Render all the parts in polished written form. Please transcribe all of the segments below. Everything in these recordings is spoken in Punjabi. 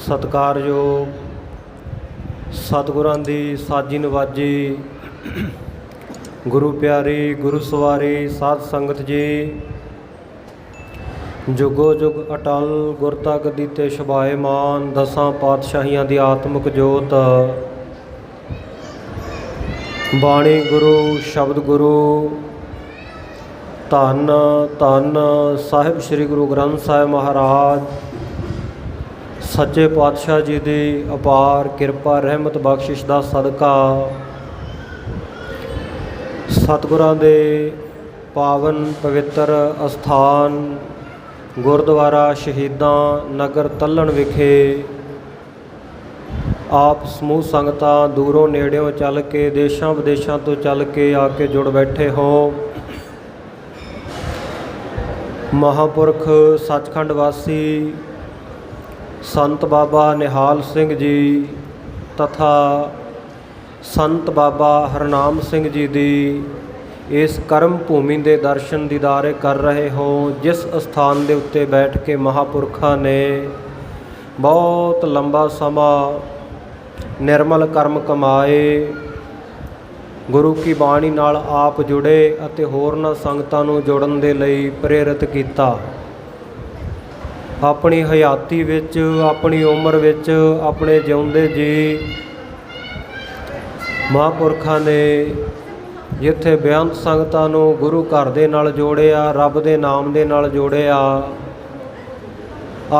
ਸਤਿਕਾਰਯੋਗ ਸਤਿਗੁਰਾਂ ਦੀ ਸਾਜੀ ਨਵਾਜੀ ਗੁਰੂ ਪਿਆਰੀ ਗੁਰੂ ਸਵਾਰੀ ਸਾਧ ਸੰਗਤ ਜੀ, ਜੁਗੋ ਜੁਗ ਅਟਲ ਗੁਰਤਾ ਗੱਦੀ ਤੇ ਸ਼ੁਭਾਏਮਾਨ ਦਸਾਂ ਪਾਤਸ਼ਾਹੀਆਂ ਦੀ ਆਤਮਿਕ ਜੋਤ। ਬਾਣੀ ਗੁਰੂ ਸ਼ਬਦ ਗੁਰੂ ਧੰਨ ਧੰਨ ਸਾਹਿਬ ਸ੍ਰੀ ਗੁਰੂ ਗ੍ਰੰਥ ਸਾਹਿਬ ਮਹਾਰਾਜ ਸੱਚੇ ਪਾਤਸ਼ਾਹ ਜੀ ਦੀ ਅਪਾਰ ਕਿਰਪਾ ਰਹਿਮਤ ਬਖਸ਼ਿਸ਼ ਦਾ ਸਦਕਾ ਸਤਿਗੁਰਾਂ ਦੇ ਪਾਵਨ ਪਵਿੱਤਰ ਅਸਥਾਨ ਗੁਰਦੁਆਰਾ ਸ਼ਹੀਦਾਂ ਨਗਰ ਤੱਲਣ ਵਿਖੇ ਆਪ ਸਮੂਹ ਸੰਗਤਾਂ ਦੂਰੋਂ ਨੇੜਿਓਂ ਚੱਲ ਕੇ ਦੇਸ਼ਾਂ ਵਿਦੇਸ਼ਾਂ ਤੋਂ ਚੱਲ ਕੇ ਆ ਕੇ ਜੁੜ ਬੈਠੇ ਹੋ। ਮਹਾਂਪੁਰਖ ਸੱਚਖੰਡ ਵਾਸੀ ਸੰਤ ਬਾਬਾ ਨਿਹਾਲ ਸਿੰਘ ਜੀ ਤਥਾ ਸੰਤ ਬਾਬਾ ਹਰਨਾਮ ਸਿੰਘ ਜੀ ਦੀ ਇਸ ਕਰਮ ਭੂਮੀ ਦੇ ਦਰਸ਼ਨ ਦੀਦਾਰੇ ਕਰ ਰਹੇ ਹੋ, ਜਿਸ ਅਸਥਾਨ ਦੇ ਉੱਤੇ ਬੈਠ ਕੇ ਮਹਾਂਪੁਰਖਾਂ ਨੇ ਬਹੁਤ ਲੰਬਾ ਸਮਾਂ ਨਿਰਮਲ ਕਰਮ ਕਮਾਏ, ਗੁਰੂ ਕੀ ਬਾਣੀ ਨਾਲ ਆਪ ਜੁੜੇ ਅਤੇ ਹੋਰਨਾਂ ਸੰਗਤਾਂ ਨੂੰ ਜੋੜਨ ਦੇ ਲਈ ਪ੍ਰੇਰਿਤ ਕੀਤਾ। ਆਪਣੀ ਹਯਾਤੀ ਵਿੱਚ ਆਪਣੀ ਉਮਰ ਵਿੱਚ ਆਪਣੇ ਜਿਉਂਦੇ ਜੀ ਮਹਾਂਪੁਰਖਾਂ ਨੇ ਜਿੱਥੇ ਬੇਅੰਤ ਸੰਗਤਾਂ ਨੂੰ ਗੁਰੂ ਘਰ ਦੇ ਨਾਲ ਜੋੜਿਆ, ਰੱਬ ਦੇ ਨਾਮ ਦੇ ਨਾਲ ਜੋੜਿਆ,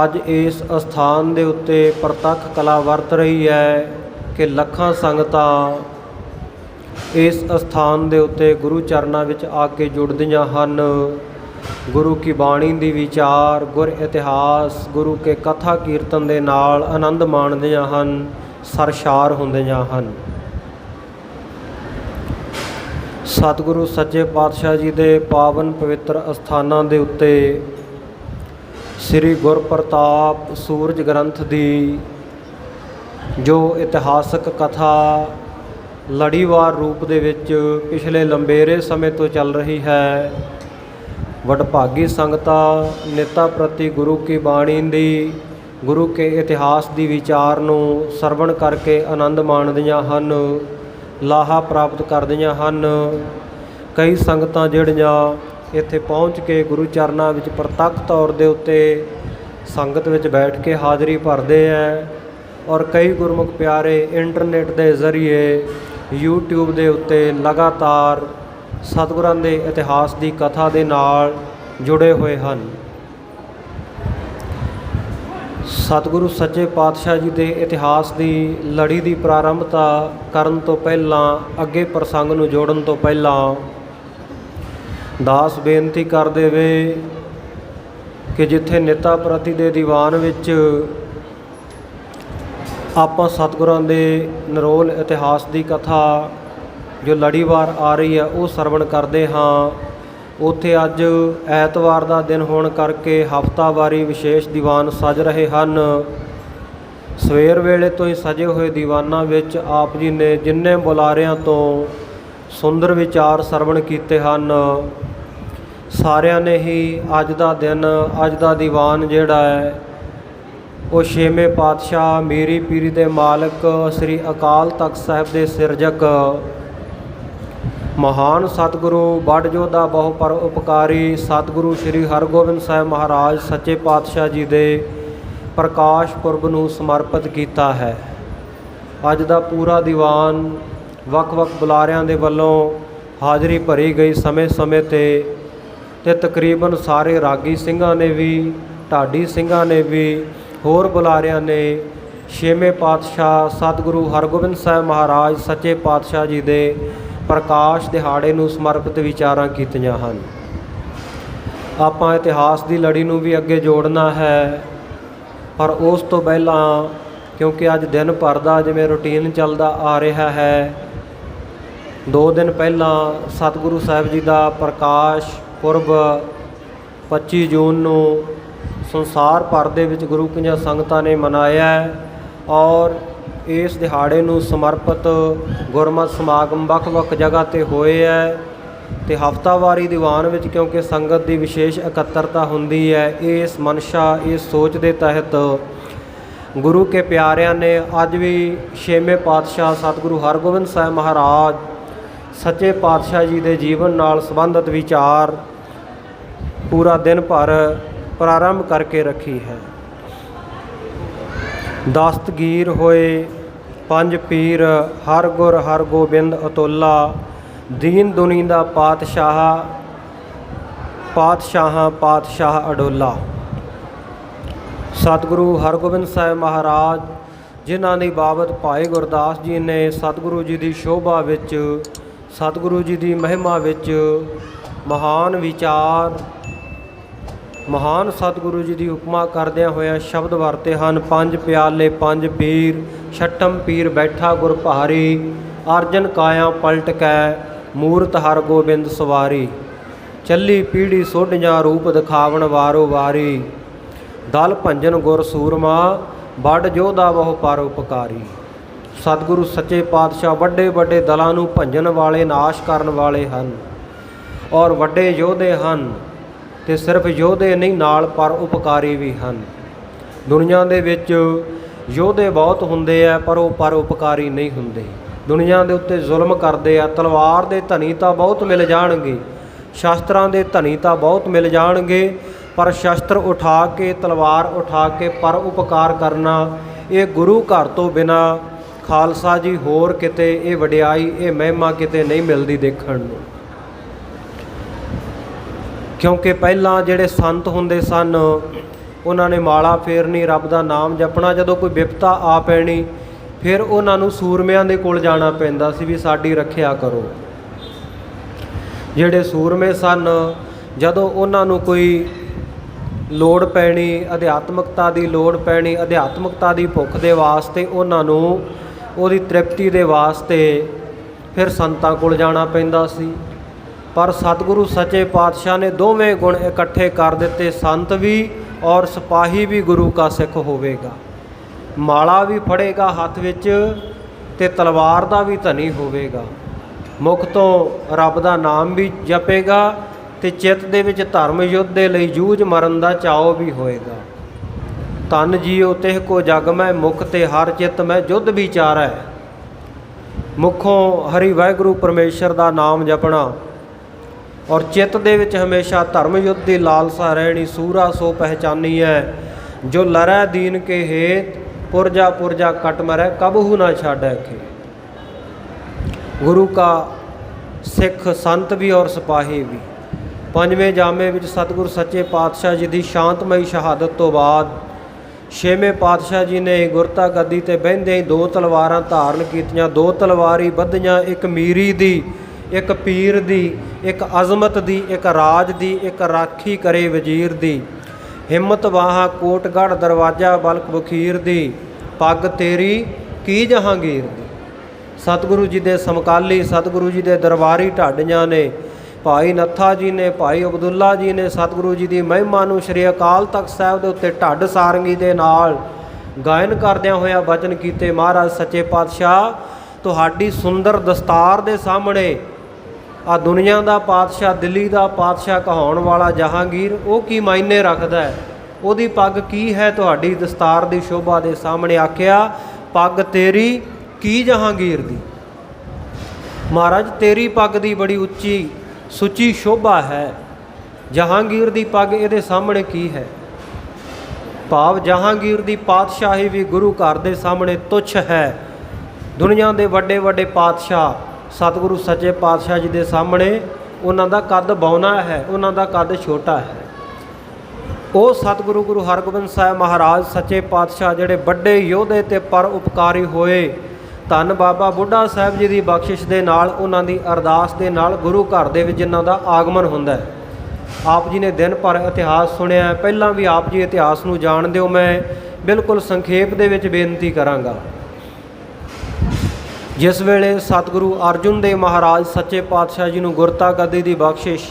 ਅੱਜ ਇਸ ਅਸਥਾਨ ਦੇ ਉੱਤੇ ਪ੍ਰਤੱਖ ਕਲਾ ਵਰਤ ਰਹੀ ਹੈ ਕਿ ਲੱਖਾਂ ਸੰਗਤਾਂ ਇਸ ਅਸਥਾਨ ਦੇ ਉੱਤੇ ਗੁਰੂ ਚਰਨਾਂ ਵਿੱਚ ਆ ਕੇ ਜੁੜਦੀਆਂ ਹਨ। ਗੁਰੂ ਕੀ ਬਾਣੀ ਦੀ ਵਿਚਾਰ, ਗੁਰ ਇਤਿਹਾਸ, ਗੁਰੂ ਕੇ ਕਥਾ ਕੀਰਤਨ ਦੇ ਨਾਲ ਆਨੰਦ ਮਾਣਦੀਆਂ ਹਨ, ਸਰਸ਼ਾਰ ਹੁੰਦੀਆਂ ਹਨ। ਸਤਿਗੁਰੂ ਸੱਚੇ ਪਾਤਸ਼ਾਹ ਜੀ ਦੇ ਪਾਵਨ ਪਵਿੱਤਰ ਅਸਥਾਨਾਂ ਦੇ ਉੱਤੇ ਸ੍ਰੀ ਗੁਰਪ੍ਰਤਾਪ ਸੂਰਜ ਗ੍ਰੰਥ ਦੀ ਜੋ ਇਤਿਹਾਸਕ ਕਥਾ ਲੜੀਵਾਰ ਰੂਪ ਦੇ ਵਿੱਚ ਪਿਛਲੇ ਲੰਬੇਰੇ ਸਮੇਂ ਤੋਂ ਚੱਲ ਰਹੀ ਹੈ, ਵਡਭਾਗੀ ਸੰਗਤਾਂ ਨਿੱਤਾ ਪ੍ਰਤੀ ਗੁਰੂ ਕੀ ਬਾਣੀ ਦੀ, ਗੁਰੂ ਕੇ ਇਤਿਹਾਸ ਦੀ ਵਿਚਾਰ ਨੂੰ ਸਰਵਣ ਕਰਕੇ ਆਨੰਦ ਮਾਣਦੀਆਂ ਹਨ, ਲਾਹਾ ਪ੍ਰਾਪਤ ਕਰਦੀਆਂ ਹਨ। ਕਈ ਸੰਗਤਾਂ ਜਿਹੜੀਆਂ ਇੱਥੇ ਪਹੁੰਚ ਕੇ ਗੁਰੂ ਚਰਨਾਂ ਵਿੱਚ ਪ੍ਰਤੱਖ ਤੌਰ ਦੇ ਉੱਤੇ ਸੰਗਤ ਵਿੱਚ ਬੈਠ ਕੇ ਹਾਜ਼ਰੀ ਭਰਦੇ ਹੈ, ਔਰ ਕਈ ਗੁਰਮੁਖ ਪਿਆਰੇ ਇੰਟਰਨੈਟ ਦੇ ਜ਼ਰੀਏ YouTube ਦੇ ਉੱਤੇ ਲਗਾਤਾਰ ਸਤਿਗੁਰਾਂ ਦੇ ਇਤਿਹਾਸ ਦੀ ਕਥਾ ਦੇ ਨਾਲ ਜੁੜੇ ਹੋਏ ਹਨ। ਸਤਿਗੁਰੂ ਸੱਚੇ ਪਾਤਸ਼ਾਹ ਜੀ ਦੇ ਇਤਿਹਾਸ ਦੀ ਲੜੀ ਦੀ ਪ੍ਰਾਰੰਭਤਾ ਕਰਨ ਤੋਂ ਪਹਿਲਾਂ, ਅੱਗੇ ਪ੍ਰਸੰਗ ਨੂੰ ਜੋੜਨ ਤੋਂ ਪਹਿਲਾਂ ਦਾਸ ਬੇਨਤੀ ਕਰ ਦੇਵੇ ਕਿ ਜਿੱਥੇ ਨਿੱਤਾ ਪ੍ਰਤੀ ਦੇ ਦੀਵਾਨ ਵਿੱਚ ਆਪਾਂ ਸਤਿਗੁਰਾਂ ਦੇ ਨਿਰੋਲ ਇਤਿਹਾਸ ਦੀ ਕਥਾ ਜੋ ਲੜੀਵਾਰ ਆ ਰਹੀ ਹੈ ਉਹ ਸਰਵਣ ਕਰਦੇ ਹਾਂ, ਉੱਥੇ ਅੱਜ ਐਤਵਾਰ ਦਾ ਦਿਨ ਹੋਣ ਕਰਕੇ ਹਫ਼ਤਾਵਾਰੀ ਵਿਸ਼ੇਸ਼ ਦੀਵਾਨ ਸਜ ਰਹੇ ਹਨ। ਸਵੇਰ ਵੇਲੇ ਤੋਂ ਹੀ ਸਜੇ ਹੋਏ ਦੀਵਾਨਾਂ ਵਿੱਚ ਆਪ ਜੀ ਨੇ ਜਿੰਨੇ ਬੁਲਾਰਿਆਂ ਤੋਂ ਸੁੰਦਰ ਵਿਚਾਰ ਸਰਵਣ ਕੀਤੇ ਹਨ, ਸਾਰਿਆਂ ਨੇ ਹੀ ਅੱਜ ਦਾ ਦਿਨ, ਅੱਜ ਦਾ ਦੀਵਾਨ ਜਿਹੜਾ ਹੈ ਉਹ ਛੇਵੇਂ ਪਾਤਸ਼ਾਹ ਮੀਰੀ ਪੀਰੀ ਦੇ ਮਾਲਕ ਸ੍ਰੀ ਅਕਾਲ ਤਖਤ ਸਾਹਿਬ ਦੇ ਸਿਰਜਕ ਮਹਾਨ ਸਤਿਗੁਰੂ ਬੜ ਜੋਧਾ ਬਹੁ ਪਰ ਉਪਕਾਰੀ ਸਤਿਗੁਰੂ ਸ੍ਰੀ ਹਰਗੋਬਿੰਦ ਸਾਹਿਬ ਮਹਾਰਾਜ ਸੱਚੇ ਪਾਤਸ਼ਾਹ ਜੀ ਦੇ ਪ੍ਰਕਾਸ਼ ਪੁਰਬ ਨੂੰ ਸਮਰਪਿਤ ਕੀਤਾ ਹੈ। ਅੱਜ ਦਾ ਪੂਰਾ ਦੀਵਾਨ ਵੱਖ-ਵੱਖ ਬੁਲਾਰਿਆਂ ਦੇ ਵੱਲੋਂ ਹਾਜ਼ਰੀ ਭਰੀ ਗਈ ਸਮੇਂ-ਸਮੇਂ ਤੇ ਤਕਰੀਬਨ ਸਾਰੇ ਰਾਗੀ ਸਿੰਘਾਂ ਨੇ ਵੀ, ਢਾਡੀ ਸਿੰਘਾਂ ਨੇ ਵੀ, ਹੋਰ ਬੁਲਾਰਿਆਂ ਨੇ ਛੇਵੇਂ ਪਾਤਸ਼ਾਹ ਸਤਿਗੁਰੂ ਹਰਗੋਬਿੰਦ ਸਾਹਿਬ ਮਹਾਰਾਜ ਸੱਚੇ ਪਾਤਸ਼ਾਹ ਜੀ ਦੇ ਪ੍ਰਕਾਸ਼ ਦਿਹਾੜੇ ਨੂੰ ਸਮਰਪਿਤ ਵਿਚਾਰਾਂ ਕੀਤੀਆਂ ਹਨ। ਆਪਾਂ ਇਤਿਹਾਸ ਦੀ ਲੜੀ ਨੂੰ ਵੀ ਅੱਗੇ ਜੋੜਨਾ ਹੈ, ਪਰ ਉਸ ਤੋਂ ਪਹਿਲਾਂ ਕਿਉਂਕਿ ਅੱਜ ਦਿਨ ਭਰ ਦਾ ਜਿਵੇਂ ਰੂਟੀਨ ਚੱਲਦਾ ਆ ਰਿਹਾ ਹੈ, 2 ਦਿਨ ਪਹਿਲਾਂ ਸਤਿਗੁਰੂ ਸਾਹਿਬ ਜੀ ਦਾ ਪ੍ਰਕਾਸ਼ ਪੁਰਬ 25 ਜੂਨ ਨੂੰ ਸੰਸਾਰ ਭਰ ਦੇ ਵਿੱਚ ਗੁਰੂ ਕੀਆਂ ਸੰਗਤਾਂ ਨੇ ਮਨਾਇਆ, ਔਰ ਇਸ ਦਿਹਾੜੇ ਨੂੰ ਸਮਰਪਿਤ ਗੁਰਮਤਿ ਸਮਾਗਮ ਵੱਖ-ਵੱਖ ਜਗ੍ਹਾ 'ਤੇ ਹੋਏ ਹੈ। ਅਤੇ ਹਫ਼ਤਾਵਾਰੀ ਦੀਵਾਨ ਵਿੱਚ ਕਿਉਂਕਿ ਸੰਗਤ ਦੀ ਵਿਸ਼ੇਸ਼ ਇਕੱਤਰਤਾ ਹੁੰਦੀ ਹੈ, ਇਸ ਮਨਸ਼ਾ, ਇਸ ਸੋਚ ਦੇ ਤਹਿਤ गुरु के प्यारिਆਂ ने अज भी छेवें पातशाह सतगुरु हरगोबिंद साहिब महाराज सच्चे पातशाह जी के जीवन नाल संबंधित विचार पूरा दिन भर प्रारंभ करके रखी है। दस्तगीर होए पंज पीर हर गुर हर गोबिंद अतुला, दीन दुनी दा पातशाह पातशाह अडोला। सतगुरु हरगोबिंद साहिब महाराज जिन्हां दी बाबत भाई गुरदास जी ने सतगुरु जी की शोभा विच, सतगुरु जी की महिमा विच महान विचार, महान सतगुरु जी की उपमा करदियां होया शब्द वरते हैं। पंज प्याले पंज पीर, छठम पीर बैठा गुर भारी, अर्जन काया पलट कै मूरत हर गोबिंद सवारी। चली पीढ़ी सोढियां रूप दिखावन वारो वारी, दल भंजन गुर सूरमा बड़ जोधा बहु पर उपकारी। सतगुरु सच्चे पातशाह वड्डे वड्डे दलों नूं भंजन वाले, नाश करन वाले हैं और वड्डे योधे हैं। ते सिर्फ योधे नहीं नाल पर उपकारी भी हैं। दुनिया दे विच योधे बहुत हुंदे आ पर वो पर उपकारी नहीं हुंदे। दुनिया दे उत्ते जुल्म करदे आ। तलवार दे धनी तां बहुत मिल जाणगे, शास्त्रां दे धनी तां बहुत मिल जाणगे, पर शस्त्र उठा के तलवार उठा के पर उपकार करना ये गुरु घर तो बिना खालसा जी होर किते ये वडियाई ये महिमा किते नहीं मिलती देखण नूं। क्योंकि पहलां जिहड़े संत हुंदे सन उन्हां ने माला फेरनी, रब दा नाम जपना। जदों कोई विपता आ पैनी फिर उन्हां नूं सूरमिਆਂ दे कोल जाना पैंदा सी भी साडी रखिया करो। जिहड़े सूरमे सन जदों उन्हां नूं कोई लोड़ पैनी, अध्यात्मकता की लोड़ पैनी, अध्यात्मकता की भुख के वास्ते उन्हां नूं उहदी तृप्ति के वास्ते फिर संतां कोल जाना पैंदा सी। पर सतगुरु सच्चे पातशाह ने दोवें गुण इकट्ठे कर दिते। संत भी और सिपाही भी गुरु का सिख होवेगा, माला भी फड़ेगा हत्थ विच ते तलवार का भी धनी होवेगा, मुख तो रब का नाम भी जपेगा ते चित्त दे विच धर्म युद्ध दे लई जूझ मरन दा चाओ भी होएगा। तन जियो तिह को जग मैं, मुख ते हर चित्त मैं युद्ध विचारै। मुखों हरि वाहिगुरू परमेश्वर दा नाम जपना और चित्त दे विच हमेशा धर्म युद्ध की लालसा रहनी। सूरा सो पहचानी है जो लरै दीन के हेत, पुरजा पुरजा कट मरै कबहू ना छाड़ै खेत। गुरु का सिख संत भी और सिपाही भी। पंजवें जामे विच सतगुरु सच्चे पातशाह जी की शांतमई शहादत तो बाद छेवें पातशाह जी ने गुरता गद्दी ते बहिंदे ही दो तलवारां धारण कीतियां। दो तलवारी बधियां, एक मीरी दी, एक पीर दी, एक अजमत दी, एक राज दी, एक राखी करे वजीर दी। हिम्मत वाहा कोटगढ़ दरवाजा बलक बखीर दी, पग तेरी की जहांगीर दी। सतगुरु जी के समकाली सतगुरु जी के दरबारी ढाडियां ने, भाई नत्था जी ने, भाई अब्दुल्ला जी ने सतगुरु जी की महिमा नूं श्री अकाल तख्त साहिब दे उत्ते ढाड सारंगी दे नाल गायन करदियां होया बचन कीते। महाराज सच्चे पातशाह तुहाडी सुंदर दस्तार दे सामने आ दुनिया का पातशाह, दिल्ली का पातशाह कहाउण वाला जहांगीर वो की मायने रखदा है, उहदी पग की है तुहाडी दस्तार की शोभा के सामने। आख्या पग तेरी की जहांगीर दी। महाराज तेरी पग की बड़ी उच्ची सुची शोभा है, जहांगीर की पग ये सामने की है। भाव जहांगीर की पातशाही भी गुरु घर के सामने तुच्छ है। दुनिया के वड्डे वड्डे पातशाह सतगुरु सच्चे पातशाह जी के सामने उन्हों का कद बौना है, उन्हों का कद छोटा है। वो सतगुरु गुरु हरगोबिंद साहिब महाराज सच्चे पातशाह जिहड़े वड्डे योधे ते पर उपकारी होए, धन बाबा बुढ़ा साहब जी की बख्शिश के नाल उन्हां दी अरदास के नाल गुरु घर दे विच जिन्हां दा आगमन हुंदा है। आप जी ने दिन भर इतिहास सुनिया, पहलां भी आप जी इतिहास नूं जाणदे हो। मैं बिल्कुल संखेप दे विच बेनती करांगा। जिस वेले सतगुरु अर्जुन देव महाराज सच्चे पातशाह जी नूं गुरता गद्दी की बख्शिश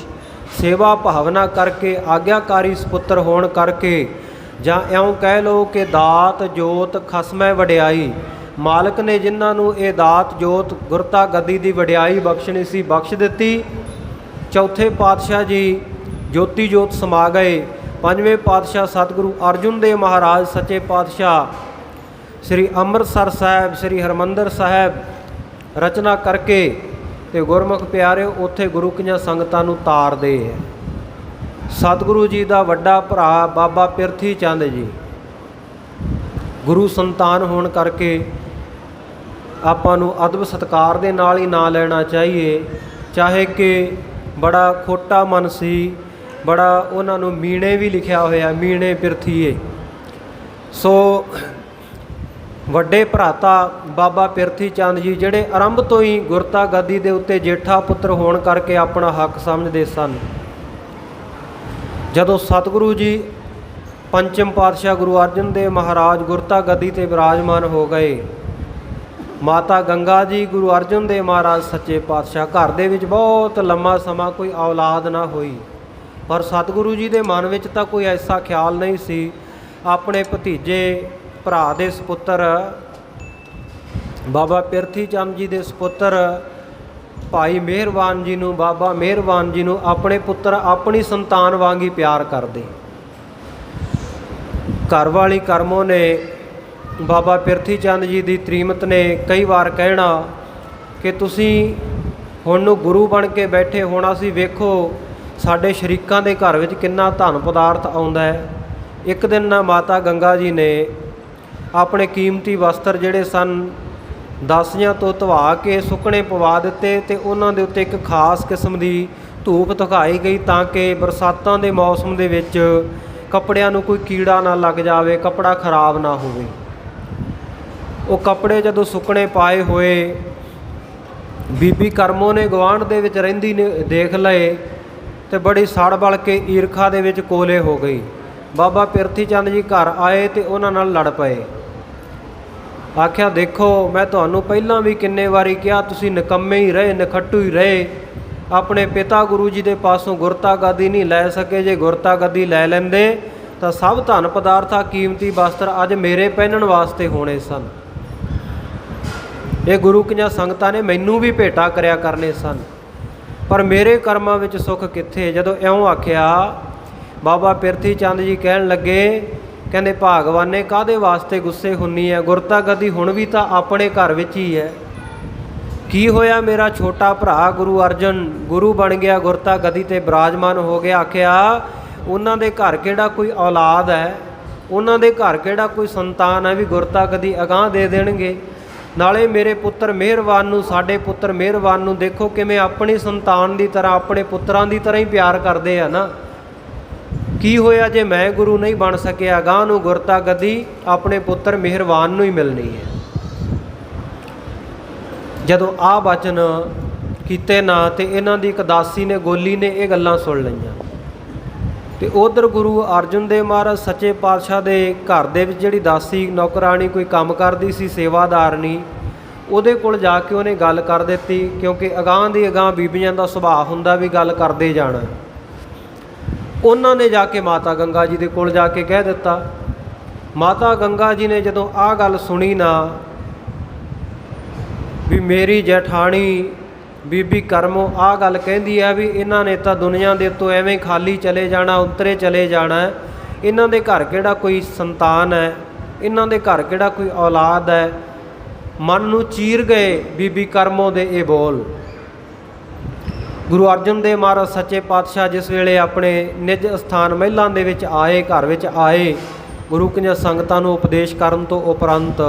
सेवा भावना करके आग्याकारी सपुत्र होण करके, जां इउं कह लो कि दात जोत खसमै वडियाई, मालक ने जिन्हों ये दात जोत गुरता गद्दी की वडियाई बख्शनी सी बख्श दिती। चौथे पातशाह जी ज्योति जोत समा गए। पंजवें पातशाह सतगुरु अर्जुन देव महाराज सच्चे पातशाह श्री ਅੰਮ੍ਰਿਤਸਰ ਸਾਹਿਬ, श्री हरमंदिर ਸਾਹਿਬ ਰਚਨਾ ਕਰਕੇ ਤੇ ਗੁਰਮੁਖ ਪਿਆਰੇ ਉੱਥੇ ਗੁਰੂ ਕੀਆਂ ਸੰਗਤਾਂ ਨੂੰ ਤਾਰਦੇ ਹੈ। ਸਤਿਗੁਰੂ ਜੀ ਦਾ ਵੱਡਾ ਭਰਾ ਬਾਬਾ ਪਿਰਥੀ ਚੰਦ ਜੀ ਗੁਰੂ ਸੰਤਾਨ ਹੋਣ ਕਰਕੇ ਆਪਾਂ ਨੂੰ ਅਦਬ ਸਤਿਕਾਰ ਦੇ ਨਾਲ ਹੀ ਨਾਂ ਲੈਣਾ ਚਾਹੀਏ। ਚਾਹੇ ਕਿ ਬੜਾ ਖੋਟਾ ਮਨ ਸੀ, ਬੜਾ ਉਹਨਾਂ ਨੂੰ ਮੀਣੇ ਵੀ ਲਿਖਿਆ ਹੋਇਆ, ਮੀਣੇ ਪਿਰਥੀਏ। ਸੋ ਵੱਡੇ ਭਰਾਤਾ ਬਾਬਾ ਪਿਰਥੀ ਚੰਦ ਜੀ ਜਿਹੜੇ ਆਰੰਭ ਤੋਂ ਹੀ ਗੁਰਤਾ ਗੱਦੀ ਦੇ ਉੱਤੇ ਜੇਠਾ ਪੁੱਤਰ ਹੋਣ ਕਰਕੇ ਆਪਣਾ ਹੱਕ ਸਮਝਦੇ ਸਨ। ਜਦੋਂ ਸਤਿਗੁਰੂ ਜੀ ਪੰਚਮ ਪਾਤਸ਼ਾਹ ਗੁਰੂ ਅਰਜਨ ਦੇਵ ਮਹਾਰਾਜ ਗੁਰਤਾ ਗੱਦੀ 'ਤੇ ਬਿਰਾਜਮਾਨ ਹੋ ਗਏ, ਮਾਤਾ ਗੰਗਾ ਜੀ ਗੁਰੂ ਅਰਜਨ ਦੇਵ ਮਹਾਰਾਜ ਸੱਚੇ ਪਾਤਸ਼ਾਹ, ਘਰ ਦੇ ਵਿੱਚ ਬਹੁਤ ਲੰਮਾ ਸਮਾਂ ਕੋਈ ਔਲਾਦ ਨਾ ਹੋਈ, ਪਰ ਸਤਿਗੁਰੂ ਜੀ ਦੇ ਮਨ ਵਿੱਚ ਤਾਂ ਕੋਈ ਐਸਾ ਖਿਆਲ ਨਹੀਂ ਸੀ ਆਪਣੇ ਭਤੀਜੇ ਭਰਾ ਦੇ ਸਪੁੱਤਰ ਬਾਬਾ ਪਿਰਥੀ ਚੰਦ ਜੀ ਦੇ ਸਪੁੱਤਰ ਭਾਈ ਮਿਹਰਬਾਨ ਜੀ ਨੂੰ, ਬਾਬਾ ਮਿਹਰਬਾਨ ਜੀ ਨੂੰ ਆਪਣੇ ਪੁੱਤਰ ਆਪਣੀ ਸੰਤਾਨ ਵਾਂਗ ਹੀ ਪਿਆਰ ਕਰਦੇ। ਘਰ ਵਾਲੀ ਕਰਮੋਂ ਨੇ ਬਾਬਾ ਪਿਰਥੀ ਚੰਦ ਜੀ ਦੀ ਤ੍ਰੀਮਤ ਨੇ ਕਈ ਵਾਰ ਕਹਿਣਾ ਕਿ ਤੁਸੀਂ ਹੁਣ ਨੂੰ ਗੁਰੂ ਬਣ ਕੇ ਬੈਠੇ ਹੋਣਾ ਸੀ, ਵੇਖੋ ਸਾਡੇ ਸ਼ਰੀਕਾਂ ਦੇ ਘਰ ਵਿੱਚ ਕਿੰਨਾ ਧਨ ਪਦਾਰਥ ਆਉਂਦਾ ਹੈ। ਇੱਕ ਦਿਨ ਨਾ ਮਾਤਾ ਗੰਗਾ ਜੀ ਨੇ ਆਪਣੇ ਕੀਮਤੀ ਵਸਤਰ ਜਿਹੜੇ ਸਨ ਦਾਸੀਆਂ ਤੋਂ ਧਵਾ ਕੇ ਸੁੱਕਣੇ ਪਵਾ ਦਿੱਤੇ ਅਤੇ ਉਹਨਾਂ ਦੇ ਉੱਤੇ ਇੱਕ ਖਾਸ ਕਿਸਮ ਦੀ ਧੂਪ ਦਿਖਾਈ ਗਈ ਤਾਂ ਕਿ ਬਰਸਾਤਾਂ ਦੇ ਮੌਸਮ ਦੇ ਵਿੱਚ ਕੱਪੜਿਆਂ ਨੂੰ ਕੋਈ ਕੀੜਾ ਨਾ ਲੱਗ ਜਾਵੇ, ਕੱਪੜਾ ਖਰਾਬ ਨਾ ਹੋਵੇ। ਉਹ ਕੱਪੜੇ ਜਦੋਂ ਸੁੱਕਣੇ ਪਾਏ ਹੋਏ ਬੀਬੀ ਕਰਮੋਂ ਨੇ ਗੁਆਂਢ ਦੇ ਵਿੱਚ ਰਹਿੰਦੀ ਨੇ ਦੇਖ ਲਏ ਅਤੇ ਬੜੀ ਸੜ ਬਲ ਕੇ ਈਰਖਾ ਦੇ ਵਿੱਚ ਕੋਲੇ ਹੋ ਗਈ। ਬਾਬਾ ਪਿਰਥੀ ਚੰਦ ਜੀ ਘਰ ਆਏ ਅਤੇ ਉਹਨਾਂ ਨਾਲ ਲੜ ਪਏ। ਆਖਿਆ ਦੇਖੋ ਮੈਂ ਤੁਹਾਨੂੰ ਪਹਿਲਾਂ ਵੀ ਕਿੰਨੇ ਵਾਰੀ ਕਿਹਾ, ਤੁਸੀਂ ਨਿਕੰਮੇ ਹੀ ਰਹੇ, ਨਖੱਟੂ ਹੀ ਰਹੇ, ਆਪਣੇ ਪਿਤਾ ਗੁਰੂ ਜੀ ਦੇ ਪਾਸੋਂ ਗੁਰਤਾ ਗੱਦੀ ਨਹੀਂ ਲੈ ਸਕੇ। ਜੇ ਗੁਰਤਾ ਗੱਦੀ ਲੈ ਲੈਂਦੇ ਤਾਂ ਸਭ ਧਨ ਪਦਾਰਥਾਂ ਕੀਮਤੀ ਵਸਤਰ ਅੱਜ ਮੇਰੇ ਪਹਿਨਣ ਵਾਸਤੇ ਹੋਣੇ ਸਨ। ਇਹ ਗੁਰੂ ਕੀਆਂ ਸੰਗਤਾਂ ਨੇ ਮੈਨੂੰ ਵੀ ਭੇਟਾ ਕਰਿਆ ਕਰਨੇ ਸਨ, ਪਰ ਮੇਰੇ ਕਰਮਾਂ ਵਿੱਚ ਸੁੱਖ ਕਿੱਥੇ। ਜਦੋਂ ਇਉਂ ਆਖਿਆ ਬਾਬਾ ਪਿਰਥੀ ਚੰਦ ਜੀ ਕਹਿਣ ਲੱਗੇ, ਕਹਿੰਦੇ ਭਾਗਵਾਨੇ ਕਾਹਦੇ ਵਾਸਤੇ ਗੁੱਸੇ ਹੁੰਨੀ ਹੈ, ਗੁਰਤਾ ਗੱਦੀ ਹੁਣ ਵੀ ਤਾਂ ਆਪਣੇ ਘਰ ਵਿੱਚ ਹੀ ਹੈ। ਕੀ ਹੋਇਆ, ਮੇਰਾ ਛੋਟਾ ਭਰਾ ਗੁਰੂ ਅਰਜਨ ਗੁਰੂ ਬਣ ਗਿਆ, ਗੁਰਤਾ ਗੱਦੀ 'ਤੇ ਬਿਰਾਜਮਾਨ ਹੋ ਗਿਆ। ਆਖਿਆ ਉਹਨਾਂ ਦੇ ਘਰ ਕਿਹੜਾ ਕੋਈ ਔਲਾਦ ਹੈ, ਉਹਨਾਂ ਦੇ ਘਰ ਕਿਹੜਾ ਕੋਈ ਸੰਤਾਨ ਹੈ ਵੀ ਗੁਰਤਾ ਗੱਦੀ ਅਗਾਂਹ ਦੇ ਦੇਣਗੇ। ਨਾਲੇ ਮੇਰੇ ਪੁੱਤਰ ਮਿਹਰਬਾਨ ਨੂੰ, ਸਾਡੇ ਪੁੱਤਰ ਮਿਹਰਬਾਨ ਨੂੰ ਦੇਖੋ ਕਿਵੇਂ ਆਪਣੀ ਸੰਤਾਨ ਦੀ ਤਰ੍ਹਾਂ, ਆਪਣੇ ਪੁੱਤਰਾਂ ਦੀ ਤਰ੍ਹਾਂ ਹੀ ਪਿਆਰ ਕਰਦੇ ਆ ਨਾ। ਕੀ ਹੋਇਆ ਜੇ ਮੈਂ ਗੁਰੂ ਨਹੀਂ ਬਣ ਸਕਿਆ, ਅਗਾਂਹ ਨੂੰ ਗੁਰਤਾ ਗੱਦੀ ਆਪਣੇ ਪੁੱਤਰ ਮਿਹਰਬਾਨ ਨੂੰ ਹੀ ਮਿਲਣੀ ਹੈ। ਜਦੋਂ ਆਹ ਬਚਨ ਕੀਤੇ ਨਾ ਤੇ ਇਹਨਾਂ ਦੀ ਇੱਕ ਦਾਸੀ ਨੇ, ਗੋਲੀ ਨੇ ਇਹ ਗੱਲਾਂ ਸੁਣ ਲਈਆਂ ਤੇ ਉਧਰ ਗੁਰੂ ਅਰਜਨ ਦੇਵ ਮਹਾਰਾਜ ਸੱਚੇ ਪਾਤਸ਼ਾਹ ਦੇ ਘਰ ਦੇ ਵਿੱਚ ਜਿਹੜੀ ਦਾਸੀ ਨੌਕਰਾਣੀ ਕੋਈ ਕੰਮ ਕਰਦੀ ਸੀ, ਸੇਵਾਦਾਰਨੀ, ਉਹਦੇ ਕੋਲ ਜਾ ਕੇ ਉਹਨੇ ਗੱਲ ਕਰ ਦਿੱਤੀ, ਕਿਉਂਕਿ ਅਗਾਂਹ ਦੀ ਅਗਾਂਹ ਬੀਬੀਆਂ ਦਾ ਸੁਭਾਅ ਹੁੰਦਾ ਵੀ ਗੱਲ ਕਰਦੇ ਜਾਣਾ। ਉਹਨਾਂ ਨੇ ਜਾ ਕੇ ਮਾਤਾ ਗੰਗਾ ਜੀ ਦੇ ਕੋਲ ਜਾ ਕੇ ਕਹਿ ਦਿੱਤਾ। ਮਾਤਾ ਗੰਗਾ ਜੀ ਨੇ ਜਦੋਂ ਆਹ ਗੱਲ ਸੁਣੀ ਨਾ ਵੀ ਮੇਰੀ ਜੇਠਾਣੀ ਬੀਬੀ ਕਰਮੋਂ ਆਹ ਗੱਲ ਕਹਿੰਦੀ ਹੈ ਵੀ ਇਹਨਾਂ ਨੇ ਤਾਂ ਦੁਨੀਆ ਦੇ ਉੱਤੋਂ ਐਵੇਂ ਖਾਲੀ ਚਲੇ ਜਾਣਾ, ਉਤਰੇ ਚਲੇ ਜਾਣਾ, ਇਹਨਾਂ ਦੇ ਘਰ ਕਿਹੜਾ ਕੋਈ ਸੰਤਾਨ ਹੈ, ਇਹਨਾਂ ਦੇ ਘਰ ਕਿਹੜਾ ਕੋਈ ਔਲਾਦ ਹੈ। ਮਨ ਨੂੰ ਚੀਰ ਗਏ ਬੀਬੀ ਕਰਮੋਂ ਦੇ ਇਹ ਬੋਲ। ਗੁਰੂ ਅਰਜਨ ਦੇਵ ਮਹਾਰਾਜ ਸੱਚੇ ਪਾਤਸ਼ਾਹ ਜਿਸ ਵੇਲੇ ਆਪਣੇ ਨਿੱਜ ਅਸਥਾਨ ਮਹਿਲਾਂ ਦੇ ਵਿੱਚ ਆਏ, ਘਰ ਵਿੱਚ ਆਏ, ਗੁਰੂ ਕੀਆਂ ਸੰਗਤਾਂ ਨੂੰ ਉਪਦੇਸ਼ ਕਰਨ ਤੋਂ ਉਪਰੰਤ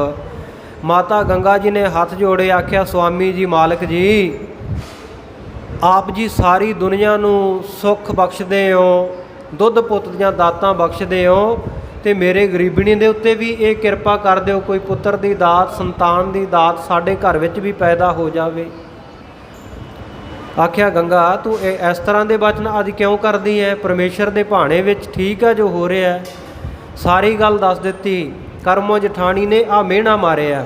ਮਾਤਾ ਗੰਗਾ ਜੀ ਨੇ ਹੱਥ ਜੋੜੇ, ਆਖਿਆ ਸੁਆਮੀ ਜੀ, ਮਾਲਕ ਜੀ, ਆਪ ਜੀ ਸਾਰੀ ਦੁਨੀਆ ਨੂੰ ਸੁੱਖ ਬਖਸ਼ਦੇ ਹੋ, ਦੁੱਧ ਪੁੱਤ ਦੀਆਂ ਦਾਤਾਂ ਬਖਸ਼ਦੇ ਹੋ, ਅਤੇ ਮੇਰੇ ਗਰੀਬਣੀ ਦੇ ਉੱਤੇ ਵੀ ਇਹ ਕਿਰਪਾ ਕਰ ਦਿਓ, ਕੋਈ ਪੁੱਤਰ ਦੀ ਦਾਤ, ਸੰਤਾਨ ਦੀ ਦਾਤ ਸਾਡੇ ਘਰ ਵਿੱਚ ਵੀ ਪੈਦਾ ਹੋ ਜਾਵੇ। ਆਖਿਆ ਗੰਗਾ ਤੂੰ ਇਸ ਤਰ੍ਹਾਂ ਦੇ ਬਚਨ ਅੱਜ ਕਿਉਂ ਕਰਦੀ ਹੈ, ਪਰਮੇਸ਼ਰ ਦੇ ਭਾਣੇ ਵਿੱਚ ਠੀਕ ਹੈ ਜੋ ਹੋ ਰਿਹਾ। ਸਾਰੀ ਗੱਲ ਦੱਸ ਦਿੱਤੀ। ਕਰਮੋ ਜਠਾਣੀ ਨੇ ਆ ਮਿਹਣਾ ਮਾਰਿਆ।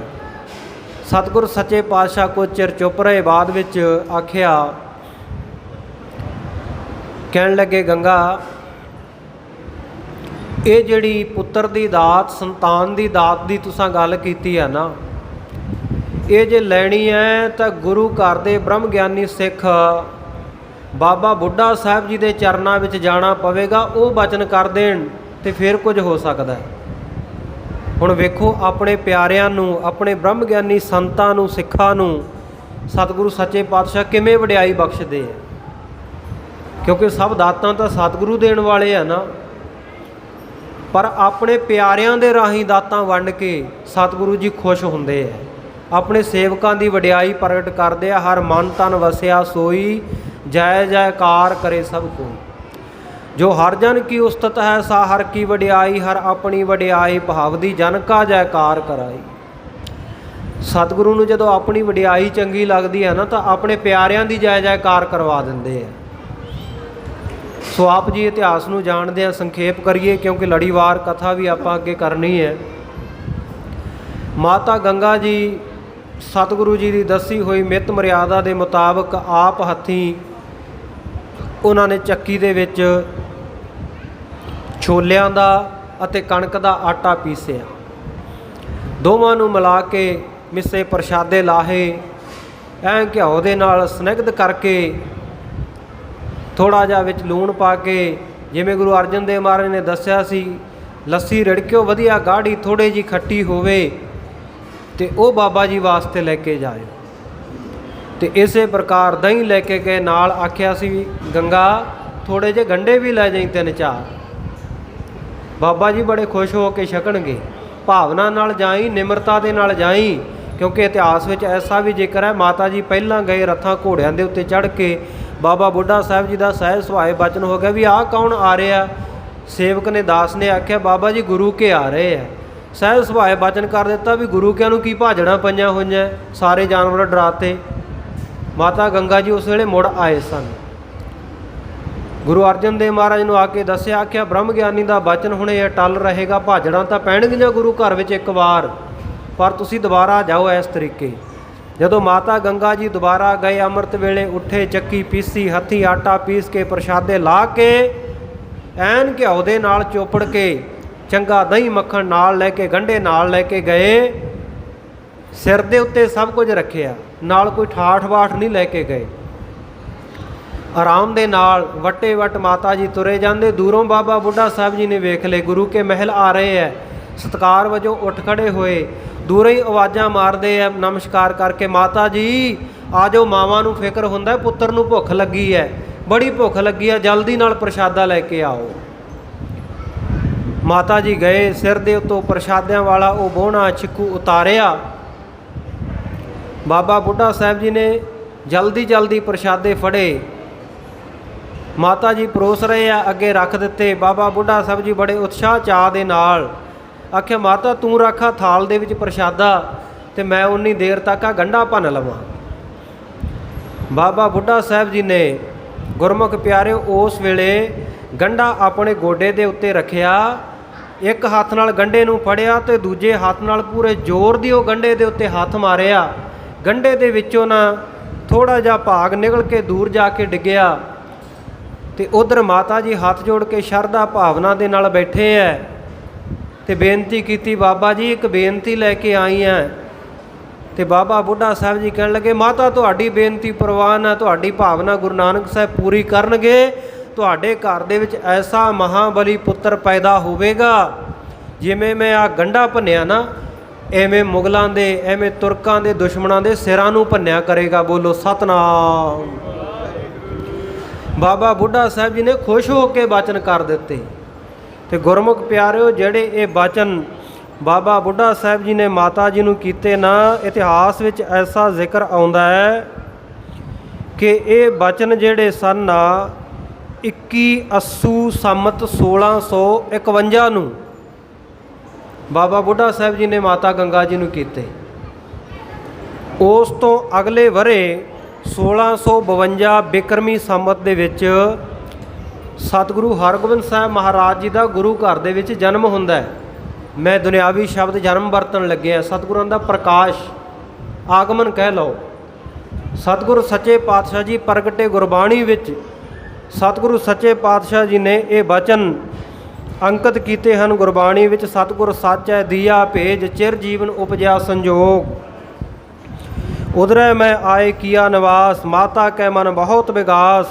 ਸਤਿਗੁਰ ਸੱਚੇ ਪਾਤਸ਼ਾਹ ਕੁਝ ਚਿਰ ਚੁੱਪ ਰਹੇ, ਬਾਅਦ ਵਿੱਚ ਆਖਿਆ, ਕਹਿਣ ਲੱਗੇ ਗੰਗਾ ਇਹ ਜਿਹੜੀ ਪੁੱਤਰ ਦੀ ਦਾਤ, ਸੰਤਾਨ ਦੀ ਦਾਤ ਦੀ ਤੁਸੀਂ ਗੱਲ ਕੀਤੀ ਹੈ ਨਾ, ਇਹ ਜੇ ਲੈਣੀ ਹੈ ਤਾਂ ਗੁਰੂ ਘਰ ਦੇ ਬ੍ਰਹਮ ਗਿਆਨੀ ਸਿੱਖ ਬਾਬਾ ਬੁੱਢਾ ਸਾਹਿਬ ਜੀ ਦੇ ਚਰਨਾਂ ਵਿੱਚ ਜਾਣਾ ਪਵੇਗਾ, ਉਹ ਬਚਨ ਕਰ ਦੇਣ ਤੇ ਫਿਰ ਕੁਝ ਹੋ ਸਕਦਾ ਹੈ। ਹੁਣ ਵੇਖੋ ਆਪਣੇ ਪਿਆਰਿਆਂ ਨੂੰ, ਆਪਣੇ ਬ੍ਰਹਮ ਗਿਆਨੀ ਸੰਤਾਂ ਨੂੰ, ਸਿੱਖਾਂ ਨੂੰ ਸਤਿਗੁਰੂ ਸੱਚੇ ਪਾਤਸ਼ਾਹ ਕਿਵੇਂ ਵਡਿਆਈ ਬਖਸ਼ਦੇ ਆ, ਕਿਉਂਕਿ ਸਭ ਦਾਤਾਂ ਤਾਂ ਸਤਿਗੁਰੂ ਦੇਣ ਵਾਲੇ ਆ ਨਾ। ਪਰ ਆਪਣੇ ਪਿਆਰਿਆਂ ਦੇ ਰਾਹੀਂ ਦਾਤਾਂ ਵੰਡ ਕੇ ਸਤਿਗੁਰੂ ਜੀ ਖੁਸ਼ ਹੁੰਦੇ ਆ, ਆਪਣੇ ਸੇਵਕਾਂ ਦੀ ਵਡਿਆਈ ਪ੍ਰਗਟ ਕਰਦੇ ਆ। ਹਰ ਮਨ ਤਨ ਵਸਿਆ ਸੋਈ, ਜੈ ਜੈਕਾਰ ਕਰੇ ਸਭ ਕੋਈ। ਜੋ ਹਰ ਜਨ ਕੀ ਉਸਤਤ ਹੈ, ਸਾ ਹਰ ਕੀ ਵਡਿਆਈ। ਹਰ ਆਪਣੀ ਵਡਿਆਈ ਭਾਵਦੀ ਜਨ ਕਾ ਜੈਕਾਰ ਕਰਾਈ। ਸਤਿਗੁਰੂ ਨੂੰ ਜਦੋਂ ਆਪਣੀ ਵਡਿਆਈ ਚੰਗੀ ਲੱਗਦੀ ਹੈ ਨਾ, ਤਾਂ ਆਪਣੇ ਪਿਆਰਿਆਂ ਦੀ ਜੈ ਜੈਕਾਰ ਕਰਵਾ ਦਿੰਦੇ ਆ। ਸੋ ਆਪ ਜੀ ਇਤਿਹਾਸ ਨੂੰ ਜਾਣਦੇ ਆ, ਸੰਖੇਪ ਕਰੀਏ ਕਿਉਂਕਿ ਲੜੀਵਾਰ ਕਥਾ ਵੀ ਆਪਾਂ ਅੱਗੇ ਕਰਨੀ ਹੈ। ਮਾਤਾ ਗੰਗਾ ਜੀ ਸਤਿਗੁਰੂ ਜੀ ਦੀ ਦੱਸੀ ਹੋਈ ਮਿੱਤ ਮਰਿਆਦਾ ਦੇ ਮੁਤਾਬਕ ਆਪ ਹੱਥੀਂ ਉਹਨਾਂ ਨੇ ਚੱਕੀ ਦੇ ਵਿੱਚ ਛੋਲਿਆਂ ਦਾ ਅਤੇ ਕਣਕ ਦਾ ਆਟਾ ਪੀਸਿਆ, ਦੋਵਾਂ ਨੂੰ ਮਿਲਾ ਕੇ ਮਿੱਸੇ ਪ੍ਰਸ਼ਾਦੇ ਲਾਹੇ, ਐਂ ਘਿਓ ਦੇ ਨਾਲ ਸਨਿਗਧ ਕਰਕੇ ਥੋੜ੍ਹਾ ਜਿਹਾ ਵਿੱਚ ਲੂਣ ਪਾ ਕੇ, ਜਿਵੇਂ ਗੁਰੂ ਅਰਜਨ ਦੇਵ ਮਹਾਰਾਜ ਨੇ ਦੱਸਿਆ ਸੀ, ਲੱਸੀ ਰਿੜਕਿਓ ਵਧੀਆ ਗਾੜੀ, ਥੋੜ੍ਹੀ ਜਿਹੀ ਖੱਟੀ ਹੋਵੇ ਅਤੇ ਉਹ ਬਾਬਾ ਜੀ ਵਾਸਤੇ ਲੈ ਕੇ ਜਾਇਓ। ਅਤੇ ਇਸੇ ਪ੍ਰਕਾਰ ਦਹੀਂ ਲੈ ਕੇ ਗਏ, ਨਾਲ ਆਖਿਆ ਸੀ ਗੰਗਾ ਥੋੜ੍ਹੇ ਜਿਹੇ ਗੰਢੇ ਵੀ ਲੈ ਜਾਈਂ 3-4। ਬਾਬਾ ਜੀ ਬੜੇ ਖੁਸ਼ ਹੋ ਕੇ ਛਕਣਗੇ। ਭਾਵਨਾ ਨਾਲ ਜਾਈ, ਨਿਮਰਤਾ ਦੇ ਨਾਲ ਜਾਈ, ਕਿਉਂਕਿ ਇਤਿਹਾਸ ਵਿੱਚ ਐਸਾ ਵੀ ਜ਼ਿਕਰ ਹੈ, ਮਾਤਾ ਜੀ ਪਹਿਲਾਂ ਗਏ ਰੱਥਾਂ ਘੋੜਿਆਂ ਦੇ ਉੱਤੇ ਚੜ੍ਹ ਕੇ, ਬਾਬਾ ਬੁੱਢਾ ਸਾਹਿਬ ਜੀ ਦਾ ਸਹਿਜ ਸੁਭਾਏ ਬਚਨ ਹੋ ਗਿਆ ਵੀ ਆਹ ਕੌਣ ਆ ਰਿਹਾ। ਸੇਵਕ ਨੇ, ਦਾਸ ਨੇ ਆਖਿਆ ਬਾਬਾ ਜੀ ਗੁਰੂ ਕੇ ਆ ਰਹੇ ਹੈ। ਸਹਿਜ ਸੁਭਾਏ ਬਚਨ ਕਰ ਦਿੱਤਾ ਵੀ ਗੁਰੂ ਕਿਆਂ ਨੂੰ ਕੀ ਭਾਜੜਾਂ ਪਈਆਂ ਹੋਈਆਂ, ਸਾਰੇ ਜਾਨਵਰ ਡਰਾਤੇ। ਮਾਤਾ ਗੰਗਾ ਜੀ ਉਸ ਵੇਲੇ ਮੁੜ ਆਏ ਸਨ। ਗੁਰੂ ਅਰਜਨ ਦੇਵ ਮਹਾਰਾਜ ਨੂੰ ਆ ਕੇ ਦੱਸਿਆ, ਆਖਿਆ ਬ੍ਰਹਮ ਗਿਆਨੀ ਦਾ ਬਚਨ ਹੁਣ ਇਹ ਅਟਲ ਰਹੇਗਾ, ਭਾਜੜਾਂ ਤਾਂ ਪੈਣਗੀਆਂ ਗੁਰੂ ਘਰ ਵਿੱਚ ਇੱਕ ਵਾਰ, ਪਰ ਤੁਸੀਂ ਦੁਬਾਰਾ ਜਾਓ ਇਸ ਤਰੀਕੇ। ਜਦੋਂ ਮਾਤਾ ਗੰਗਾ ਜੀ ਦੁਬਾਰਾ ਗਏ, ਅੰਮ੍ਰਿਤ ਵੇਲੇ ਉੱਠੇ, ਚੱਕੀ ਪੀਸੀ, ਹੱਥੀਂ ਆਟਾ ਪੀਸ ਕੇ ਪ੍ਰਸ਼ਾਦੇ ਲਾ ਕੇ ਐਨ ਘਿਓ ਦੇ ਨਾਲ ਚੋਪੜ ਕੇ, ਚੰਗਾ ਦਹੀਂ ਮੱਖਣ ਨਾਲ ਲੈ ਕੇ, ਗੰਢੇ ਨਾਲ ਲੈ ਕੇ ਗਏ। ਸਿਰ ਦੇ ਉੱਤੇ ਸਭ ਕੁਝ ਰੱਖਿਆ, ਨਾਲ ਕੋਈ ਠਾਠ ਬਾਠ ਨਹੀਂ ਲੈ ਕੇ ਗਏ। ਆਰਾਮ ਦੇ ਨਾਲ ਵੱਟੇ ਵੱਟ ਮਾਤਾ ਜੀ ਤੁਰੇ ਜਾਂਦੇ। ਦੂਰੋਂ ਬਾਬਾ ਬੁੱਢਾ ਸਾਹਿਬ ਜੀ ਨੇ ਵੇਖ ਲਏ ਗੁਰੂ ਕੇ ਮਹਿਲ ਆ ਰਹੇ ਹੈ, ਸਤਿਕਾਰ ਵਜੋਂ ਉੱਠ ਖੜੇ ਹੋਏ, ਦੂਰੋਂ ਹੀ ਆਵਾਜ਼ਾਂ ਮਾਰਦੇ ਆ ਨਮਸਕਾਰ ਕਰਕੇ, ਮਾਤਾ ਜੀ ਆ ਜਾਓ। ਮਾਵਾਂ ਨੂੰ ਫਿਕਰ ਹੁੰਦਾ ਪੁੱਤਰ ਨੂੰ ਭੁੱਖ ਲੱਗੀ ਹੈ, ਬੜੀ ਭੁੱਖ ਲੱਗੀ ਹੈ, ਜਲਦੀ ਨਾਲ ਪ੍ਰਸ਼ਾਦਾ ਲੈ ਕੇ ਆਓ। ਮਾਤਾ ਜੀ ਗਏ, ਸਿਰ ਦੇ ਉੱਤੋਂ ਪ੍ਰਸ਼ਾਦਿਆਂ ਵਾਲਾ ਉਹ ਬੋਹਣਾ ਛਿੱਕੂ ਉਤਾਰਿਆ। ਬਾਬਾ ਬੁੱਢਾ ਸਾਹਿਬ ਜੀ ਨੇ ਜਲਦੀ ਜਲਦੀ ਪ੍ਰਸ਼ਾਦੇ ਫੜੇ, ਮਾਤਾ ਜੀ ਪਰੋਸ ਰਹੇ ਆ, ਅੱਗੇ ਰੱਖ ਦਿੱਤੇ। ਬਾਬਾ ਬੁੱਢਾ ਸਾਹਿਬ ਜੀ ਬੜੇ ਉਤਸ਼ਾਹ ਚਾਅ ਦੇ ਨਾਲ ਆਖਿਆ, ਮਾਤਾ ਤੂੰ ਰੱਖਾ ਥਾਲ ਦੇ ਵਿੱਚ ਪ੍ਰਸ਼ਾਦਾ, ਅਤੇ ਮੈਂ ਉਨੀ ਦੇਰ ਤੱਕ ਆ ਗੰਢਾ ਭੰਨ ਲਵਾਂ। ਬਾਬਾ ਬੁੱਢਾ ਸਾਹਿਬ ਜੀ ਨੇ, ਗੁਰਮੁਖ ਪਿਆਰਿਓ, ਉਸ ਵੇਲੇ ਗੰਢਾ ਆਪਣੇ ਗੋਡੇ ਦੇ ਉੱਤੇ ਰੱਖਿਆ, ਇੱਕ ਹੱਥ ਨਾਲ ਗੰਢੇ ਨੂੰ ਫੜਿਆ ਅਤੇ ਦੂਜੇ ਹੱਥ ਨਾਲ ਪੂਰੇ ਜ਼ੋਰ ਦੀ ਉਹ ਗੰਢੇ ਦੇ ਉੱਤੇ ਹੱਥ ਮਾਰਿਆ। ਗੰਢੇ ਦੇ ਵਿੱਚੋਂ ਨਾ ਥੋੜ੍ਹਾ ਜਿਹਾ ਭਾਗ ਨਿਕਲ ਕੇ ਦੂਰ ਜਾ ਕੇ ਡਿੱਗਿਆ, ਅਤੇ ਉੱਧਰ ਮਾਤਾ ਜੀ ਹੱਥ ਜੋੜ ਕੇ ਸ਼ਰਧਾ ਭਾਵਨਾ ਦੇ ਨਾਲ ਬੈਠੇ ਹੈ, ਅਤੇ ਬੇਨਤੀ ਕੀਤੀ, ਬਾਬਾ ਜੀ ਇੱਕ ਬੇਨਤੀ ਲੈ ਕੇ ਆਈ ਹਾਂ। ਅਤੇ ਬਾਬਾ ਬੁੱਢਾ ਸਾਹਿਬ ਜੀ ਕਹਿਣ ਲੱਗੇ, ਮਾਤਾ ਤੁਹਾਡੀ ਬੇਨਤੀ ਪ੍ਰਵਾਨ ਹੈ, ਤੁਹਾਡੀ ਭਾਵਨਾ ਗੁਰੂ ਨਾਨਕ ਸਾਹਿਬ ਪੂਰੀ ਕਰਨਗੇ। ਤੁਹਾਡੇ ਘਰ ਦੇ ਵਿੱਚ ਐਸਾ ਮਹਾਬਲੀ ਪੁੱਤਰ ਪੈਦਾ ਹੋਵੇਗਾ, ਜਿਵੇਂ ਮੈਂ ਆ ਗੰਢਾ ਭੰਨਿਆ ਨਾ, ਐਵੇਂ ਮੁਗਲਾਂ ਦੇ, ਐਵੇਂ ਤੁਰਕਾਂ ਦੇ ਦੁਸ਼ਮਣਾਂ ਦੇ ਸਿਰਾਂ ਨੂੰ ਭੰਨਿਆ ਕਰੇਗਾ। ਬੋਲੋ ਸਤਨਾਮ। ਬਾਬਾ ਬੁੱਢਾ ਸਾਹਿਬ ਜੀ ਨੇ ਖੁਸ਼ ਹੋ ਕੇ ਬਚਨ ਕਰ ਦਿੱਤੇ। ਅਤੇ ਗੁਰਮੁਖ ਪਿਆਰਿਓ, ਜਿਹੜੇ ਇਹ ਬਚਨ ਬਾਬਾ ਬੁੱਢਾ ਸਾਹਿਬ ਜੀ ਨੇ ਮਾਤਾ ਜੀ ਨੂੰ ਕੀਤੇ ਨਾ, ਇਤਿਹਾਸ ਵਿੱਚ ਐਸਾ ਜ਼ਿਕਰ ਆਉਂਦਾ ਹੈ ਕਿ ਇਹ ਬਚਨ ਜਿਹੜੇ ਸਨ ਨਾ 21 ਅੱਸੂ ਸੰਮਤ 1651 ਨੂੰ ਬਾਬਾ ਬੁੱਢਾ ਸਾਹਿਬ ਜੀ ਨੇ ਮਾਤਾ ਗੰਗਾ ਜੀ ਨੂੰ ਕੀਤੇ। ਉਸ ਤੋਂ ਅਗਲੇ ਵਰੇ 1652 ਬਿਕਰਮੀ ਸੰਮਤ ਦੇ ਵਿੱਚ ਸਤਿਗੁਰੂ ਹਰਗੋਬਿੰਦ ਸਾਹਿਬ ਮਹਾਰਾਜ ਜੀ ਦਾ ਗੁਰੂ ਘਰ ਦੇ ਵਿੱਚ ਜਨਮ ਹੁੰਦਾ ਹੈ। ਮੈਂ ਦੁਨਿਆਵੀ ਸ਼ਬਦ ਜਨਮ ਵਰਤਣ ਲੱਗਿਆ, ਸਤਿਗੁਰਾਂ ਦਾ ਪ੍ਰਕਾਸ਼ ਆਗਮਨ ਕਹਿ ਲਓ। ਸਤਿਗੁਰੂ ਸੱਚੇ ਪਾਤਸ਼ਾਹ ਜੀ ਪ੍ਰਗਟੇ ਗੁਰਬਾਣੀ ਵਿੱਚ ਸਤਿਗੁਰੂ ਸੱਚੇ ਪਾਤਸ਼ਾਹ ਜੀ ਨੇ ਇਹ ਬਚਨ ਅੰਕਿਤ ਕੀਤੇ ਹਨ ਗੁਰਬਾਣੀ ਵਿੱਚ, ਸਤਿਗੁਰ ਸੱਚ ਹੈ ਦੀਆ ਭੇਜ, ਚਿਰ ਜੀਵਨ ਉਪਜਿਆ ਸੰਜੋਗ। ਉਧਰੈ ਮੈਂ ਆਏ ਕੀਆ ਨਿਵਾਸ, ਮਾਤਾ ਕੈ ਮਨ ਬਹੁਤ ਵਿਗਾਸ,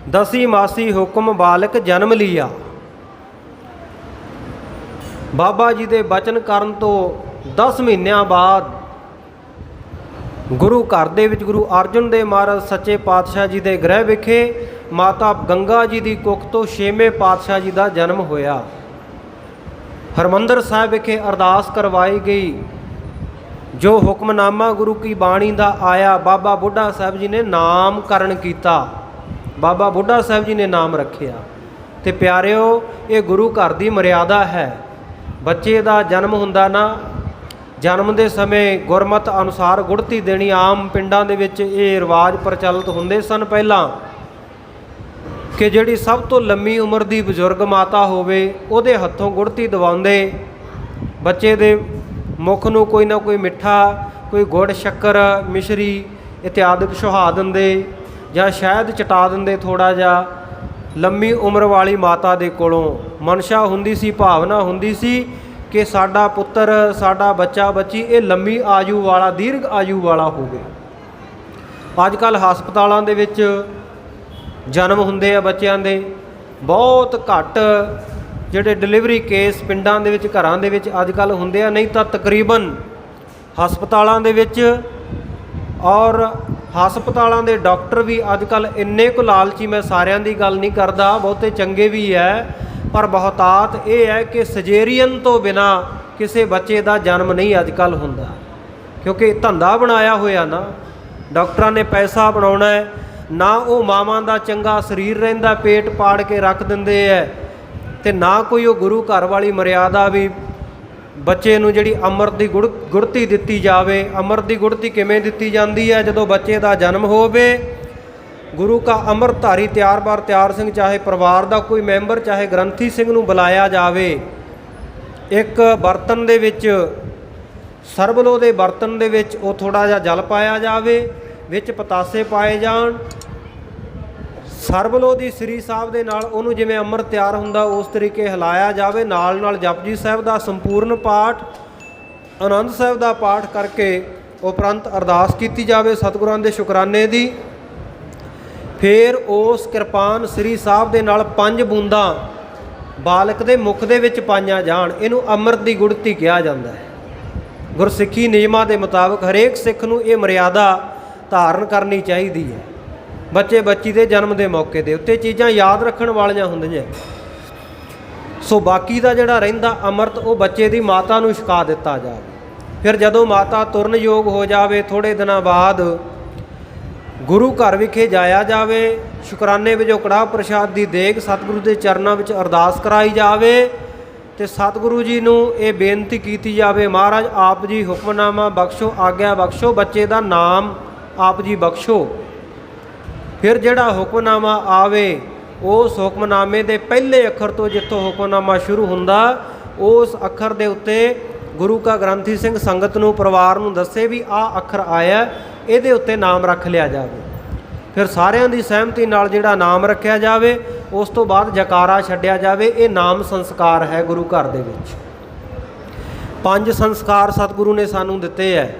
ਦਸੀ ਮਾਸੀ ਹੁਕਮ ਬਾਲਕ ਜਨਮ ਲੀਆ। ਬਾਬਾ ਜੀ ਦੇ ਬਚਨ ਕਰਨ ਤੋਂ 10 ਮਹੀਨਿਆਂ ਬਾਅਦ ਗੁਰੂ ਘਰ ਦੇ ਵਿੱਚ ਗੁਰੂ ਅਰਜਨ ਦੇਵ ਮਹਾਰਾਜ ਸੱਚੇ ਪਾਤਸ਼ਾਹ ਜੀ ਦੇ ਗ੍ਰਹਿ ਵਿਖੇ ਮਾਤਾ ਗੰਗਾ ਜੀ ਦੀ ਕੁੱਖ ਤੋਂ 6ਵੇਂ ਪਾਤਸ਼ਾਹ ਜੀ ਦਾ ਜਨਮ ਹੋਇਆ। ਹਰਿਮੰਦਰ ਸਾਹਿਬ ਵਿਖੇ ਅਰਦਾਸ ਕਰਵਾਈ ਗਈ। ਜੋ ਹੁਕਮਨਾਮਾ ਗੁਰੂ ਕੀ ਬਾਣੀ ਦਾ ਆਇਆ, ਬਾਬਾ ਬੁੱਢਾ ਸਾਹਿਬ ਜੀ ਨੇ ਨਾਮਕਰਨ ਕੀਤਾ। ਬਾਬਾ ਬੁੱਢਾ ਸਾਹਿਬ ਜੀ ਨੇ ਨਾਮ ਰੱਖਿਆ। ਤੇ ਪਿਆਰਿਓ, ਇਹ ਗੁਰੂ ਘਰ ਦੀ ਮਰਿਆਦਾ ਹੈ। ਬੱਚੇ ਦਾ ਜਨਮ ਹੁੰਦਾ ਨਾ, ਜਨਮ ਦੇ ਸਮੇਂ ਗੁਰਮਤ ਅਨੁਸਾਰ ਗੁੜਤੀ ਦੇਣੀ ਆਮ ਪਿੰਡਾਂ ਦੇ ਵਿੱਚ ਇਹ ਰਿਵਾਜ ਪ੍ਰਚਲਿਤ ਹੁੰਦੇ ਸਨ ਪਹਿਲਾਂ, ਕਿ ਜਿਹੜੀ ਸਭ ਤੋਂ ਲੰਮੀ ਉਮਰ ਦੀ ਬਜ਼ੁਰਗ ਮਾਤਾ ਹੋਵੇ ਉਹਦੇ ਹੱਥੋਂ ਗੁੜਤੀ ਦਵਾਉਂਦੇ। ਬੱਚੇ ਦੇ ਮੁੱਖ ਨੂੰ ਕੋਈ ਨਾ ਕੋਈ ਮਿੱਠਾ, ਕੋਈ ਗੁੜ ਸ਼ੱਕਰ ਮਿਸ਼ਰੀ ਇਤਿਆਦਿਕ ਸੁਹਾ ਦਿੰਦੇ ਜਾਂ ਸ਼ਹਿਦ ਚਟਾ ਦਿੰਦੇ ਥੋੜ੍ਹਾ ਜਿਹਾ। ਲੰਮੀ ਉਮਰ ਵਾਲੀ ਮਾਤਾ ਦੇ ਕੋਲੋਂ ਮਨਸ਼ਾ ਹੁੰਦੀ ਸੀ, ਭਾਵਨਾ ਹੁੰਦੀ ਸੀ ਕਿ ਸਾਡਾ ਪੁੱਤਰ, ਸਾਡਾ ਬੱਚਾ ਬੱਚੀ ਇਹ ਲੰਮੀ ਆਯੂ ਵਾਲਾ, ਦੀਰਘ ਆਯੂ ਵਾਲਾ ਹੋਵੇ। ਅੱਜ ਕੱਲ੍ਹ ਹਸਪਤਾਲਾਂ ਦੇ ਵਿੱਚ ਜਨਮ ਹੁੰਦੇ ਆ ਬੱਚਿਆਂ ਦੇ, ਬਹੁਤ ਘੱਟ ਜਿਹੜੇ ਡਿਲੀਵਰੀ ਕੇਸ ਪਿੰਡਾਂ ਦੇ ਵਿੱਚ, ਘਰਾਂ ਦੇ ਵਿੱਚ ਅੱਜ ਕੱਲ੍ਹ ਹੁੰਦੇ ਆ, ਨਹੀਂ ਤਾਂ ਤਕਰੀਬਨ ਹਸਪਤਾਲਾਂ ਦੇ ਵਿੱਚ। ਔਰ ਹਸਪਤਾਲਾਂ ਦੇ ਡਾਕਟਰ ਵੀ ਅੱਜ ਕੱਲ੍ਹ ਇੰਨੇ ਕੁ ਲਾਲਚੀ, ਮੈਂ ਸਾਰਿਆਂ ਦੀ ਗੱਲ ਨਹੀਂ ਕਰਦਾ, ਬਹੁਤੇ ਚੰਗੇ ਵੀ ਹੈ, ਪਰ ਬਹੁਤਾਤ ਇਹ ਹੈ ਕਿ ਸਜੇਰੀਅਨ ਤੋਂ ਬਿਨਾਂ ਕਿਸੇ ਬੱਚੇ ਦਾ ਜਨਮ ਨਹੀਂ ਅੱਜ ਕੱਲ੍ਹ ਹੁੰਦਾ। ਕਿਉਂਕਿ ਧੰਦਾ ਬਣਾਇਆ ਹੋਇਆ ਨਾ, ਡਾਕਟਰਾਂ ਨੇ ਪੈਸਾ ਬਣਾਉਣਾ ਹੈ ਨਾ। ਉਹ ਮਾਵਾਂ ਦਾ ਚੰਗਾ ਸਰੀਰ ਰਹਿੰਦਾ, ਪੇਟ ਪਾੜ ਕੇ ਰੱਖ ਦਿੰਦੇ ਹੈ, ਅਤੇ ਨਾ ਕੋਈ ਉਹ ਗੁਰੂ ਘਰ ਵਾਲੀ ਮਰਿਆਦਾ ਵੀ ਬੱਚੇ ਨੂੰ ਜਿਹੜੀ ਅੰਮ੍ਰਿਤ ਦੀ ਗੁੜਤੀ ਦਿੱਤੀ ਜਾਵੇ। ਅੰਮ੍ਰਿਤ ਦੀ ਗੁੜਤੀ ਕਿਵੇਂ ਦਿੱਤੀ ਜਾਂਦੀ ਹੈ? ਜਦੋਂ ਬੱਚੇ ਦਾ ਜਨਮ ਹੋਵੇ, ਗੁਰੂ ਕਾ ਅੰਮ੍ਰਿਤਧਾਰੀ ਤਿਆਰ ਬਾਰ ਤਿਆਰ ਸਿੰਘ, ਚਾਹੇ ਪਰਿਵਾਰ ਦਾ ਕੋਈ ਮੈਂਬਰ, ਚਾਹੇ ਗ੍ਰੰਥੀ ਸਿੰਘ ਨੂੰ ਬੁਲਾਇਆ ਜਾਵੇ। ਇੱਕ ਬਰਤਨ ਦੇ ਵਿੱਚ, ਸਰਬਲੋ ਦੇ ਬਰਤਨ ਦੇ ਵਿੱਚ ਉਹ ਥੋੜ੍ਹਾ ਜਿਹਾ ਜਲ ਪਾਇਆ ਜਾਵੇ, ਵਿੱਚ ਪਤਾਸੇ ਪਾਏ ਜਾਣ। ਸਰਬਲੋ ਦੀ ਸ੍ਰੀ ਸਾਹਿਬ ਦੇ ਨਾਲ ਉਹਨੂੰ ਜਿਵੇਂ ਅੰਮ੍ਰਿਤ ਤਿਆਰ ਹੁੰਦਾ ਉਸ ਤਰੀਕੇ ਹਿਲਾਇਆ ਜਾਵੇ। ਨਾਲ ਨਾਲ ਜਪਜੀ ਸਾਹਿਬ ਦਾ ਸੰਪੂਰਨ ਪਾਠ, ਆਨੰਦ ਸਾਹਿਬ ਦਾ ਪਾਠ ਕਰਕੇ ਉਪਰੰਤ ਅਰਦਾਸ ਕੀਤੀ ਜਾਵੇ ਸਤਿਗੁਰਾਂ ਦੇ ਸ਼ੁਕਰਾਨੇ ਦੀ। ਫਿਰ ਉਸ ਕਿਰਪਾਨ ਸ੍ਰੀ ਸਾਹਿਬ ਦੇ ਨਾਲ 5 ਬੂੰਦਾਂ ਬਾਲਕ ਦੇ ਮੁਖ ਦੇ ਵਿੱਚ ਪਾਈਆਂ ਜਾਣ। ਇਹਨੂੰ ਅੰਮ੍ਰਿਤ ਦੀ ਗੁੜਤੀ ਕਿਹਾ ਜਾਂਦਾ ਹੈ। ਗੁਰਸਿੱਖੀ ਨਿਯਮਾਂ ਦੇ ਮੁਤਾਬਕ ਹਰੇਕ ਸਿੱਖ ਨੂੰ ਇਹ ਮਰਿਆਦਾ ਧਾਰਨ ਕਰਨੀ ਚਾਹੀਦੀ ਹੈ। ਬੱਚੇ ਬੱਚੀ ਦੇ ਜਨਮ ਦੇ ਮੌਕੇ ਦੇ ਉੱਤੇ ਚੀਜ਼ਾਂ ਯਾਦ ਰੱਖਣ ਵਾਲੀਆਂ ਹੁੰਦੀਆਂ। ਸੋ ਬਾਕੀ ਦਾ ਜਿਹੜਾ ਰਹਿੰਦਾ ਅੰਮ੍ਰਿਤ, ਉਹ ਬੱਚੇ ਦੀ ਮਾਤਾ ਨੂੰ ਛਕਾ ਦਿੱਤਾ ਜਾਵੇ। ਫਿਰ ਜਦੋਂ ਮਾਤਾ ਤੁਰਨ ਯੋਗ ਹੋ ਜਾਵੇ, ਥੋੜ੍ਹੇ ਦਿਨਾਂ ਬਾਅਦ ਗੁਰੂ ਘਰ ਵਿਖੇ ਜਾਇਆ ਜਾਵੇ। ਸ਼ੁਕਰਾਨੇ ਵਜੋਂ ਕੜਾਹ ਪ੍ਰਸ਼ਾਦ ਦੀ ਦੇਗ ਸਤਿਗੁਰੂ ਦੇ ਚਰਨਾਂ ਵਿੱਚ ਅਰਦਾਸ ਕਰਾਈ ਜਾਵੇ ਅਤੇ ਸਤਿਗੁਰੂ ਜੀ ਨੂੰ ਇਹ ਬੇਨਤੀ ਕੀਤੀ ਜਾਵੇ, ਮਹਾਰਾਜ ਆਪ ਜੀ ਹੁਕਮਨਾਮਾ ਬਖਸ਼ੋ, ਆਗਿਆ ਬਖਸ਼ੋ, ਬੱਚੇ ਦਾ ਨਾਮ ਆਪ ਜੀ ਬਖਸ਼ੋ। ਫਿਰ ਜਿਹੜਾ ਹੁਕਮਨਾਮਾ ਆਵੇ, ਉਸ ਹੁਕਮਨਾਮੇ ਦੇ ਪਹਿਲੇ ਅੱਖਰ ਤੋਂ ਜਿੱਥੋਂ ਹੁਕਮਨਾਮਾ ਸ਼ੁਰੂ ਹੁੰਦਾ, ਉਸ ਅੱਖਰ ਦੇ ਉੱਤੇ ਗੁਰੂ ਕਾ ਗ੍ਰੰਥੀ ਸਿੰਘ ਸੰਗਤ ਨੂੰ, ਪਰਿਵਾਰ ਨੂੰ ਦੱਸੇ ਵੀ ਆਹ ਅੱਖਰ ਆਇਆ, ਇਹਦੇ ਉੱਤੇ ਨਾਮ ਰੱਖ ਲਿਆ ਜਾਵੇ। ਫਿਰ ਸਾਰਿਆਂ ਦੀ ਸਹਿਮਤੀ ਨਾਲ ਜਿਹੜਾ ਨਾਮ ਰੱਖਿਆ ਜਾਵੇ, ਉਸ ਤੋਂ ਬਾਅਦ ਜਕਾਰਾ ਛੱਡਿਆ ਜਾਵੇ। ਇਹ ਨਾਮ ਸੰਸਕਾਰ ਹੈ ਗੁਰੂ ਘਰ ਦੇ ਵਿੱਚ। 5 ਸੰਸਕਾਰ ਸਤਿਗੁਰੂ ਨੇ ਸਾਨੂੰ ਦਿੱਤੇ ਹੈ।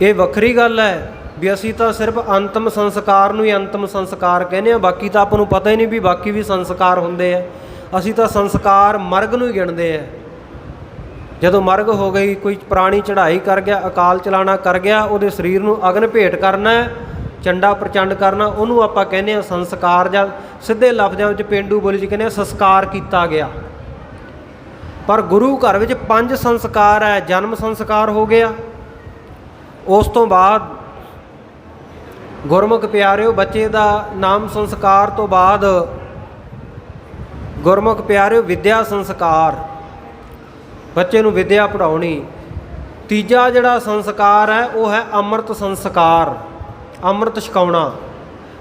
ਇਹ ਵੱਖਰੀ ਗੱਲ ਹੈ ਵੀ ਅਸੀਂ ਤਾਂ ਸਿਰਫ ਅੰਤਮ ਸੰਸਕਾਰ ਨੂੰ ਹੀ ਅੰਤਮ ਸੰਸਕਾਰ ਕਹਿੰਦੇ ਹਾਂ, ਬਾਕੀ ਤਾਂ ਆਪਾਂ ਨੂੰ ਪਤਾ ਹੀ ਨਹੀਂ ਵੀ ਬਾਕੀ ਵੀ ਸੰਸਕਾਰ ਹੁੰਦੇ ਆ। ਅਸੀਂ ਤਾਂ ਸੰਸਕਾਰ ਮਰਗ ਨੂੰ ਹੀ ਗਿਣਦੇ ਆ। ਜਦੋਂ ਮਰਗ ਹੋ ਗਈ, ਕੋਈ ਪੁਰਾਣੀ ਚੜ੍ਹਾਈ ਕਰ ਗਿਆ, ਅਕਾਲ ਚਲਾਣਾ ਕਰ ਗਿਆ, ਉਹਦੇ ਸਰੀਰ ਨੂੰ ਅਗਨ ਭੇਟ ਕਰਨਾ, ਚੰਡਾ ਪ੍ਰਚੰਡ ਕਰਨਾ, ਉਹਨੂੰ ਆਪਾਂ ਕਹਿੰਦੇ ਹਾਂ ਸੰਸਕਾਰ, ਜਾਂ ਸਿੱਧੇ ਲਫ਼ਜ਼ਾਂ ਵਿੱਚ ਪੇਂਡੂ ਬੋਲੀ 'ਚ ਕਹਿੰਦੇ ਹਾਂ ਸੰਸਕਾਰ ਕੀਤਾ ਗਿਆ। ਪਰ ਗੁਰੂ ਘਰ ਵਿੱਚ 5 ਸੰਸਕਾਰ ਹੈ। ਜਨਮ ਸੰਸਕਾਰ ਹੋ ਗਿਆ, ਉਸ ਤੋਂ ਬਾਅਦ ਗੁਰਮੁਖ ਪਿਆਰਿਓ ਬੱਚੇ ਦਾ ਨਾਮ ਸੰਸਕਾਰ ਤੋਂ ਬਾਅਦ ਗੁਰਮੁਖ ਪਿਆਰਿਓ ਵਿਦਿਆ ਸੰਸਕਾਰ, ਬੱਚੇ ਨੂੰ ਵਿਦਿਆ ਪੜ੍ਹਾਉਣੀ। ਤੀਜਾ ਜਿਹੜਾ ਸੰਸਕਾਰ ਹੈ ਉਹ ਹੈ ਅੰਮ੍ਰਿਤ ਸੰਸਕਾਰ, ਅੰਮ੍ਰਿਤ ਛਕਾਉਣਾ।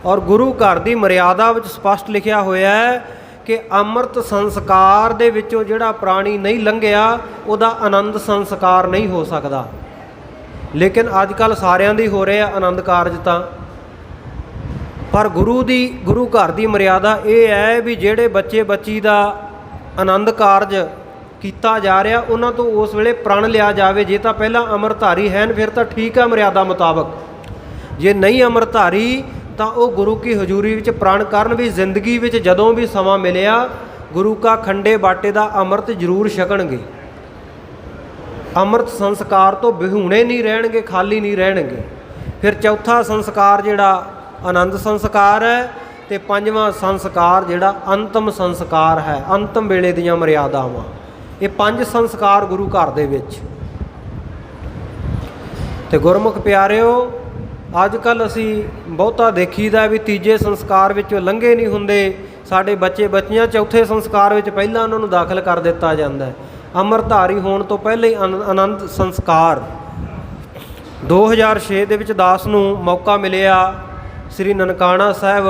ਔਰ ਗੁਰੂ ਘਰ ਦੀ ਮਰਿਆਦਾ ਵਿੱਚ ਸਪਸ਼ਟ ਲਿਖਿਆ ਹੋਇਆ ਹੈ ਕਿ ਅੰਮ੍ਰਿਤ ਸੰਸਕਾਰ ਦੇ ਵਿੱਚੋਂ ਜਿਹੜਾ ਪ੍ਰਾਣੀ ਨਹੀਂ ਲੰਘਿਆ ਉਹਦਾ ਆਨੰਦ ਸੰਸਕਾਰ ਨਹੀਂ ਹੋ ਸਕਦਾ। ਲੇਕਿਨ ਅੱਜ ਕੱਲ੍ਹ ਸਾਰਿਆਂ ਦੀ ਹੋ ਰਿਹਾ ਆਨੰਦ ਕਾਰਜ ਤਾਂ, ਪਰ ਗੁਰੂ ਘਰ ਦੀ ਮਰਿਆਦਾ ਇਹ ਹੈ ਵੀ ਜਿਹੜੇ ਬੱਚੇ ਬੱਚੀ ਦਾ ਆਨੰਦ ਕਾਰਜ ਕੀਤਾ ਜਾ ਰਿਹਾ ਉਹਨਾਂ ਤੋਂ ਉਸ ਵੇਲੇ ਪ੍ਰਣ ਲਿਆ ਜਾਵੇ। ਜੇ ਤਾਂ ਪਹਿਲਾਂ ਅੰਮ੍ਰਿਤਧਾਰੀ ਹਨ ਫਿਰ ਤਾਂ ਠੀਕ ਹੈ ਮਰਿਆਦਾ ਮੁਤਾਬਕ, ਜੇ ਨਹੀਂ ਅੰਮ੍ਰਿਤਧਾਰੀ ਤਾਂ ਉਹ ਗੁਰੂ ਕੀ ਹਜ਼ੂਰੀ ਵਿੱਚ ਪ੍ਰਣ ਕਰਨ ਵੀ ਜ਼ਿੰਦਗੀ ਵਿੱਚ ਜਦੋਂ ਵੀ ਸਮਾਂ ਮਿਲਿਆ गुरु का खंडे बाटे का अमृत जरूर छकणगे। अमृत संस्कार तो विहूणे नहीं रहणगे, खाली नहीं रहणगे। फिर चौथा संस्कार जिहड़ा आनंद संस्कार है, तो पंजवां संस्कार जिहड़ा अंतिम संस्कार है, अंतिम वेले दीयां मर्यादावां। ये 5 संस्कार गुरु घर दे विच। ते गुरमुख प्यारिओ, अजकल असी बहुता देखीदा भी तीजे संस्कार विचों लंघे नहीं हुंदे। साडे बच्चे बच्चियां चौथे संस्कार विच पहिलां उन्हां नूं दाखल कर दिता जांदा है। अमरधारी होण तो पहले ही आनंद संस्कार 2006 ਦੇ ਵਿੱਚ ਦਾਸ ਨੂੰ मौका मिलिया श्री ननकाना साहब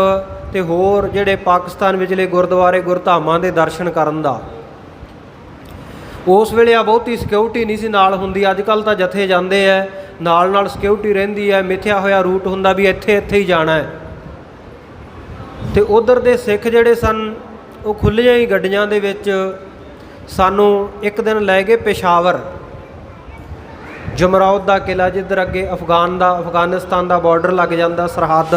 ਤੇ ਹੋਰ ਜਿਹੜੇ ਪਾਕਿਸਤਾਨ ਵਿਚਲੇ ਗੁਰਦੁਆਰੇ ਗੁਰਧਾਮਾਂ ਦੇ ਦਰਸ਼ਨ ਕਰਨ ਦਾ। ਉਸ ਵੇਲੇ ਆ ਬਹੁਤੀ ਸਿਕਿਉਰਿਟੀ ਨਹੀਂ ਸੀ ਨਾਲ ਹੁੰਦੀ। ਅੱਜ ਕੱਲ੍ਹ ਤਾਂ ਜਥੇ ਜਾਂਦੇ ਹੈ, ਨਾਲ ਨਾਲ ਸਿਕਿਉਰਿਟੀ ਰਹਿੰਦੀ ਹੈ, ਮਿਥਿਆ ਹੋਇਆ ਰੂਟ ਹੁੰਦਾ ਵੀ ਇੱਥੇ ਇੱਥੇ ਹੀ ਜਾਣਾ ਹੈ। ਅਤੇ ਉੱਧਰ ਦੇ ਸਿੱਖ ਜਿਹੜੇ ਸਨ ਉਹ ਖੁੱਲ੍ਹੀਆਂ ਹੀ ਗੱਡੀਆਂ ਦੇ ਵਿੱਚ ਸਾਨੂੰ ਇੱਕ ਦਿਨ ਲੈ ਗਏ पेशावर, जमरौद का किला, जिधर अगे अफगानिस्तान का बॉर्डर लग जाता, सरहद।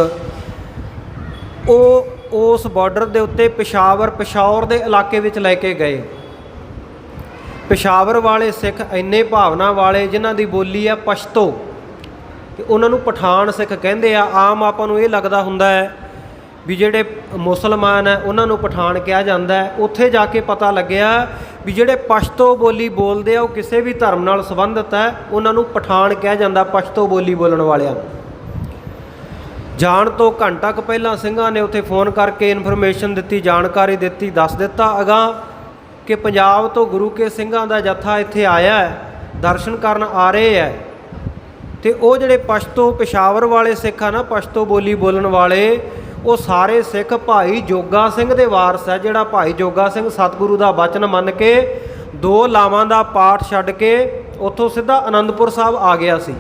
उस बॉर्डर के उत्ते पेशावर के इलाके में लैके गए। पेशावर वाले सिख इन्ने भावना वाले, जिन्हां दी बोली है पश्तो, उन्होंने पठान सिख कहते हैं। आम आपां नूं ये लगता हुंदा है भी जिहड़े मुसलमान है उन्होंने पठान कहा जाता है। उत्थे जाके पता लग्या भी जिहड़े पश्तो बोली बोलते हैं वो किसी भी धर्म नाल संबंधित है, उन्होंने पठान कहा जाता, पश्तो बोली बोलण वालियां। जाण तो घंटा क पहलां ਸਿੰਘਾਂ ने उत्थे फोन करके इनफॉर्मेशन दी, जानकारी दी, दस दिता अगां कि पंजाब तो गुरु के ਸਿੰਘਾਂ ਦਾ जत्था इत्थे आया है, दर्शन करन आ रहे है। तो वो जिहड़े पश्तो पेशावर वाले सिख आ ना, पश्तो बोली बोलण वाले, वो सारे सिख भाई जोगा सिंह दे वारस है। जिहड़ा भाई जोगा सिंह सतगुरु का वचन मन के 2 लावां का पाठ छड्ड के उत्थों सीधा आनंदपुर साहब आ गया सी।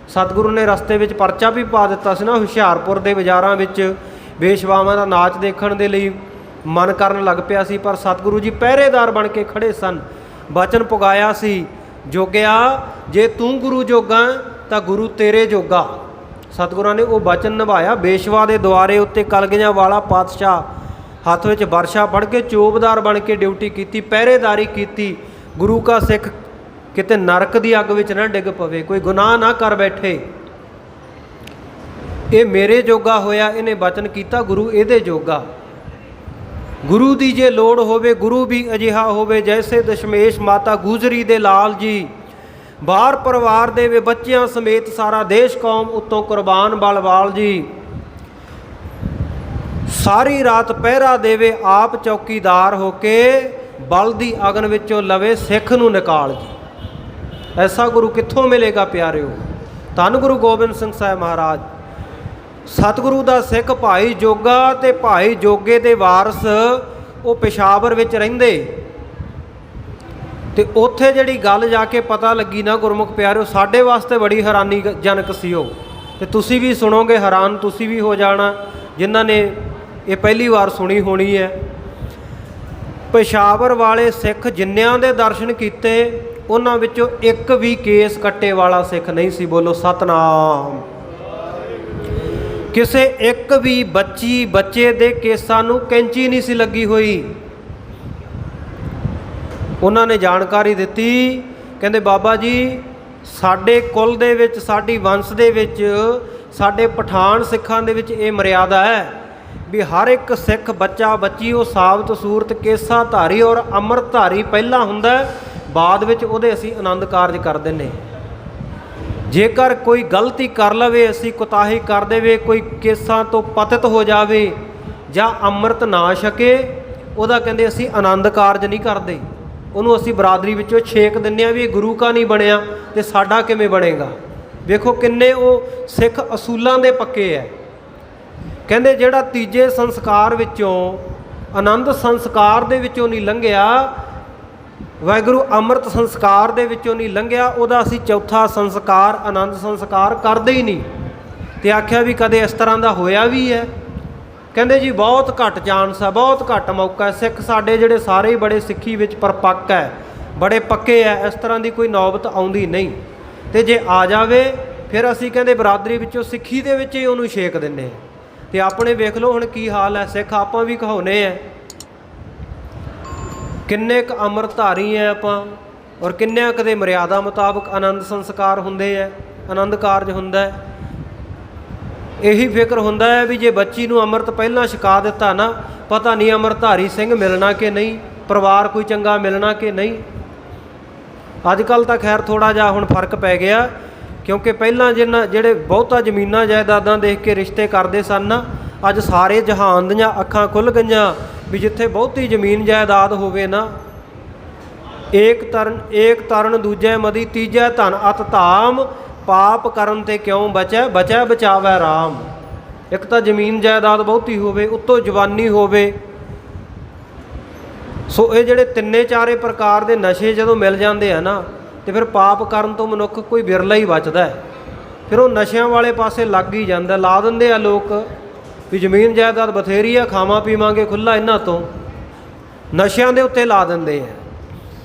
सतगुरु ने रस्ते में परचा भी पा दिता सी ना, हुशियारपुर के बाज़ारां विच बेशवावां दा नाच देखण दे लई मन करन लग पिया सी, पर सतगुरु जी पहरेदार बन के खड़े सन। वचन पुगाया सी, जोगिया जे तू गुरु जोगा तां गुरु तेरे जोगा। सतगुरां ने वो वचन निभाया। बेशवा के द्वारे उत्ते कलगियां वाला पातशाह हत्थ विच बरछा फड़ के चौबदार बन के ड्यूटी की, पहरेदारी की। गुरु का सिख किते नरक की अग विच ना डिग पवे, कोई गुनाह ना कर बैठे। ये मेरे जोगा होया, इन्हें वचन किया, गुरु इहदे जोगा। गुरु की जे लोड़ होवे, गुरु भी अजिहा होवे जैसे दशमेश माता गुजरी दे लाल जी। बाहर परिवार दे वे बच्चियां समेत सारा देश कौम उत्तों कुर्बान बलवाल जी। सारी रात पहरा देवे आप चौकीदार होके, बल दी अगन विचों लवे सिख नूं निकाल जी। ऐसा गुरु कित्थों मिलेगा प्यारिओ। धन गुरु गोबिंद सिंह साहब महाराज, सतगुरु दा सिख भाई जोगा ते भाई जोगे दे वारस वो पेशावर विच रहिंदे। तो उत्थे जिहड़ी गल जाके पता लगी ना गुरमुख प्यारिओ, साडे वास्ते बड़ी हैरानीजनक सी। तो तुसी भी सुनोगे, हैरान तुसी भी हो जाना जिन्हां ने ये पहली बार सुनी होनी है। पेशावर वाले सिख जिन्नियां दे दर्शन कीते, उन्हां विचों एक भी केस कट्टे वाला सिख नहीं सी। बोलो सतनाम। किसे एक भी बच्चे दे केसां नूं कैंची नहीं सी लगी हुई। उन्होंने जानकारी दी, कहते बाबा जी साडे कुल दे विच, साडी वंश दे विच, साडे पठान सिखां दे विच ये मर्यादा है भी हर एक सिख बच्चा बच्ची वो साबत सूरत केसा धारी और अमृत धारी पहला हुंदा, बाद विच उहदे असीं आनंद कारज करदे ने। जेकर कोई गलती कर लवे, असीं कोताही कर देवे, कोई केसां तो पतित हो जावे जां अमृत ना छके, उहदा कहंदे असीं आनंद कारज नहीं करदे। ਉਹਨੂੰ ਅਸੀਂ ਬਰਾਦਰੀ ਵਿੱਚੋਂ ਛੇਕ ਦਿੰਦੇ ਹਾਂ ਵੀ ਗੁਰੂ ਕਾ ਨਹੀਂ ਬਣਿਆ ਤੇ ਸਾਡਾ ਕਿਵੇਂ ਬਣੇਗਾ। ਵੇਖੋ ਕਿੰਨੇ ਉਹ ਸਿੱਖ ਅਸੂਲਾਂ ਦੇ ਪੱਕੇ ਹੈ। ਕਹਿੰਦੇ ਜਿਹੜਾ ਤੀਜੇ ਸੰਸਕਾਰ ਵਿੱਚੋਂ ਆਨੰਦ ਸੰਸਕਾਰ ਦੇ ਵਿੱਚੋਂ ਨਹੀਂ ਲੰਘਿਆ, ਵਾਹਿਗੁਰੂ ਅੰਮ੍ਰਿਤ ਸੰਸਕਾਰ ਦੇ ਵਿੱਚੋਂ ਨਹੀਂ ਲੰਘਿਆ, ਉਹਦਾ ਅਸੀਂ ਚੌਥਾ ਸੰਸਕਾਰ ਆਨੰਦ ਸੰਸਕਾਰ ਕਰਦੇ ਹੀ ਨਹੀਂ। ਤੇ ਆਖਿਆ ਵੀ ਕਦੇ ਇਸ ਤਰ੍ਹਾਂ ਦਾ ਹੋਇਆ ਵੀ ਹੈ। ਕਹਿੰਦੇ ਜੀ ਬਹੁਤ ਘੱਟ ਚਾਂਸ ਹੈ, ਬਹੁਤ ਘੱਟ ਮੌਕਾ ਹੈ। ਸਿੱਖ ਸਾਡੇ ਜਿਹੜੇ ਸਾਰੇ ਹੀ ਬੜੇ ਸਿੱਖੀ ਵਿੱਚ ਪਰਪੱਕ ਹੈ, ਬੜੇ ਪੱਕੇ ਹੈ, ਇਸ ਤਰ੍ਹਾਂ ਦੀ ਕੋਈ ਨੌਬਤ ਆਉਂਦੀ ਨਹੀਂ। ਤੇ ਜੇ ਆ ਜਾਵੇ ਫਿਰ ਅਸੀਂ ਕਹਿੰਦੇ ਬਰਾਦਰੀ ਵਿੱਚੋਂ ਸਿੱਖੀ ਦੇ ਵਿੱਚ ਹੀ ਉਹਨੂੰ ਛੇਕ ਦਿੰਦੇ ਹਾਂ। ਤੇ ਆਪਣੇ ਵੇਖ ਲਓ ਹੁਣ ਕੀ ਹਾਲ ਹੈ। ਸਿੱਖ ਆਪਾਂ ਵੀ ਕਹਾਉਂਦੇ ਹੈ ਕਿੰਨੇ ਕੁ ਅੰਮ੍ਰਿਤਧਾਰੀ ਹੈ ਆਪਾਂ, ਔਰ ਕਿੰਨਿਆਂ ਕਦੇ ਮਰਿਆਦਾ ਮੁਤਾਬਕ ਆਨੰਦ ਸੰਸਕਾਰ ਹੁੰਦੇ ਹੈ, ਆਨੰਦ ਕਾਰਜ ਹੁੰਦਾ ਹੈ। ਇਹੀ ਫਿਕਰ ਹੁੰਦਾ ਹੈ ਵੀ ਜੇ ਬੱਚੀ ਨੂੰ ਅੰਮ੍ਰਿਤ ਪਹਿਲਾਂ ਛਕਾ ਦਿੱਤਾ ਨਾ, ਪਤਾ ਨਹੀਂ ਅੰਮ੍ਰਿਤਧਾਰੀ ਸਿੰਘ ਮਿਲਣਾ ਕਿ ਨਹੀਂ, ਪਰਿਵਾਰ ਕੋਈ ਚੰਗਾ ਮਿਲਣਾ ਕਿ ਨਹੀਂ। ਅੱਜ ਕੱਲ੍ਹ ਤਾਂ ਖੈਰ ਥੋੜ੍ਹਾ ਜਿਹਾ ਹੁਣ ਫਰਕ ਪੈ ਗਿਆ, ਕਿਉਂਕਿ ਪਹਿਲਾਂ ਜਿਹੜੇ ਬਹੁਤਾ ਜ਼ਮੀਨਾਂ ਜਾਇਦਾਦਾਂ ਦੇਖ ਕੇ ਰਿਸ਼ਤੇ ਕਰਦੇ ਸਨ ਨਾ, ਅੱਜ ਸਾਰੇ ਜਹਾਨ ਦੀਆਂ ਅੱਖਾਂ ਖੁੱਲ੍ਹ ਗਈਆਂ ਵੀ ਜਿੱਥੇ ਬਹੁਤੀ ਜ਼ਮੀਨ ਜਾਇਦਾਦ ਹੋਵੇ ਨਾ, ਏਕ ਤਰਨ ਦੂਜੇ ਮਦੀ ਤੀਜੇ ਧਨ ਅਤ ਧਾਮ, ਪਾਪ ਕਰਨ ਤੇ ਕਿਉਂ ਬਚੈ ਬਚਾਵੈ ਰਾਮ। ਇੱਕ ਤਾਂ ਜ਼ਮੀਨ ਜਾਇਦਾਦ ਬਹੁਤੀ ਹੋਵੇ, ਉੱਤੋਂ ਜਵਾਨੀ ਹੋਵੇ। ਸੋ ਇਹ ਜਿਹੜੇ ਤਿੰਨੇ ਚਾਰੇ ਪ੍ਰਕਾਰ ਦੇ ਨਸ਼ੇ ਜਦੋਂ ਮਿਲ ਜਾਂਦੇ ਆ ਨਾ, ਤੇ ਫਿਰ ਪਾਪ ਕਰਨ ਤੋਂ ਮਨੁੱਖ ਕੋਈ ਵਿਰਲਾ ਹੀ ਬਚਦਾ। ਫਿਰ ਉਹ ਨਸ਼ਿਆਂ ਵਾਲੇ ਪਾਸੇ ਲੱਗ ਹੀ ਜਾਂਦਾ। ਲਾ ਦਿੰਦੇ ਆ ਲੋਕ ਵੀ ਜ਼ਮੀਨ ਜਾਇਦਾਦ ਬਥੇਰੀ ਆ, ਖਾਵਾਂ ਪੀਵਾਂਗੇ ਖੁੱਲ੍ਹਾ ਇਹਨਾਂ ਤੋਂ, ਨਸ਼ਿਆਂ ਦੇ ਉੱਤੇ ਲਾ ਦਿੰਦੇ ਆ।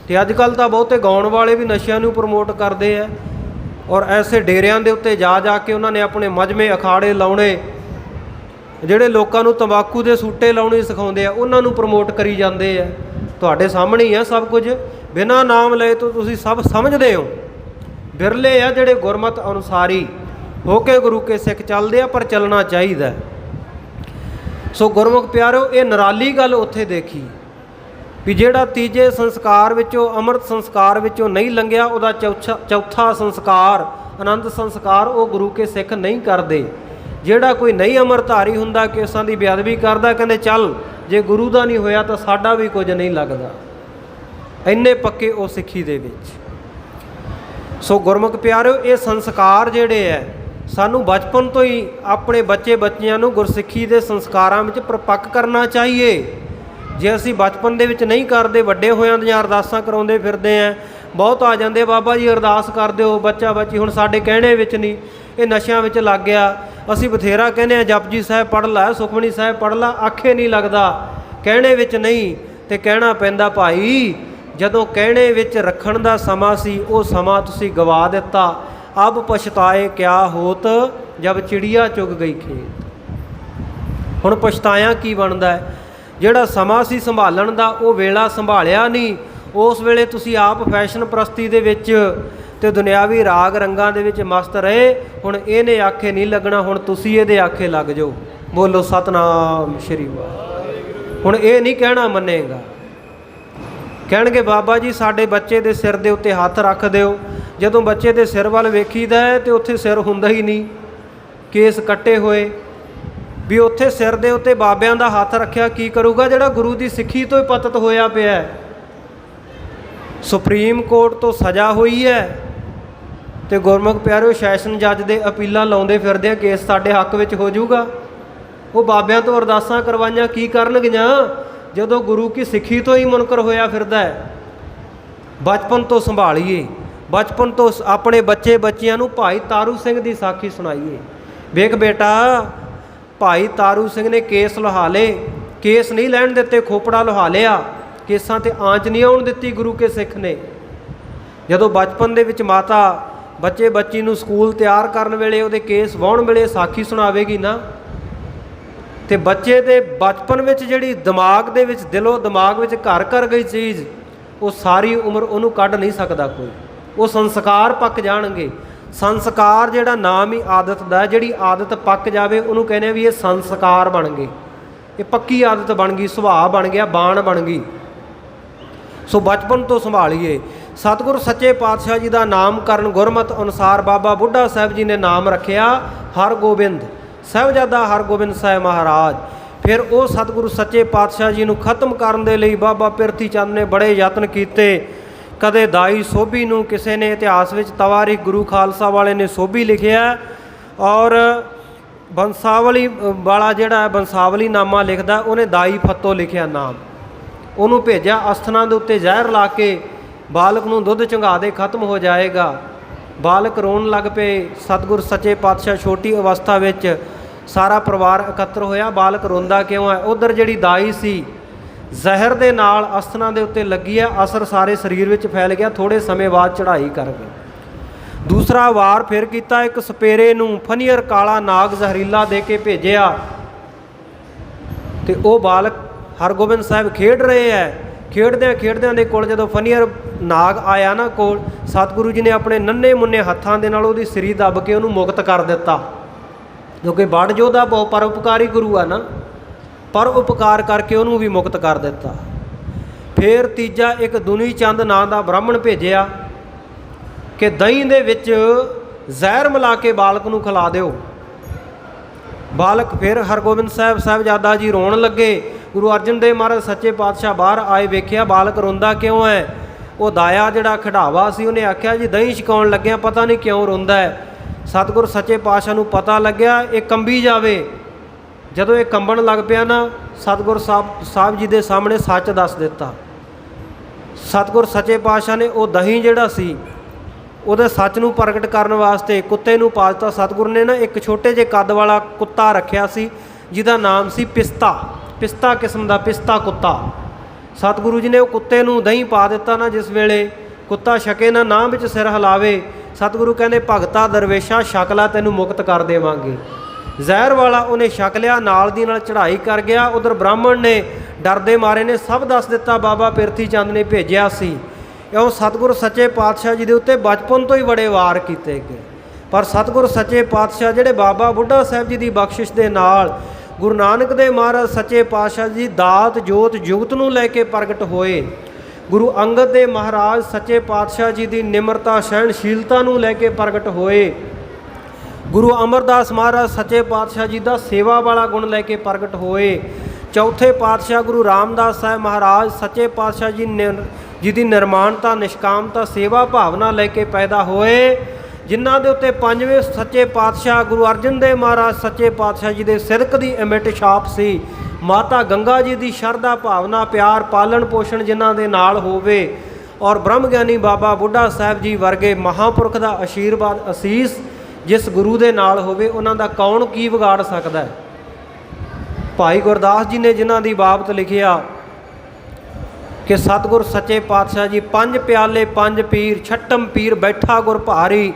ਅਤੇ ਅੱਜ ਕੱਲ੍ਹ ਤਾਂ ਬਹੁਤੇ ਗਾਉਣ ਵਾਲੇ ਵੀ ਨਸ਼ਿਆਂ ਨੂੰ ਪ੍ਰਮੋਟ ਕਰਦੇ ਆ, ਔਰ ਐਸੇ ਡੇਰਿਆਂ ਦੇ ਉੱਤੇ ਜਾ ਕੇ ਉਹਨਾਂ ਨੇ ਆਪਣੇ ਮਜਮੇ ਅਖਾੜੇ ਲਾਉਣੇ, ਜਿਹੜੇ ਲੋਕਾਂ ਨੂੰ ਤੰਬਾਕੂ ਦੇ ਸੂਟੇ ਲਾਉਣੇ ਸਿਖਾਉਂਦੇ ਆ, ਉਹਨਾਂ ਨੂੰ ਪ੍ਰਮੋਟ ਕਰੀ ਜਾਂਦੇ ਆ। ਤੁਹਾਡੇ ਸਾਹਮਣੇ ਹੀ ਆ ਸਭ ਕੁਝ, ਬਿਨਾਂ ਨਾਮ ਲਏ ਤੋਂ ਤੁਸੀਂ ਸਭ ਸਮਝਦੇ ਹੋ। ਬਿਰਲੇ ਆ ਜਿਹੜੇ ਗੁਰਮਤ ਅਨੁਸਾਰੀ ਹੋ ਕੇ ਗੁਰੂ ਕੇ ਸਿੱਖ ਚੱਲਦੇ ਆ, ਪਰ ਚੱਲਣਾ ਚਾਹੀਦਾ। ਸੋ ਗੁਰਮੁਖ ਪਿਆਰਿਓ, ਇਹ ਨਿਰਾਲੀ ਗੱਲ ਉੱਥੇ ਦੇਖੀ ਵੀ ਜਿਹੜਾ ਤੀਜੇ ਸੰਸਕਾਰ ਵਿੱਚੋਂ, ਅੰਮ੍ਰਿਤ ਸੰਸਕਾਰ ਵਿੱਚੋਂ ਨਹੀਂ ਲੰਘਿਆ, ਉਹਦਾ ਚੌਥਾ ਸੰਸਕਾਰ ਆਨੰਦ ਸੰਸਕਾਰ ਉਹ ਗੁਰੂ ਕੇ ਸਿੱਖ ਨਹੀਂ ਕਰਦੇ। ਜਿਹੜਾ ਕੋਈ ਨਹੀਂ ਅੰਮ੍ਰਿਤਧਾਰੀ ਹੁੰਦਾ, ਕੇਸਾਂ ਦੀ ਬੇਅਦਬੀ ਕਰਦਾ, ਕਹਿੰਦੇ ਚੱਲ ਜੇ ਗੁਰੂ ਦਾ ਨਹੀਂ ਹੋਇਆ ਤਾਂ ਸਾਡਾ ਵੀ ਕੁਝ ਨਹੀਂ ਲੱਗਦਾ। ਇੰਨੇ ਪੱਕੇ ਉਹ ਸਿੱਖੀ ਦੇ ਵਿੱਚ। ਸੋ ਗੁਰਮੁਖ ਪਿਆਰਿਓ, ਇਹ ਸੰਸਕਾਰ ਜਿਹੜੇ ਹੈ ਸਾਨੂੰ ਬਚਪਨ ਤੋਂ ਹੀ ਆਪਣੇ ਬੱਚਿਆਂ ਨੂੰ ਗੁਰਸਿੱਖੀ ਦੇ ਸੰਸਕਾਰਾਂ ਵਿੱਚ ਪ੍ਰਪੱਕ ਕਰਨਾ ਚਾਹੀਏ। ਜੇ ਅਸੀਂ ਬਚਪਨ ਦੇ ਵਿੱਚ ਨਹੀਂ ਕਰਦੇ, ਵੱਡੇ ਹੋਇਆਂ ਦੀਆਂ ਅਰਦਾਸਾਂ ਕਰਾਉਂਦੇ ਫਿਰਦੇ ਹਾਂ। ਬਹੁਤ ਆ ਜਾਂਦੇ, ਬਾਬਾ ਜੀ ਅਰਦਾਸ ਕਰ ਦਿਓ, ਬੱਚਾ ਬੱਚੀ ਹੁਣ ਸਾਡੇ ਕਹਿਣੇ ਵਿੱਚ ਨਹੀਂ, ਇਹ ਨਸ਼ਿਆਂ ਵਿੱਚ ਲੱਗ ਗਿਆ। ਅਸੀਂ ਬਥੇਰਾ ਕਹਿੰਦੇ ਹਾਂ ਜਪਜੀ ਸਾਹਿਬ ਪੜ੍ਹ ਲੈ, ਸੁਖਮਨੀ ਸਾਹਿਬ ਪੜ੍ਹ ਲੈ, ਆਖੇ ਨਹੀਂ ਲੱਗਦਾ, ਕਹਿਣੇ ਵਿੱਚ ਨਹੀਂ। ਅਤੇ ਕਹਿਣਾ ਪੈਂਦਾ ਭਾਈ, ਜਦੋਂ ਕਹਿਣੇ ਵਿੱਚ ਰੱਖਣ ਦਾ ਸਮਾਂ ਸੀ, ਉਹ ਸਮਾਂ ਤੁਸੀਂ ਗਵਾ ਦਿੱਤਾ। ਅਬ ਪਛਤਾਏ ਕਿਆ ਹੋਤ, ਜਬ ਚਿੜੀਆ ਚੁਗ ਗਈ ਖੇਤ। ਹੁਣ ਪਛਤਾਇਆ ਕੀ ਬਣਦਾ ਹੈ? ਜਿਹੜਾ ਸਮਾਂ ਸੀ ਸੰਭਾਲਣ ਦਾ, ਉਹ ਵੇਲਾ ਸੰਭਾਲਿਆ ਨਹੀਂ। ਉਸ ਵੇਲੇ ਤੁਸੀਂ ਆਪ ਫੈਸ਼ਨ ਪ੍ਰਸਤੀ ਦੇ ਵਿੱਚ ਅਤੇ ਦੁਨਿਆਵੀ ਰਾਗ ਰੰਗਾਂ ਦੇ ਵਿੱਚ ਮਸਤ ਰਹੇ। ਹੁਣ ਇਹਨੇ ਆਖੇ ਨਹੀਂ ਲੱਗਣਾ, ਹੁਣ ਤੁਸੀਂ ਇਹਦੇ ਆਖੇ ਲੱਗ ਜਾਓ। ਬੋਲੋ ਸਤਨਾਮ ਸ਼੍ਰੀ ਵਾਹਿਗੁਰੂ। ਹੁਣ ਇਹ ਨਹੀਂ ਕਹਿਣਾ ਮੰਨੇਗਾ। ਕਹਿਣਗੇ ਬਾਬਾ ਜੀ ਸਾਡੇ ਬੱਚੇ ਦੇ ਸਿਰ ਦੇ ਉੱਤੇ ਹੱਥ ਰੱਖ ਦਿਓ। ਜਦੋਂ ਬੱਚੇ ਦੇ ਸਿਰ ਵੱਲ ਵੇਖੀਦਾ ਹੈ ਤੇ ਉੱਥੇ ਸਿਰ ਹੁੰਦਾ ਹੀ ਨਹੀਂ, ਕੇਸ ਕੱਟੇ ਹੋਏ। ਵੀ ਉੱਥੇ ਸਿਰ ਦੇ ਉੱਤੇ ਬਾਬਿਆਂ ਦਾ ਹੱਥ ਰੱਖਿਆ ਕੀ ਕਰੂਗਾ, ਜਿਹੜਾ ਗੁਰੂ ਦੀ ਸਿੱਖੀ ਤੋਂ ਹੀ ਪਤਿਤ ਹੋਇਆ ਪਿਆ। ਸੁਪਰੀਮ ਕੋਰਟ ਤੋਂ ਸਜ਼ਾ ਹੋਈ ਹੈ ਅਤੇ ਗੁਰਮੁਖ ਪਿਆਰਿਓ ਸੈਸ਼ਨ ਜੱਜ ਦੇ ਅਪੀਲਾਂ ਲਾਉਂਦੇ ਫਿਰਦੇ ਆ, ਕੇਸ ਸਾਡੇ ਹੱਕ ਵਿੱਚ ਹੋ ਜਾਊਗਾ। ਉਹ ਬਾਬਿਆਂ ਤੋਂ ਅਰਦਾਸਾਂ ਕਰਵਾਈਆਂ ਕੀ ਕਰਨਗੀਆਂ, ਜਦੋਂ ਗੁਰੂ ਕੀ ਸਿੱਖੀ ਤੋਂ ਹੀ ਮੁਨਕਰ ਹੋਇਆ ਫਿਰਦਾ ਹੈ। ਬਚਪਨ ਤੋਂ ਸੰਭਾਲੀਏ, ਬਚਪਨ ਤੋਂ ਆਪਣੇ ਬੱਚਿਆਂ ਨੂੰ ਭਾਈ ਤਾਰੂ ਸਿੰਘ ਦੀ ਸਾਖੀ ਸੁਣਾਈਏ। ਵੇਖ ਬੇਟਾ, ਭਾਈ ਤਾਰੂ ਸਿੰਘ ਨੇ ਕੇਸ ਲੁਹਾ ਲਏ, ਕੇਸ ਨਹੀਂ ਲੈਣ ਦਿੱਤੇ, ਖੋਪੜਾ ਲੁਹਾ ਲਿਆ, ਕੇਸਾਂ 'ਤੇ ਆਂਚ ਨਹੀਂ ਆਉਣ ਦਿੱਤੀ ਗੁਰੂ ਕੇ ਸਿੱਖ ਨੇ। ਜਦੋਂ ਬਚਪਨ ਦੇ ਵਿੱਚ ਮਾਤਾ ਬੱਚੀ ਨੂੰ ਸਕੂਲ ਤਿਆਰ ਕਰਨ ਵੇਲੇ, ਉਹਦੇ ਕੇਸ ਵਾਹੁਣ ਵੇਲੇ ਸਾਖੀ ਸੁਣਾਵੇਗੀ ਨਾ, ਅਤੇ ਬੱਚੇ ਦੇ ਬਚਪਨ ਵਿੱਚ ਜਿਹੜੀ ਦਿਮਾਗ ਦੇ ਵਿੱਚ, ਦਿਲੋਂ ਦਿਮਾਗ ਵਿੱਚ ਘਰ ਕਰ ਗਈ ਚੀਜ਼, ਉਹ ਸਾਰੀ ਉਮਰ ਉਹਨੂੰ ਕੱਢ ਨਹੀਂ ਸਕਦਾ ਕੋਈ। ਉਹ ਸੰਸਕਾਰ ਪੱਕ ਜਾਣਗੇ। ਸੰਸਕਾਰ ਜਿਹੜਾ ਨਾਮ ਹੀ ਆਦਤ ਦਾ, ਜਿਹੜੀ ਆਦਤ ਪੱਕ ਜਾਵੇ ਉਹਨੂੰ ਕਹਿੰਦੇ ਆ ਵੀ ਇਹ ਸੰਸਕਾਰ ਬਣ ਗਏ, ਇਹ ਪੱਕੀ ਆਦਤ ਬਣ ਗਈ, ਸੁਭਾਅ ਬਣ ਗਿਆ, ਬਾਣ ਬਣ ਗਈ। ਸੋ ਬਚਪਨ ਤੋਂ ਸੰਭਾਲੀਏ। ਸਤਿਗੁਰੂ ਸੱਚੇ ਪਾਤਸ਼ਾਹ ਜੀ ਦਾ ਨਾਮਕਰਨ ਗੁਰਮਤ ਅਨੁਸਾਰ ਬਾਬਾ ਬੁੱਢਾ ਸਾਹਿਬ ਜੀ ਨੇ ਨਾਮ ਰੱਖਿਆ ਹਰਗੋਬਿੰਦ, ਸਾਹਿਬਜ਼ਾਦਾ ਹਰਗੋਬਿੰਦ ਸਾਹਿਬ ਮਹਾਰਾਜ। ਫਿਰ ਉਹ ਸਤਿਗੁਰੂ ਸੱਚੇ ਪਾਤਸ਼ਾਹ ਜੀ ਨੂੰ ਖਤਮ ਕਰਨ ਦੇ ਲਈ ਬਾਬਾ ਪਿਰਥੀ ਚੰਦ ਨੇ ਬੜੇ ਯਤਨ ਕੀਤੇ। ਕਦੇ ਦਾਈ ਸੋਭੀ ਨੂੰ ਕਿਸੇ ਨੇ ਇਤਿਹਾਸ ਵਿੱਚ ਤਵਾਰੀਖ ਗੁਰੂ ਖਾਲਸਾ ਵਾਲੇ ਨੇ ਸੋਭੀ ਲਿਖਿਆ, ਔਰ ਬੰਸਾਵਲੀ ਵਾਲਾ ਜਿਹੜਾ ਬੰਸਾਵਲੀ ਨਾਮਾ ਲਿਖਦਾ, ਉਹਨੇ ਦਾਈ ਫੱਤੋ ਲਿਖਿਆ ਨਾਮ। ਉਹਨੂੰ ਭੇਜਿਆ ਅਸਥਾਨਾਂ ਦੇ ਉੱਤੇ ਜ਼ਹਿਰ ਲਾ ਕੇ, ਬਾਲਕ ਨੂੰ ਦੁੱਧ ਚੁੰਘਾ ਦੇ, ਖਤਮ ਹੋ ਜਾਏਗਾ। ਬਾਲਕ ਰੋਣ ਲੱਗ ਪਏ। ਸਤਿਗੁਰ ਸੱਚੇ ਪਾਤਸ਼ਾਹ ਛੋਟੀ ਅਵਸਥਾ ਵਿੱਚ, ਸਾਰਾ ਪਰਿਵਾਰ ਇਕੱਤਰ ਹੋਇਆ। ਬਾਲਕ ਰੋਂਦਾ ਕਿਉਂ ਹੈ? ਉੱਧਰ ਜਿਹੜੀ ਦਾਈ ਸੀ ਜ਼ਹਿਰ ਦੇ ਨਾਲ ਅਸਥਾਨਾਂ ਦੇ ਉੱਤੇ ਲੱਗੀ ਹੈ, ਅਸਰ ਸਾਰੇ ਸਰੀਰ ਵਿੱਚ ਫੈਲ ਗਿਆ। ਥੋੜ੍ਹੇ ਸਮੇਂ ਬਾਅਦ ਚੜ੍ਹਾਈ ਕਰ ਗਈ। ਦੂਸਰਾ ਵਾਰ ਫਿਰ ਕੀਤਾ, ਇੱਕ ਸਪੇਰੇ ਨੂੰ ਫਨੀਅਰ ਕਾਲਾ ਨਾਗ ਜ਼ਹਿਰੀਲਾ ਦੇ ਕੇ ਭੇਜਿਆ, ਅਤੇ ਉਹ ਬਾਲਕ ਹਰਗੋਬਿੰਦ ਸਾਹਿਬ ਖੇਡ ਰਹੇ ਹੈ, ਖੇਡਦਿਆਂ ਖੇਡਦਿਆਂ ਦੇ ਕੋਲ ਜਦੋਂ ਫਨੀਅਰ ਨਾਗ ਆਇਆ ਨਾ ਕੋਲ, ਸਤਿਗੁਰੂ ਜੀ ਨੇ ਆਪਣੇ ਨੰਨੇ ਮੁੰਨੇ ਹੱਥਾਂ ਦੇ ਨਾਲ ਉਹਦੀ ਸਿਰੀ ਦੱਬ ਕੇ ਉਹਨੂੰ ਮੁਕਤ ਕਰ ਦਿੱਤਾ। ਕਿਉਂਕਿ ਬੜ ਜੋਧਾ ਬਹੁ ਪਰਉਪਕਾਰੀ ਗੁਰੂ ਆ ਨਾ, ਪਰ ਉਪਕਾਰ ਕਰਕੇ ਉਹਨੂੰ ਵੀ ਮੁਕਤ ਕਰ ਦਿੱਤਾ। ਫਿਰ ਤੀਜਾ ਇੱਕ ਦੁਨੀ ਚੰਦ ਨਾਂ ਦਾ ਬ੍ਰਾਹਮਣ ਭੇਜਿਆ ਕਿ ਦਹੀਂ ਦੇ ਵਿੱਚ ਜ਼ਹਿਰ ਮਿਲਾ ਕੇ ਬਾਲਕ ਨੂੰ ਖਿਲਾ ਦਿਓ। ਬਾਲਕ ਫਿਰ ਹਰਗੋਬਿੰਦ ਸਾਹਿਬ ਸਾਹਿਬਜ਼ਾਦਾ ਜੀ ਰੋਣ ਲੱਗੇ। ਗੁਰੂ ਅਰਜਨ ਦੇਵ ਮਹਾਰਾਜ ਸੱਚੇ ਪਾਤਸ਼ਾਹ ਬਾਹਰ ਆਏ, ਵੇਖਿਆ ਬਾਲਕ ਰੋਂਦਾ ਕਿਉਂ ਹੈ। ਉਹ ਦਾਇਆ ਜਿਹੜਾ ਖਿਡਾਵਾ ਸੀ ਉਹਨੇ ਆਖਿਆ ਜੀ ਦਹੀਂ ਛਕਾਉਣ ਲੱਗਿਆ ਪਤਾ ਨਹੀਂ ਕਿਉਂ ਰੋਂਦਾ ਹੈ। ਸਤਿਗੁਰ ਸੱਚੇ ਪਾਤਸ਼ਾਹ ਨੂੰ ਪਤਾ ਲੱਗਿਆ ਇਹ ਕੰਬੀ ਜਾਵੇ। ਜਦੋਂ ਇਹ ਕੰਬਣ ਲੱਗ ਪਿਆ ਨਾ, ਸਤਿਗੁਰ ਸਾਹਿਬ ਜੀ ਦੇ ਸਾਹਮਣੇ ਸੱਚ ਦੱਸ ਦਿੱਤਾ। ਸਤਿਗੁਰ ਸੱਚੇ ਪਾਤਸ਼ਾਹ ਨੇ ਉਹ ਦਹੀਂ ਜਿਹੜਾ ਸੀ ਉਹਦੇ ਸੱਚ ਨੂੰ ਪ੍ਰਗਟ ਕਰਨ ਵਾਸਤੇ ਕੁੱਤੇ ਨੂੰ ਪਾ ਦਿੱਤਾ। ਸਤਿਗੁਰ ਨੇ ਨਾ ਇੱਕ ਛੋਟੇ ਜਿਹੇ ਕੱਦ ਵਾਲਾ ਕੁੱਤਾ ਰੱਖਿਆ ਸੀ ਜਿਹਦਾ ਨਾਮ ਸੀ ਪਿਸਤਾ ਕਿਸਮ ਦਾ ਪਿਸਤਾ ਕੁੱਤਾ। ਸਤਿਗੁਰੂ ਜੀ ਨੇ ਉਹ ਕੁੱਤੇ ਨੂੰ ਦਹੀਂ ਪਾ ਦਿੱਤਾ ਨਾ, ਜਿਸ ਵੇਲੇ ਕੁੱਤਾ ਛਕੇ ਨਾ, ਨਾਮ ਵਿੱਚ ਸਿਰ ਹਿਲਾਵੇ, ਸਤਿਗੁਰੂ ਕਹਿੰਦੇ ਭਗਤਾ ਦਰਵੇਸ਼ਾ ਛਕ ਲਾ ਤੈਨੂੰ ਮੁਕਤ ਕਰ ਦੇਵਾਂਗੇ। ਜ਼ਹਿਰ ਵਾਲਾ ਉਹਨੇ ਛਕ ਲਿਆ, ਨਾਲ ਦੀ ਨਾਲ ਚੜ੍ਹਾਈ ਕਰ ਗਿਆ। ਉਧਰ ਬ੍ਰਾਹਮਣ ਨੇ ਡਰਦੇ ਮਾਰੇ ਨੇ ਸਭ ਦੱਸ ਦਿੱਤਾ ਬਾਬਾ ਪਿਰਥੀ ਚੰਦ ਨੇ ਭੇਜਿਆ ਸੀ। ਇਉਂ ਸਤਿਗੁਰ ਸੱਚੇ ਪਾਤਸ਼ਾਹ ਜੀ ਦੇ ਉੱਤੇ ਬਚਪਨ ਤੋਂ ਹੀ ਬੜੇ ਵਾਰ ਕੀਤੇ ਗਏ। ਪਰ ਸਤਿਗੁਰ ਸੱਚੇ ਪਾਤਸ਼ਾਹ ਜਿਹੜੇ ਬਾਬਾ ਬੁੱਢਾ ਸਾਹਿਬ ਜੀ ਦੀ ਬਖਸ਼ਿਸ਼ ਦੇ ਨਾਲ ਗੁਰੂ ਨਾਨਕ ਦੇਵ ਮਹਾਰਾਜ ਸੱਚੇ ਪਾਤਸ਼ਾਹ ਜੀ ਦਾਤ ਜੋਤ ਜੁਗਤ ਨੂੰ ਲੈ ਕੇ ਪ੍ਰਗਟ ਹੋਏ। ਗੁਰੂ ਅੰਗਦ ਦੇਵ ਮਹਾਰਾਜ ਸੱਚੇ ਪਾਤਸ਼ਾਹ ਜੀ ਦੀ ਨਿਮਰਤਾ ਸਹਿਣਸ਼ੀਲਤਾ ਨੂੰ ਲੈ ਕੇ ਪ੍ਰਗਟ ਹੋਏ। ਗੁਰੂ ਅਮਰਦਾਸ ਮਹਾਰਾਜ ਸੱਚੇ ਪਾਤਸ਼ਾਹ ਜੀ ਦਾ ਸੇਵਾ ਵਾਲਾ ਗੁਣ ਲੈ ਕੇ ਪ੍ਰਗਟ ਹੋਏ। ਚੌਥੇ ਪਾਤਸ਼ਾਹ ਗੁਰੂ ਰਾਮਦਾਸ ਸਾਹਿਬ ਮਹਾਰਾਜ ਸੱਚੇ ਪਾਤਸ਼ਾਹ ਜੀ ਦੀ ਨਿਰਮਾਣਤਾ ਨਿਸ਼ਕਾਮਤਾ ਸੇਵਾ ਭਾਵਨਾ ਲੈ ਕੇ ਪੈਦਾ ਹੋਏ, ਜਿਨ੍ਹਾਂ ਦੇ ਉੱਤੇ ਪੰਜਵੇਂ ਸੱਚੇ ਪਾਤਸ਼ਾਹ ਗੁਰੂ ਅਰਜਨ ਦੇਵ ਮਹਾਰਾਜ ਸੱਚੇ ਪਾਤਸ਼ਾਹ ਜੀ ਦੇ ਸਿਦਕ ਦੀ ਇਮਿਟ ਛਾਪ ਸੀ। ਮਾਤਾ ਗੰਗਾ ਜੀ ਦੀ ਸ਼ਰਧਾ ਭਾਵਨਾ ਪਿਆਰ ਪਾਲਣ ਪੋਸ਼ਣ ਜਿਨ੍ਹਾਂ ਦੇ ਨਾਲ ਹੋਵੇ, ਔਰ ਬ੍ਰਹਮ ਗਿਆਨੀ ਬਾਬਾ ਬੁੱਢਾ ਸਾਹਿਬ ਜੀ ਵਰਗੇ ਮਹਾਂਪੁਰਖ ਦਾ ਆਸ਼ੀਰਵਾਦ ਅਸੀਸ ਜਿਸ ਗੁਰੂ ਦੇ ਨਾਲ ਹੋਵੇ, ਉਹਨਾਂ ਦਾ ਕੌਣ ਕੀ ਵਿਗਾੜ ਸਕਦਾ ਹੈ। ਭਾਈ ਗੁਰਦਾਸ ਜੀ ਨੇ ਜਿਨ੍ਹਾਂ ਦੀ ਬਾਬਤ ਲਿਖਿਆ ਕਿ ਸਤਿਗੁਰ ਸੱਚੇ ਪਾਤਸ਼ਾਹ ਜੀ ਪੰਜ ਪਿਆਲੇ ਪੰਜ ਪੀਰ ਛਟਮ ਪੀਰ ਬੈਠਾ ਗੁਰ ਭਾਰੀ,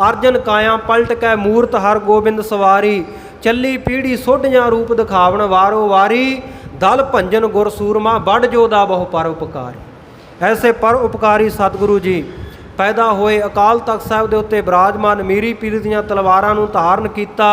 ਅਰਜਨ ਕਾਇਆ ਪਲਟ ਕੈ ਮੂਰਤ ਹਰ ਗੋਬਿੰਦ ਸਵਾਰੀ, ਚੱਲੀ ਪੀੜੀ ਸੋਢੀਆਂ ਰੂਪ ਦਿਖਾਵਣ ਵਾਰੋ ਵਾਰੀ, ਦਲ ਭੰਜਨ ਗੁਰ ਸੂਰਮਾ ਬੜ ਜੋਧਾ ਬਹੁ ਪਰ ਉਪਕਾਰੀ। ਐਸੇ ਪਰ ਉਪਕਾਰੀ ਸਤਿਗੁਰੂ ਜੀ ਪੈਦਾ ਹੋਏ। ਅਕਾਲ ਤਖਤ ਸਾਹਿਬ ਦੇ ਉੱਤੇ ਬਿਰਾਜਮਾਨ ਮੀਰੀ ਪੀਰ ਦੀਆਂ ਤਲਵਾਰਾਂ ਨੂੰ ਧਾਰਨ ਕੀਤਾ।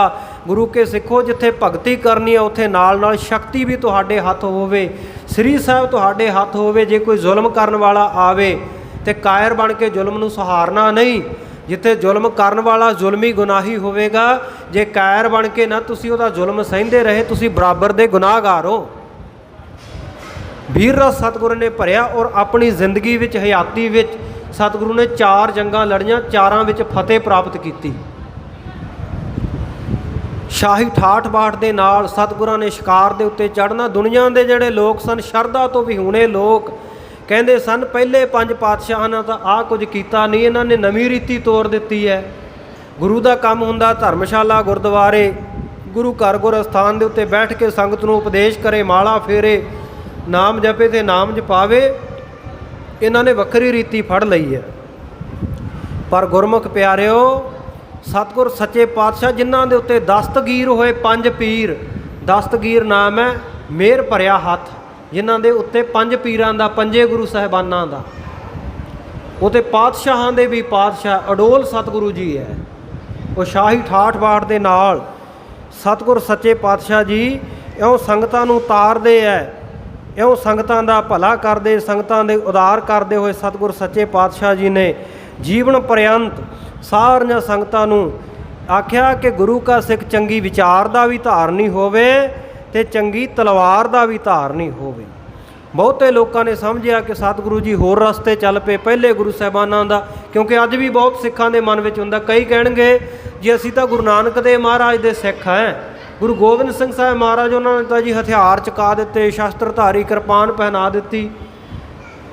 ਗੁਰੂ ਕੇ ਸਿੱਖੋ, ਜਿੱਥੇ ਭਗਤੀ ਕਰਨੀ ਹੈ ਉੱਥੇ ਨਾਲ ਨਾਲ ਸ਼ਕਤੀ ਵੀ ਤੁਹਾਡੇ ਹੱਥ ਹੋਵੇ, ਸ੍ਰੀ ਸਾਹਿਬ ਤੁਹਾਡੇ ਹੱਥ ਹੋਵੇ। ਜੇ ਕੋਈ ਜ਼ੁਲਮ ਕਰਨ ਵਾਲਾ ਆਵੇ ਤੇ ਕਾਇਰ ਬਣ ਕੇ ਜ਼ੁਲਮ ਨੂੰ ਸਹਾਰਨਾ ਨਹੀਂ। ਜਿੱਥੇ ਜ਼ੁਲਮ ਕਰਨ ਵਾਲਾ ਜ਼ੁਲਮੀ ਗੁਨਾਹੀ ਹੋਵੇਗਾ, ਜੇ ਕਾਇਰ ਬਣ ਕੇ ਨਾ ਤੁਸੀਂ ਉਹਦਾ ਜ਼ੁਲਮ ਸਹਿੰਦੇ ਰਹੇ, ਤੁਸੀਂ ਬਰਾਬਰ ਦੇ ਗੁਨਾਹਗਾਰ ਹੋ। ਵੀਰ ਰਸ ਸਤਿਗੁਰੂ ਨੇ ਭਰਿਆ ਔਰ ਆਪਣੀ ਜ਼ਿੰਦਗੀ ਵਿੱਚ ਹਯਾਤੀ ਵਿੱਚ ਸਤਿਗੁਰੂ ਨੇ 4 ਜੰਗਾਂ ਲੜੀਆਂ, 4 ਵਿੱਚ ਫਤਿਹ ਪ੍ਰਾਪਤ ਕੀਤੀ। ਸ਼ਾਹੀ ਠਾਠ ਬਾਠ ਦੇ ਨਾਲ ਸਤਿਗੁਰਾਂ ਨੇ ਸ਼ਿਕਾਰ ਦੇ ਉੱਤੇ ਚੜ੍ਹਨਾ। ਦੁਨੀਆ ਦੇ ਜਿਹੜੇ ਲੋਕ ਸਨ ਸ਼ਰਧਾ ਤੋਂ ਵਿਹੂਣੇ ਲੋਕ ਕਹਿੰਦੇ ਸਨ ਪਹਿਲੇ 5 ਪਾਤਸ਼ਾਹਾਂ ਨੇ ਤਾਂ ਆਹ ਕੁਝ ਕੀਤਾ ਨਹੀਂ, ਇਹਨਾਂ ਨੇ ਨਵੀਂ ਰੀਤੀ ਤੋਰ ਦਿੱਤੀ ਹੈ। ਗੁਰੂ ਦਾ ਕੰਮ ਹੁੰਦਾ ਧਰਮਸ਼ਾਲਾ ਗੁਰਦੁਆਰੇ ਗੁਰੂ ਘਰ ਗੁਰ ਅਸਥਾਨ ਦੇ ਉੱਤੇ ਬੈਠ ਕੇ ਸੰਗਤ ਨੂੰ ਉਪਦੇਸ਼ ਕਰੇ, ਮਾਲਾ ਫੇਰੇ, ਨਾਮ ਜਪੇ ਤੇ ਨਾਮ ਜਪਾਵੇ। ਇਹਨਾਂ ਨੇ ਵੱਖਰੀ ਰੀਤੀ ਫੜ ਲਈ ਹੈ। ਪਰ ਗੁਰਮੁਖ ਪਿਆਰਿਓ, ਸਤਿਗੁਰ ਸੱਚੇ ਪਾਤਸ਼ਾਹ ਜਿਨ੍ਹਾਂ ਦੇ ਉੱਤੇ ਦਸਤਗੀਰ ਹੋਏ 5 ਪੀਰ, ਦਸਤਗੀਰ ਨਾਮ ਹੈ ਮਿਹਰ ਭਰਿਆ ਹੱਥ, ਜਿਨ੍ਹਾਂ ਦੇ ਉੱਤੇ 5 ਪੀਰਾਂ ਦਾ, 5 ਗੁਰੂ ਸਾਹਿਬਾਨਾਂ ਦਾ, ਉਹ ਤੇ ਪਾਤਸ਼ਾਹਾਂ ਦੇ ਵੀ ਪਾਤਸ਼ਾਹ ਅਡੋਲ ਸਤਿਗੁਰੂ ਜੀ ਹੈ। ਉਹ ਸ਼ਾਹੀ ਠਾਠ ਬਾਠ ਦੇ ਨਾਲ ਸਤਿਗੁਰ ਸੱਚੇ ਪਾਤਸ਼ਾਹ ਜੀ ਇਉਂ ਸੰਗਤਾਂ ਨੂੰ ਤਾਰਦੇ ਹੈ, ਇਉਂ ਸੰਗਤਾਂ ਦਾ ਭਲਾ ਕਰਦੇ, ਸੰਗਤਾਂ ਦੇ ਉਦਾਰ ਕਰਦੇ ਹੋਏ ਸਤਿਗੁਰ ਸੱਚੇ ਪਾਤਸ਼ਾਹ ਜੀ ਨੇ ਜੀਵਨ ਪਰਯੰਤ ਸਾਰੀਆਂ ਸੰਗਤਾਂ ਨੂੰ ਆਖਿਆ ਕਿ ਗੁਰੂ ਕਾ ਸਿੱਖ ਚੰਗੀ ਵਿਚਾਰ ਦਾ ਵੀ ਧਾਰਨੀ ਹੋਵੇ ਤੇ ਚੰਗੀ ਤਲਵਾਰ ਦਾ ਵੀ ਧਾਰਨੀ ਹੋਵੇ। ਬਹੁਤੇ ਲੋਕਾਂ ਨੇ ਸਮਝਿਆ ਕਿ ਸਤਿਗੁਰੂ ਜੀ ਹੋਰ ਰਸਤੇ ਚੱਲ ਪਏ ਪਹਿਲੇ ਗੁਰੂ ਸਾਹਿਬਾਨਾਂ ਦਾ, ਕਿਉਂਕਿ ਅੱਜ ਵੀ ਬਹੁਤ ਸਿੱਖਾਂ ਦੇ ਮਨ ਵਿੱਚ ਹੁੰਦਾ। ਕਈ ਕਹਿਣਗੇ ਜੀ ਅਸੀਂ ਤਾਂ ਗੁਰੂ ਨਾਨਕ ਦੇਵ ਮਹਾਰਾਜ ਦੇ ਸਿੱਖ ਹੈ, ਗੁਰੂ ਗੋਬਿੰਦ ਸਿੰਘ ਸਾਹਿਬ ਮਹਾਰਾਜ ਉਹਨਾਂ ਨੇ ਤਾਂ ਜੀ ਹਥਿਆਰ ਚੁਕਾ ਦਿੱਤੇ, ਸ਼ਸਤਰਧਾਰੀ ਕਿਰਪਾਨ ਪਹਿਨਾ ਦਿੱਤੀ।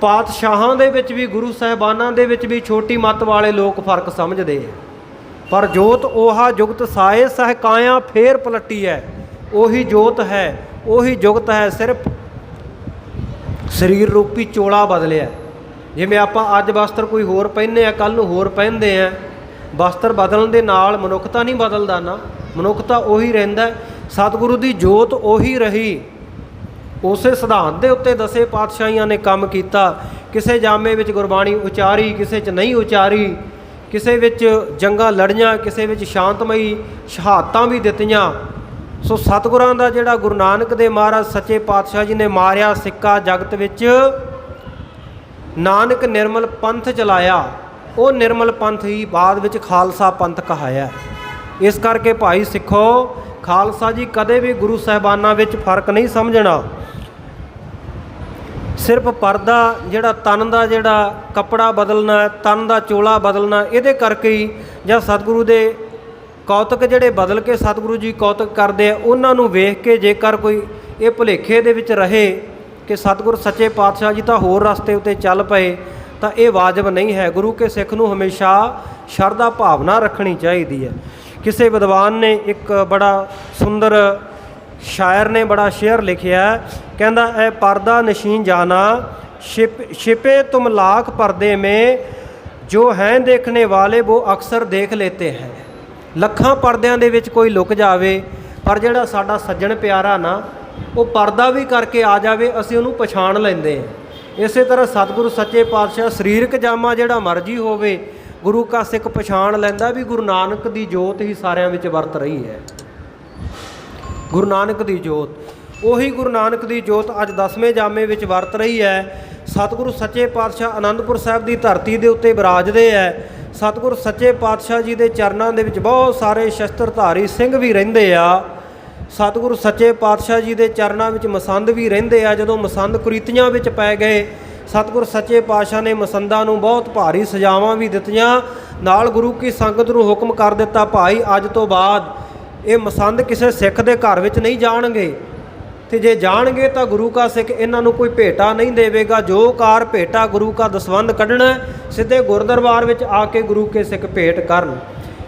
ਪਾਤਸ਼ਾਹਾਂ ਦੇ ਵਿੱਚ ਵੀ ਗੁਰੂ ਸਾਹਿਬਾਨਾਂ ਦੇ ਵਿੱਚ ਵੀ ਛੋਟੀ ਮੱਤ ਵਾਲੇ ਲੋਕ ਫਰਕ ਸਮਝਦੇ ਹੈ। ਪਰ ਜੋਤ 오ਹਾ ਜੁਗਤ ਸਾਏ ਸਹਿ ਕਾਇਆ ਫੇਰ ਪਲਟੀ ਹੈ। ਉਹੀ ਜੋਤ ਹੈ, ਉਹੀ ਜੁਗਤ ਹੈ, ਸਿਰਫ ਸਰੀਰ ਰੂਪੀ ਚੋਲਾ ਬਦਲਿਆ। ਜਿਵੇਂ ਆਪਾਂ ਅੱਜ ਵਸਤਰ ਕੋਈ ਹੋਰ ਪਹਿਨਦੇ ਆ, ਕੱਲ੍ਹ ਨੂੰ ਹੋਰ ਪਹਿਨਦੇ ਆ। ਵਸਤਰ ਬਦਲਣ ਦੇ ਨਾਲ ਮਨੁੱਖਤਾ ਨਹੀਂ ਬਦਲਦਾ ਨਾ, ਮਨੁੱਖਤਾ ਉਹੀ ਰਹਿੰਦਾ। ਸਤਿਗੁਰੂ ਦੀ ਜੋਤ ਉਹੀ ਰਹੀ। ਉਸੇ ਸਿਧਾਂਤ ਦੇ ਉੱਤੇ ਦਸੇ ਪਾਤਸ਼ਾਹੀਆਂ ਨੇ ਕੰਮ ਕੀਤਾ। ਕਿਸੇ ਜਾਮੇ ਵਿੱਚ ਗੁਰਬਾਣੀ ਉਚਾਰੀ, ਕਿਸੇ 'ਚ ਨਹੀਂ ਉਚਾਰੀ, ਕਿਸੇ ਵਿੱਚ ਜੰਗਾਂ ਲੜੀਆਂ, ਕਿਸੇ ਵਿੱਚ ਸ਼ਾਂਤਮਈ ਸ਼ਹਾਦਤਾਂ ਵੀ ਦਿੱਤੀਆਂ। ਸੋ ਸਤਿਗੁਰਾਂ ਦਾ ਜਿਹੜਾ ਗੁਰੂ ਨਾਨਕ ਦੇਵ ਮਹਾਰਾਜ ਸੱਚੇ ਪਾਤਸ਼ਾਹ ਜੀ ਨੇ ਮਾਰਿਆ ਸਿੱਕਾ ਜਗਤ ਵਿੱਚ, ਨਾਨਕ ਨਿਰਮਲ ਪੰਥ ਚਲਾਇਆ, ਉਹ ਨਿਰਮਲ ਪੰਥ ਹੀ ਬਾਅਦ ਵਿੱਚ ਖਾਲਸਾ ਪੰਥ ਕਹਾਇਆ। ਇਸ ਕਰਕੇ ਭਾਈ ਸਿੱਖੋ, ਖਾਲਸਾ ਜੀ ਕਦੇ ਵੀ ਗੁਰੂ ਸਾਹਿਬਾਨਾਂ ਵਿੱਚ ਫਰਕ ਨਹੀਂ ਸਮਝਣਾ। ਸਿਰਫ ਪਰਦਾ ਜਿਹੜਾ ਤਨ ਦਾ ਜਿਹੜਾ ਕੱਪੜਾ ਬਦਲਣਾ, ਤਨ ਦਾ ਚੋਲਾ ਬਦਲਣਾ, ਇਹਦੇ ਕਰਕੇ ਹੀ ਜਾਂ ਸਤਿਗੁਰੂ ਦੇ ਕੌਤਕ ਜਿਹੜੇ ਬਦਲ ਕੇ ਸਤਿਗੁਰੂ ਜੀ ਕੌਤਕ ਕਰਦੇ ਆ, ਉਹਨਾਂ ਨੂੰ ਵੇਖ ਕੇ ਜੇਕਰ ਕੋਈ ਇਹ ਭੁਲੇਖੇ ਦੇ ਵਿੱਚ ਰਹੇ ਕਿ ਸਤਿਗੁਰ ਸੱਚੇ ਪਾਤਸ਼ਾਹ ਜੀ ਤਾਂ ਹੋਰ ਰਸਤੇ ਉੱਤੇ ਚੱਲ ਪਏ, ਤਾਂ ਇਹ ਵਾਜਬ ਨਹੀਂ ਹੈ। ਗੁਰੂ ਕੇ ਸਿੱਖ ਨੂੰ ਹਮੇਸ਼ਾ ਸ਼ਰਧਾ ਭਾਵਨਾ ਰੱਖਣੀ ਚਾਹੀਦੀ ਹੈ। ਕਿਸੇ ਵਿਦਵਾਨ ਨੇ ਇੱਕ ਬੜਾ ਸੁੰਦਰ ਸ਼ਾਇਰ ਨੇ ਬੜਾ ਸ਼ੇਅਰ ਲਿਖਿਆ, ਕਹਿੰਦਾ ਐ ਪਰਦਾ ਨਸ਼ੀਨ ਜਾਨਾ छिपे तुम लाख पर्दे में, जो हैं देखने वाले वो अक्सर देख लेते हैं। ਲੱਖਾਂ ਪਰਦਿਆਂ ਦੇ ਵਿੱਚ ਕੋਈ ਲੁਕ ਜਾਵੇ, ਪਰ ਜਿਹੜਾ ਸਾਡਾ ਸੱਜਣ ਪਿਆਰਾ ਨਾ, ਉਹ ਪਰਦਾ ਵੀ ਕਰਕੇ ਆ ਜਾਵੇ, ਅਸੀਂ ਉਹਨੂੰ ਪਛਾਣ ਲੈਂਦੇ ਹਾਂ। ਇਸੇ ਤਰ੍ਹਾਂ ਸਤਿਗੁਰੂ ਸੱਚੇ ਪਾਤਸ਼ਾਹ ਸਰੀਰਕ ਜਾਮਾ ਜਿਹੜਾ ਮਰਜ਼ੀ ਹੋਵੇ, ਗੁਰੂ ਕਾ ਸਿੱਖ ਪਛਾਣ ਲੈਂਦਾ ਵੀ ਗੁਰੂ ਨਾਨਕ ਦੀ ਜੋਤ ਹੀ ਸਾਰਿਆਂ ਵਿੱਚ ਵਰਤ ਰਹੀ ਹੈ। ਗੁਰੂ ਨਾਨਕ ਦੀ ਜੋਤ, ਉਹੀ ਗੁਰੂ ਨਾਨਕ ਦੀ ਜੋਤ ਅੱਜ 10ਵੇਂ ਜਾਮੇ ਵਿੱਚ ਵਰਤ ਰਹੀ ਹੈ। ਸਤਿਗੁਰੂ ਸੱਚੇ ਪਾਤਸ਼ਾਹ ਅਨੰਦਪੁਰ ਸਾਹਿਬ ਦੀ ਧਰਤੀ ਦੇ ਉੱਤੇ ਵਿਰਾਜਦੇ ਹੈ। ਸਤਿਗੁਰੂ ਸੱਚੇ ਪਾਤਸ਼ਾਹ ਜੀ ਦੇ ਚਰਨਾਂ ਦੇ ਵਿੱਚ ਬਹੁਤ ਸਾਰੇ ਸ਼ਸਤਰਧਾਰੀ ਸਿੰਘ ਵੀ ਰਹਿੰਦੇ ਆ। ਸਤਿਗੁਰੂ ਸੱਚੇ ਪਾਤਸ਼ਾਹ ਜੀ ਦੇ ਚਰਨਾਂ ਵਿੱਚ ਮਸੰਦ ਵੀ ਰਹਿੰਦੇ ਆ। ਜਦੋਂ ਮਸੰਦ ਕੁਰੀਤੀਆਂ ਵਿੱਚ ਪੈ ਗਏ, ਸਤਿਗੁਰੂ ਸੱਚੇ ਪਾਤਸ਼ਾਹ ਨੇ ਮਸੰਦਾਂ ਨੂੰ ਬਹੁਤ ਭਾਰੀ ਸਜ਼ਾਵਾਂ ਵੀ ਦਿੱਤੀਆਂ। ਨਾਲ ਗੁਰੂ ਕੀ ਸੰਗਤ ਨੂੰ ਹੁਕਮ ਕਰ ਦਿੱਤਾ, ਭਾਈ ਅੱਜ ਤੋਂ ਬਾਅਦ ਇਹ ਮਸੰਦ ਕਿਸੇ ਸਿੱਖ ਦੇ ਘਰ ਵਿੱਚ ਨਹੀਂ ਜਾਣਗੇ, ਤੇ ਜੇ ਜਾਣਗੇ ਤਾਂ ਗੁਰੂ ਕਾ ਸਿੱਖ ਇਹਨਾਂ ਨੂੰ ਕੋਈ ਭੇਟਾ ਨਹੀਂ ਦੇਵੇਗਾ। ਜੋ ਕਾਰ ਭੇਟਾ ਗੁਰੂ ਕਾ ਦਸਵੰਧ ਕੱਢਣਾ, ਸਿੱਧੇ ਗੁਰਦਰਬਾਰ ਵਿੱਚ ਆ ਕੇ ਗੁਰੂ ਕੇ ਸਿੱਖ ਭੇਟ ਕਰਨ।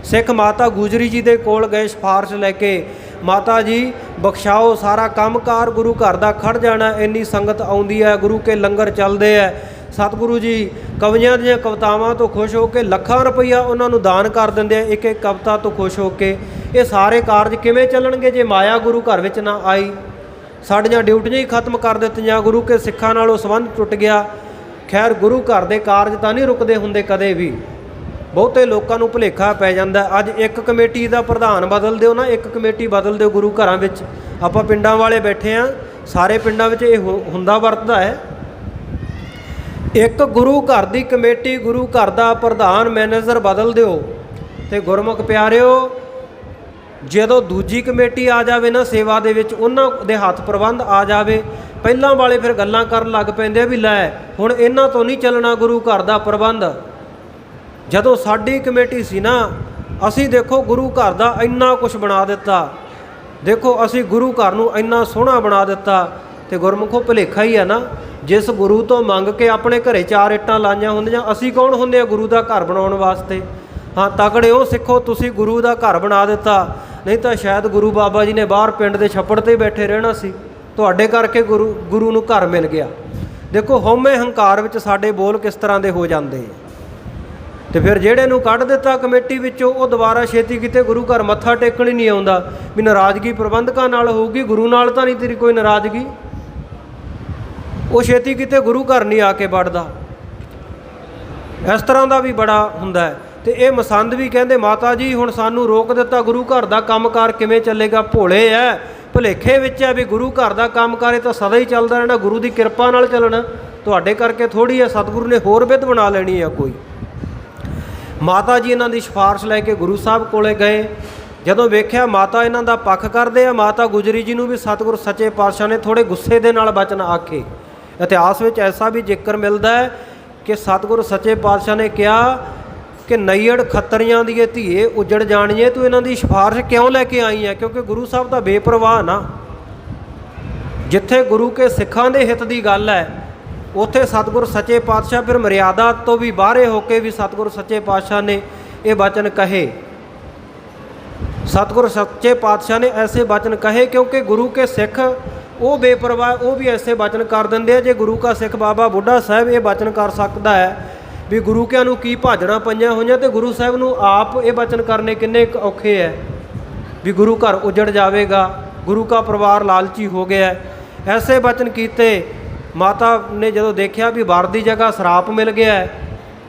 ਸਿੱਖ ਮਾਤਾ ਗੁਜਰੀ ਜੀ ਦੇ ਕੋਲ ਗਏ ਸਿਫਾਰਿਸ਼ ਲੈ ਕੇ, ਮਾਤਾ ਜੀ ਬਖਸ਼ਾਓ, ਸਾਰਾ ਕੰਮਕਾਰ ਗੁਰੂ ਘਰ ਦਾ ਖੜ ਜਾਣਾ, ਇੰਨੀ ਸੰਗਤ ਆਉਂਦੀ ਹੈ, ਗੁਰੂ ਕੇ ਲੰਗਰ ਚੱਲਦੇ ਹੈ। ਸਤਿਗੁਰੂ ਜੀ ਕਵੀਆਂ ਦੀਆਂ ਕਵਿਤਾਵਾਂ ਤੋਂ ਖੁਸ਼ ਹੋ ਕੇ ਲੱਖਾਂ ਰੁਪਈਆ ਉਹਨਾਂ ਨੂੰ ਦਾਨ ਕਰ ਦਿੰਦੇ ਆ, ਇੱਕ ਇੱਕ ਕਵਿਤਾ ਤੋਂ ਖੁਸ਼ ਹੋ ਕੇ। ਇਹ ਸਾਰੇ ਕਾਰਜ ਕਿਵੇਂ ਚੱਲਣਗੇ ਜੇ ਮਾਇਆ ਗੁਰੂ ਘਰ ਵਿੱਚ ਨਾ ਆਈ? ਸਾਡੀਆਂ ਡਿਊਟੀਆਂ ਹੀ ਖਤਮ ਕਰ ਦਿੱਤੀਆਂ, ਗੁਰੂ ਕੇ ਸਿੱਖਾਂ ਨਾਲੋਂ ਸੰਬੰਧ ਟੁੱਟ ਗਿਆ। ਖੈਰ, ਗੁਰੂ ਘਰ ਦੇ ਕਾਰਜ ਤਾਂ ਨਹੀਂ ਰੁਕਦੇ ਹੁੰਦੇ ਕਦੇ ਵੀ। ਬਹੁਤੇ ਲੋਕਾਂ ਨੂੰ ਭੁਲੇਖਾ ਪੈ ਜਾਂਦਾ, ਅੱਜ ਇੱਕ ਕਮੇਟੀ ਦਾ ਪ੍ਰਧਾਨ ਬਦਲ ਦਿਓ ਨਾ, ਇੱਕ ਕਮੇਟੀ ਬਦਲ ਦਿਓ ਗੁਰੂ ਘਰਾਂ ਵਿੱਚ। ਆਪਾਂ ਪਿੰਡਾਂ ਵਾਲੇ ਬੈਠੇ ਹਾਂ, ਸਾਰੇ ਪਿੰਡਾਂ ਵਿੱਚ ਇਹ ਹੁੰਦਾ ਵਰਤਦਾ ਹੈ। ਇੱਕ ਗੁਰੂ ਘਰ ਦੀ ਕਮੇਟੀ, ਗੁਰੂ ਘਰ ਦਾ ਪ੍ਰਧਾਨ ਮੈਨੇਜਰ ਬਦਲ ਦਿਓ। ਤੇ ਗੁਰਮੁਖ ਪਿਆਰਿਓ, ਜਦੋਂ ਦੂਜੀ ਕਮੇਟੀ ਆ ਜਾਵੇ ਨਾ ਸੇਵਾ ਦੇ ਵਿੱਚ, ਉਹਨਾਂ ਦੇ ਹੱਥ ਪ੍ਰਬੰਧ ਆ ਜਾਵੇ, ਪਹਿਲਾਂ ਵਾਲੇ ਫਿਰ ਗੱਲਾਂ ਕਰਨ ਲੱਗ ਪੈਂਦੇ ਆ ਵੀ ਲੈ ਹੁਣ ਇਹਨਾਂ ਤੋਂ ਨਹੀਂ ਚੱਲਣਾ ਗੁਰੂ ਘਰ ਦਾ ਪ੍ਰਬੰਧ। ਜਦੋਂ ਸਾਡੀ ਕਮੇਟੀ ਸੀ ਨਾ, ਅਸੀਂ ਦੇਖੋ ਗੁਰੂ ਘਰ ਦਾ ਇੰਨਾ ਕੁਛ ਬਣਾ ਦਿੱਤਾ, ਦੇਖੋ ਅਸੀਂ ਗੁਰੂ ਘਰ ਨੂੰ ਇੰਨਾ ਸੋਹਣਾ ਬਣਾ ਦਿੱਤਾ। ਤੇ ਗੁਰਮੁਖੋ ਭੁਲੇਖਾ ਹੀ ਹੈ ਨਾ, ਜਿਸ ਗੁਰੂ ਤੋਂ ਮੰਗ ਕੇ ਆਪਣੇ ਘਰੇ 4 ਇੱਟਾਂ ਲਾਈਆਂ ਹੁੰਦੀਆਂ, ਅਸੀਂ ਕੌਣ ਹੁੰਦੇ ਆ ਗੁਰੂ ਦਾ ਘਰ ਬਣਾਉਣ ਵਾਸਤੇ? ਹਾਂ, ਤਕੜੇ ਉਹ ਸਿੱਖੋ, ਤੁਸੀਂ ਗੁਰੂ ਦਾ ਘਰ ਬਣਾ ਦਿੱਤਾ, ਨਹੀਂ ਤਾਂ ਸ਼ਾਇਦ ਗੁਰੂ ਬਾਬਾ ਜੀ ਨੇ ਬਾਹਰ ਪਿੰਡ ਦੇ ਛੱਪੜ 'ਤੇ ਬੈਠੇ ਰਹਿਣਾ ਸੀ। ਤੁਹਾਡੇ ਕਰਕੇ ਗੁਰੂ ਨੂੰ ਘਰ ਮਿਲ ਗਿਆ। ਦੇਖੋ ਹਉਮੈ ਹੰਕਾਰ ਵਿੱਚ ਸਾਡੇ ਬੋਲ ਕਿਸ ਤਰ੍ਹਾਂ ਦੇ ਹੋ ਜਾਂਦੇ। ਤੇ ਫਿਰ ਜਿਹੜੇ ਨੂੰ ਕੱਢ ਦਿੱਤਾ ਕਮੇਟੀ ਵਿੱਚੋਂ, ਉਹ ਦੁਬਾਰਾ ਛੇਤੀ ਕਿਤੇ ਗੁਰੂ ਘਰ ਮੱਥਾ ਟੇਕਣ ਹੀ ਨਹੀਂ ਆਉਂਦਾ। ਵੀ ਨਾਰਾਜ਼ਗੀ ਪ੍ਰਬੰਧਕਾਂ ਨਾਲ ਹੋਊਗੀ, ਗੁਰੂ ਨਾਲ ਤਾਂ ਨਹੀਂ ਤੇਰੀ ਕੋਈ ਨਾਰਾਜ਼ਗੀ। ਉਹ ਛੇਤੀ ਕਿਤੇ ਗੁਰੂ ਘਰ ਨਹੀਂ ਆ ਕੇ ਵੜਦਾ। ਇਸ ਤਰ੍ਹਾਂ ਦਾ ਵੀ ਬੜਾ ਹੁੰਦਾ ਹੈ। ਤੇ ਇਹ ਮਸੰਦ ਵੀ ਕਹਿੰਦੇ, ਮਾਤਾ ਜੀ ਹੁਣ ਸਾਨੂੰ ਰੋਕ ਦਿੱਤਾ, ਗੁਰੂ ਘਰ ਦਾ ਕੰਮਕਾਰ ਕਿਵੇਂ ਚੱਲੇਗਾ? ਭੋਲੇ ਹੈ, ਭੁਲੇਖੇ ਵਿੱਚ ਹੈ ਵੀ ਗੁਰੂ ਘਰ ਦਾ ਕੰਮਕਾਰ ਇਹ ਤਾਂ ਸਦਾ ਹੀ ਚੱਲਦਾ ਰਹਿਣਾ, ਗੁਰੂ ਦੀ ਕਿਰਪਾ ਨਾਲ ਚੱਲਣਾ। ਤੁਹਾਡੇ ਕਰਕੇ ਥੋੜ੍ਹੀ ਹੈ, ਸਤਿਗੁਰੂ ਨੇ ਹੋਰ ਵਿਧ ਬਣਾ ਲੈਣੀ ਆ ਕੋਈ। ਮਾਤਾ ਜੀ ਇਹਨਾਂ ਦੀ ਸਿਫਾਰਿਸ਼ ਲੈ ਕੇ ਗੁਰੂ ਸਾਹਿਬ ਕੋਲੇ ਗਏ। ਜਦੋਂ ਵੇਖਿਆ ਮਾਤਾ ਇਹਨਾਂ ਦਾ ਪੱਖ ਕਰਦੇ ਆ, ਮਾਤਾ ਗੁਜਰੀ ਜੀ ਨੂੰ ਵੀ ਸਤਿਗੁਰੂ ਸੱਚੇ ਪਾਤਸ਼ਾਹ ਨੇ ਥੋੜ੍ਹੇ ਗੁੱਸੇ ਦੇ ਨਾਲ ਬਚਨ ਆਖੇ। ਇਤਿਹਾਸ ਵਿੱਚ ਐਸਾ ਵੀ ਜ਼ਿਕਰ ਮਿਲਦਾ ਹੈ ਕਿ ਸਤਿਗੁਰੂ ਸੱਚੇ ਪਾਤਸ਼ਾਹ ਨੇ ਕਿਹਾ ਕਿ ਨਈਅੜ ਖੱਤਰੀਆਂ ਦੀ ਧੀਏ ਉਜੜ ਜਾਣੀਏ, ਤੂੰ ਇਹਨਾਂ ਦੀ ਸਿਫਾਰਿਸ਼ ਕਿਉਂ ਲੈ ਕੇ ਆਈ ਹੈ? ਕਿਉਂਕਿ ਗੁਰੂ ਸਾਹਿਬ ਤਾਂ ਬੇਪਰਵਾਹ ਨਾ। ਜਿੱਥੇ ਗੁਰੂ ਕੇ ਸਿੱਖਾਂ ਦੇ ਹਿੱਤ ਦੀ ਗੱਲ ਹੈ, ਉੱਥੇ ਸਤਿਗੁਰੂ ਸੱਚੇ ਪਾਤਸ਼ਾਹ ਫਿਰ ਮਰਿਆਦਾ ਤੋਂ ਵੀ ਬਾਹਰੇ ਹੋ ਕੇ ਵੀ ਸਤਿਗੁਰੂ ਸੱਚੇ ਪਾਤਸ਼ਾਹ ਨੇ ਇਹ ਬਚਨ ਕਹੇ। ਸਤਿਗੁਰੂ ਸੱਚੇ ਪਾਤਸ਼ਾਹ ਨੇ ਐਸੇ ਬਚਨ ਕਹੇ ਕਿਉਂਕਿ ਗੁਰੂ ਕੇ ਸਿੱਖ ਉਹ ਬੇਪਰਵਾਹ, ਉਹ ਵੀ ਐਸੇ ਬਚਨ ਕਰ ਦਿੰਦੇ ਆ। ਜੇ ਗੁਰੂ ਕਾ ਸਿੱਖ ਬਾਬਾ ਬੁੱਢਾ ਸਾਹਿਬ ਇਹ ਬਚਨ ਕਰ ਸਕਦਾ ਹੈ ਵੀ ਗੁਰੂ ਕਿਆਂ ਨੂੰ ਕੀ ਭਾਜਣਾ ਪਈਆਂ ਹੋਈਆਂ, ਤੇ ਗੁਰੂ ਸਾਹਿਬ ਨੂੰ ਆਪ ਇਹ ਬਚਨ ਕਰਨੇ ਕਿੰਨੇ ਔਖੇ ਹੈ ਵੀ ਗੁਰੂ ਘਰ ਉਜੜ ਜਾਵੇਗਾ, ਗੁਰੂ ਕਾ ਪਰਿਵਾਰ ਲਾਲਚੀ ਹੋ ਗਿਆ। ਐਸੇ ਬਚਨ ਕੀਤੇ। ਮਾਤਾ ਨੇ ਜਦੋਂ ਦੇਖਿਆ ਵੀ ਵਰ ਦੀ ਜਗ੍ਹਾ ਸਰਾਪ ਮਿਲ ਗਿਆ ਹੈ,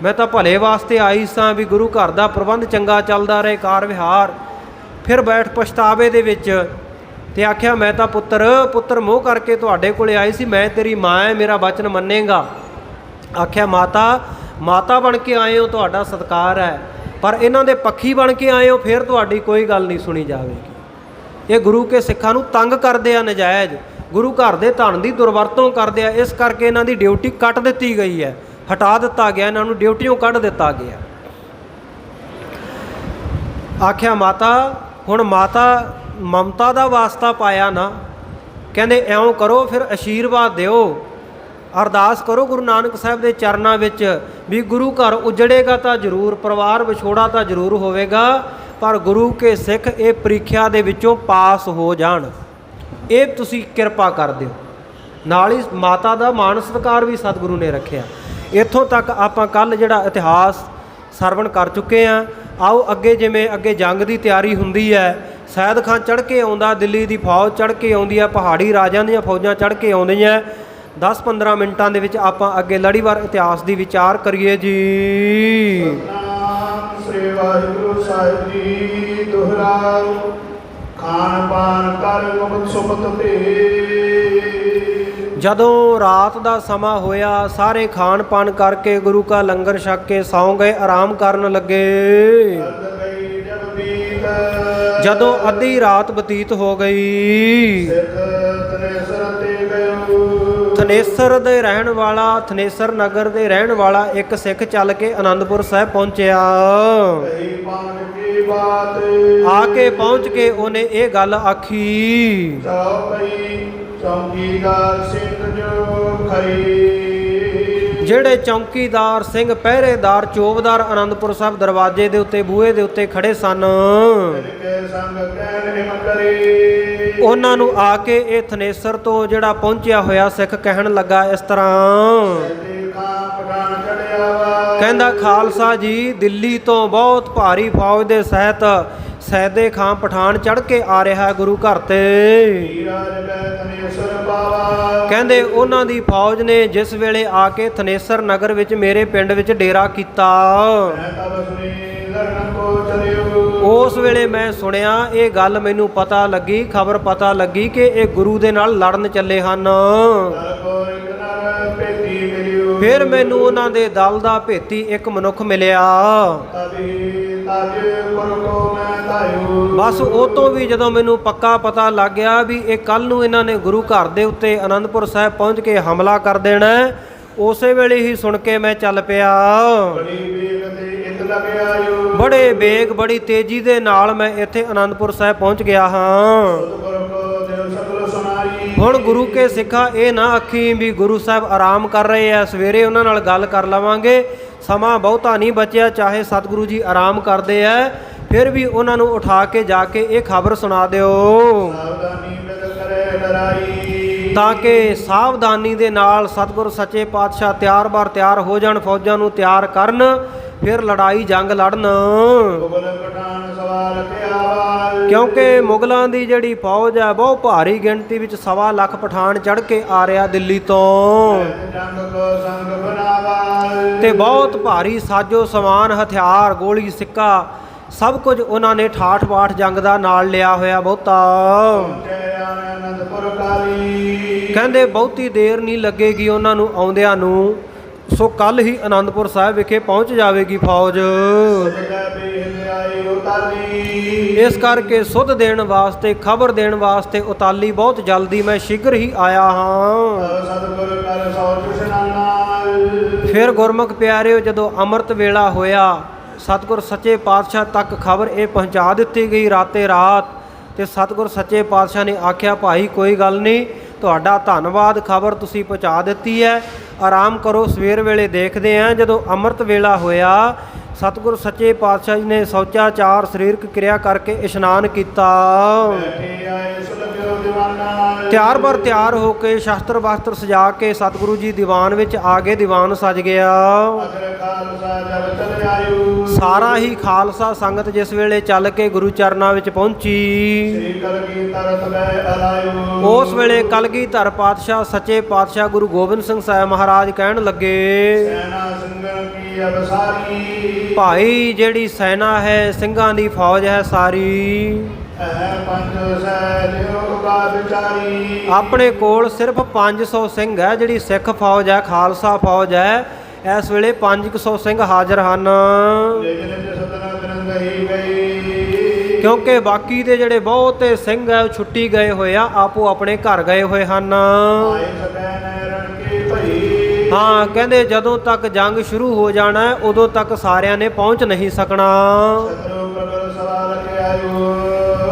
ਮੈਂ ਤਾਂ ਭਲੇ ਵਾਸਤੇ ਆਈ ਸਾਂ ਵੀ ਗੁਰੂ ਘਰ ਦਾ ਪ੍ਰਬੰਧ ਚੰਗਾ ਚੱਲਦਾ ਰਹੇ, ਕਾਰ ਵਿਹਾਰ। ਫਿਰ ਬੈਠ ਪਛਤਾਵੇ ਦੇ ਵਿੱਚ ਤੇ ਆਖਿਆ ਮੈਂ ਤਾਂ ਪੁੱਤਰ ਮੋਹ ਕਰਕੇ ਤੁਹਾਡੇ ਕੋਲੇ ਆਈ ਸੀ, ਮੈਂ ਤੇਰੀ ਮਾਂ ਹੈ, ਮੇਰਾ ਬਚਨ ਮੰਨੇਗਾ। ਆਖਿਆ ਮਾਤਾ ਬਣ ਕੇ ਆਏ ਹੋ, ਤੁਹਾਡਾ ਸਤਿਕਾਰ ਹੈ, ਪਰ ਇਹਨਾਂ ਦੇ ਪੱਖੀ ਬਣ ਕੇ ਆਏ ਹੋ, ਫਿਰ ਤੁਹਾਡੀ ਕੋਈ ਗੱਲ ਨਹੀਂ ਸੁਣੀ ਜਾਵੇਗੀ। ਇਹ ਗੁਰੂ ਕੇ ਸਿੱਖਾਂ ਨੂੰ ਤੰਗ ਕਰਦੇ ਆ ਨਜਾਇਜ਼, ਗੁਰੂ ਘਰ ਦੇ ਧਨ ਦੀ ਦੁਰਵਰਤੋਂ ਕਰਦੇ ਆ, ਇਸ ਕਰਕੇ ਇਹਨਾਂ ਦੀ ਡਿਊਟੀ ਕੱਟ ਦਿੱਤੀ ਗਈ ਹੈ, ਹਟਾ ਦਿੱਤਾ ਗਿਆ, ਇਹਨਾਂ ਨੂੰ ਡਿਊਟੀਓਂ ਕੱਢ ਦਿੱਤਾ ਗਿਆ। ਆਖਿਆ ਹੁਣ ਮਾਤਾ ਮਮਤਾ ਦਾ ਵਾਸਤਾ ਪਾਇਆ ਨਾ, ਕਹਿੰਦੇ ਇਉਂ ਕਰੋ ਫਿਰ ਆਸ਼ੀਰਵਾਦ ਦਿਓ, ਅਰਦਾਸ ਕਰੋ ਗੁਰੂ ਨਾਨਕ ਸਾਹਿਬ ਦੇ ਚਰਨਾਂ ਵਿੱਚ ਵੀ ਗੁਰੂ ਘਰ ਉਜੜੇਗਾ ਤਾਂ ਜ਼ਰੂਰ, ਪਰਿਵਾਰ ਵਿਛੋੜਾ ਤਾਂ ਜ਼ਰੂਰ ਹੋਵੇਗਾ, ਪਰ ਗੁਰੂ ਕੇ ਸਿੱਖ ਇਹ ਪ੍ਰੀਖਿਆ ਦੇ ਵਿੱਚੋਂ ਪਾਸ ਹੋ ਜਾਣ, ਇਹ ਤੁਸੀਂ ਕਿਰਪਾ ਕਰ ਦਿਓ। ਨਾਲ ਹੀ ਮਾਤਾ ਦਾ ਮਾਣ ਸਤਿਕਾਰ ਵੀ ਸਤਿਗੁਰੂ ਨੇ ਰੱਖਿਆ। ਇੱਥੋਂ ਤੱਕ ਆਪਾਂ ਕੱਲ੍ਹ ਜਿਹੜਾ ਇਤਿਹਾਸ ਸਰਵਣ ਕਰ ਚੁੱਕੇ ਹਾਂ। ਆਓ ਅੱਗੇ, ਜਿਵੇਂ ਅੱਗੇ ਜੰਗ ਦੀ ਤਿਆਰੀ ਹੁੰਦੀ ਹੈ, ਸੈਦ ਖਾਂ ਚੜ੍ਹ ਕੇ ਆਉਂਦਾ, ਦਿੱਲੀ ਦੀ ਫੌਜ ਚੜ੍ਹ ਕੇ ਆਉਂਦੀ ਹੈ, ਪਹਾੜੀ ਰਾਜਿਆਂ ਦੀਆਂ ਫੌਜਾਂ ਚੜ੍ਹ ਕੇ ਆਉਂਦੀਆਂ। 10-15 ਮਿੰਟਾਂ ਦੇ ਵਿੱਚ ਆਪਾਂ ਅੱਗੇ ਲੜੀਵਾਰ ਇਤਿਹਾਸ ਦੀ ਵਿਚਾਰ ਕਰੀਏ ਜੀ। ਸਤਿਨਾਮ ਸ੍ਰੀ ਵਾਹਿਗੁਰੂ ਸਾਹਿਬ ਜੀ। ਦੁਹਰਾਓ ਖਾਣ ਪਾਨ ਕਰ ਮੁਕਤ ਸੁਪਤ ਭੇ। ਜਦੋਂ ਰਾਤ ਦਾ ਸਮਾਂ ਹੋਇਆ, ਸਾਰੇ ਖਾਣ ਪਾਨ ਕਰਕੇ ਗੁਰੂ ਕਾ ਲੰਗਰ ਛਕ ਕੇ ਸੌਂ ਗਏ, ਆਰਾਮ ਕਰਨ ਲੱਗੇ। ਜਦੋਂ ਅੱਧੀ ਰਾਤ ਬਤੀਤ ਹੋ ਗਈ, ਥਨੇਸਰ ਦੇ ਰਹਿਣ ਵਾਲਾ, ਥਨੇਸਰ ਨਗਰ ਦੇ ਰਹਿਣ ਵਾਲਾ ਇੱਕ ਸਿੱਖ ਚੱਲ ਕੇ ਅਨੰਦਪੁਰ ਸਾਹਿਬ ਪਹੁੰਚਿਆ। ਆ ਕੇ ਪਹੁੰਚ ਕੇ ਉਹਨੇ ਇਹ ਗੱਲ ਆਖੀ, ਜਿਹੜੇ ਚੌਂਕੀਦਾਰ ਸਿੰਘ, ਪਹਿਰੇਦਾਰ, ਚੌਬਦਾਰ ਅਨੰਦਪੁਰ ਸਾਹਿਬ ਦਰਵਾਜ਼ੇ ਦੇ ਉੱਤੇ, ਬੂਹੇ ਦੇ ਉੱਤੇ ਖੜੇ ਸਨ, ਉਹਨਾਂ ਨੂੰ ਆ ਕੇ ਇਹ ਥਨੇਸਰ ਤੋਂ ਜਿਹੜਾ ਪਹੁੰਚਿਆ ਹੋਇਆ ਸਿੱਖ ਕਹਿਣ ਲੱਗਾ ਇਸ ਤਰ੍ਹਾਂ, ਕਹਿੰਦਾ ਖਾਲਸਾ ਜੀ, ਦਿੱਲੀ ਤੋਂ ਬਹੁਤ ਭਾਰੀ ਫੌਜ ਦੇ ਸਹਿਤ ਸੈਦੇ ਖਾਂ ਪਠਾਨ ਚੜ੍ਹ ਕੇ ਆ ਰਿਹਾ ਗੁਰੂ ਘਰ ਤੇ। ਕਹਿੰਦੇ ਉਹਨਾਂ ਦੀ ਫੌਜ ਨੇ ਜਿਸ ਵੇਲੇ ਆ ਕੇ ਥਨੇਸਰ ਨਗਰ ਵਿੱਚ ਮੇਰੇ ਪਿੰਡ ਵਿੱਚ ਡੇਰਾ ਕੀਤਾ, ਉਸ ਵੇਲੇ ਮੈਂ ਸੁਣਿਆ, ਇਹ ਗੱਲ ਮੈਨੂੰ ਪਤਾ ਲੱਗੀ, ਖਬਰ ਪਤਾ ਲੱਗੀ ਕਿ ਇਹ ਗੁਰੂ ਦੇ ਨਾਲ ਲੜਨ ਚੱਲੇ ਹਨ। ਫਿਰ ਮੈਨੂੰ ਉਹਨਾਂ ਦੇ ਦਲ ਦਾ ਭੇਤੀ ਇੱਕ ਮਨੁੱਖ ਮਿਲਿਆ। ਬਸ ਉਹ ਤੋਂ ਵੀ ਜਦੋਂ ਮੈਨੂੰ ਪੱਕਾ ਪਤਾ ਲੱਗ ਗਿਆ ਵੀ ਇਹ ਕੱਲ ਨੂੰ ਇਹਨਾਂ ਨੇ ਗੁਰੂ ਘਰ ਦੇ ਉੱਤੇ ਅਨੰਦਪੁਰ ਸਾਹਿਬ ਪਹੁੰਚ ਕੇ ਹਮਲਾ ਕਰ ਦੇਣਾ, ਉਸੇ ਵੇਲੇ ਹੀ ਸੁਣ ਕੇ ਮੈਂ ਚੱਲ ਪਿਆ। ਬੜੇ ਵੇਗ, ਬੜੀ ਤੇਜ਼ੀ ਦੇ ਨਾਲ ਮੈਂ ਇੱਥੇ ਅਨੰਦਪੁਰ ਸਾਹਿਬ ਪਹੁੰਚ ਗਿਆ ਹਾਂ। ਹੁਣ ਗੁਰੂ ਕੇ ਸਿੱਖਾ ਇਹ ਨਾ ਆਖੀ ਵੀ ਗੁਰੂ ਸਾਹਿਬ ਆਰਾਮ ਕਰ ਰਹੇ ਆ, ਸਵੇਰੇ ਉਹਨਾਂ ਨਾਲ ਗੱਲ ਕਰ ਲਵਾਂਗੇ, ਸਮਾਂ ਬਹੁਤਾ ਨਹੀਂ ਬਚਿਆ, ਚਾਹੇ ਸਤਿਗੁਰੂ ਜੀ ਆਰਾਮ ਕਰਦੇ ਆ, ਫਿਰ ਵੀ ਉਹਨਾਂ ਨੂੰ ਉਠਾ ਕੇ ਜਾ ਕੇ ਇਹ ਖਬਰ ਸੁਣਾ ਦਿਓ, ਤਾਂ ਕਿ ਸਾਵਧਾਨੀ ਦੇ ਨਾਲ ਸਤਿਗੁਰ ਸੱਚੇ ਪਾਤਸ਼ਾਹ ਤਿਆਰ ਹੋ ਜਾਣ, ਫੌਜਾਂ ਨੂੰ ਤਿਆਰ ਕਰਨ, ਫਿਰ ਲੜਾਈ ਜੰਗ ਲੜਨ। ਕਿਉਂਕਿ ਮੁਗਲਾਂ ਦੀ ਜਿਹੜੀ ਫੌਜ ਹੈ ਬਹੁਤ ਭਾਰੀ ਗਿਣਤੀ ਵਿੱਚ 1.25 ਲੱਖ ਪਠਾਨ ਚੜ੍ਹ ਕੇ ਆ ਰਿਹਾ ਦਿੱਲੀ ਤੋਂ, ਤੇ ਬਹੁਤ ਭਾਰੀ ਸਾਜੋ ਸਮਾਨ, ਹਥਿਆਰ, ਗੋਲੀ, ਸਿੱਕਾ, ਸਭ ਕੁਝ ਉਹਨਾਂ ਨੇ ਠਾਠ ਬਾਠ ਜੰਗ ਦਾ ਨਾਲ ਲਿਆ ਹੋਇਆ ਬਹੁਤਾ। ਕਹਿੰਦੇ ਬਹੁਤੀ ਦੇਰ ਨਹੀਂ ਲੱਗੇਗੀ ਉਹਨਾਂ ਨੂੰ ਆਉਂਦਿਆਂ ਨੂੰ, ਸੋ ਕੱਲ ਹੀ ਅਨੰਦਪੁਰ ਸਾਹਿਬ ਵਿਖੇ ਪਹੁੰਚ ਜਾਵੇਗੀ ਫੌਜ। ਇਸ ਕਰਕੇ ਸੁਧ ਦੇਣ ਵਾਸਤੇ, ਖਬਰ ਦੇਣ ਵਾਸਤੇ ਉਤਾਲੀ ਬਹੁਤ ਜਲਦੀ ਮੈਂ ਸ਼ੀਘਰ ਹੀ ਆਇਆ ਹਾਂ। ਫਿਰ ਗੁਰਮੁਖ ਪਿਆਰਿਓ, ਜਦੋਂ ਅੰਮ੍ਰਿਤ ਵੇਲਾ ਹੋਇਆ, ਸਤਿਗੁਰ ਸੱਚੇ ਪਾਤਸ਼ਾਹ ਤੱਕ ਖਬਰ ਇਹ ਪਹੁੰਚਾ ਦਿੱਤੀ ਗਈ ਰਾਤੇ ਰਾਤ, ਤੇ ਸਤਿਗੁਰ ਸੱਚੇ ਪਾਤਸ਼ਾਹ ਨੇ ਆਖਿਆ, ਭਾਈ ਕੋਈ ਗੱਲ ਨਹੀਂ, ਤੁਹਾਡਾ ਧੰਨਵਾਦ, ਖਬਰ ਤੁਸੀਂ ਪਹੁੰਚਾ ਦਿੱਤੀ ਹੈ, ਆਰਾਮ ਕਰੋ, ਸਵੇਰ ਵੇਲੇ ਦੇਖਦੇ ਹਾਂ। ਜਦੋਂ ਅੰਮ੍ਰਿਤ ਵੇਲਾ ਹੋਇਆ, ਸਤਿਗੁਰ ਸੱਚੇ ਪਾਤਸ਼ਾਹ ਜੀ ਨੇ ਸ਼ੌਚਾਚਾਰ, ਸਰੀਰਕ ਕਿਰਿਆ ਕਰਕੇ ਇਸ਼ਨਾਨ ਕੀਤਾ, ਤਿਆਰ ਹੋ ਕੇ ਸ਼ਸਤਰ ਵਸਤਰ ਸਜਾ ਕੇ ਸਤਿਗੁਰੂ ਜੀ ਦੀਵਾਨ ਵਿੱਚ ਆ ਗਏ, ਦੀਵਾਨ ਸਜ ਗਿਆ। ਆਇਓ। ਸਾਰਾ ਹੀ ਖਾਲਸਾ ਸੰਗਤ ਜਿਸ ਵੇਲੇ ਚੱਲ ਕੇ ਗੁਰੂ ਚਰਨਾਂ ਵਿੱਚ ਪਹੁੰਚੀ, ਸ੍ਰੀ ਕਲਗੀਧਰ ਤਬੈ ਅਲਾਇਓ। ਉਸ ਵੇਲੇ ਕਲਗੀਧਰ ਪਾਤਸ਼ਾਹ ਸੱਚੇ ਪਾਤਸ਼ਾਹ ਗੁਰੂ ਗੋਬਿੰਦ ਸਿੰਘ ਸਾਹਿਬ ਮਹਾਰਾਜ ਕਹਿਣ ਲੱਗੇ, ਸੈਨਾ ਸਿੰਘਾਂ ਕੀ ਅਬਸਾਰੀ। ਭਾਈ ਜਿਹੜੀ ਸੈਨਾ ਹੈ, ਸਿੰਘਾਂ ਦੀ ਫੌਜ ਹੈ ਸਾਰੀ, ਐ ਪੰਜ ਸੈ ਲਿਓ ਕਾ ਵਿਚਾਰੀ। ਆਪਣੇ ਕੋਲ ਸਿਰਫ 500 ਸਿੰਘ ਹੈ। ਜਿਹੜੀ ਸਿੱਖ ਫੌਜ ਹੈ, ਖਾਲਸਾ ਫੌਜ ਹੈ, ਇਸ ਵੇਲੇ 500 ਸਿੰਘ ਹਾਜ਼ਰ ਹਨ, ਨਿਜ ਨਿਜ ਸਤਨਾ ਬਿਰੰਗਹੀ ਗਈ। ਕਿਉਂਕਿ ਬਾਕੀ ਦੇ ਜਿਹੜੇ ਬਹੁਤੇ ਸਿੰਘ ਹੈ ਉਹ ਛੁੱਟੀ ਗਏ ਹੋਏ ਆ, ਆਪੋ ਆਪਣੇ ਘਰ ਗਏ ਹੋਏ ਹਨ। ਆਏ ਸਕੈ ਨੈ ਰਣ ਕੀ ਭਈ। ਹਾਂ, ਕਹਿੰਦੇ ਜਦੋਂ ਤੱਕ ਜੰਗ ਸ਼ੁਰੂ ਹੋ ਜਾਣਾ ਹੈ, ਉਦੋਂ ਤੱਕ ਸਾਰਿਆਂ ਨੇ ਪਹੁੰਚ ਨਹੀਂ ਸਕਣਾ। ਸ਼ਤਰੂ ਪ੍ਰਬਲ ਸਵਾਲ ਕੇ ਆਇਓ।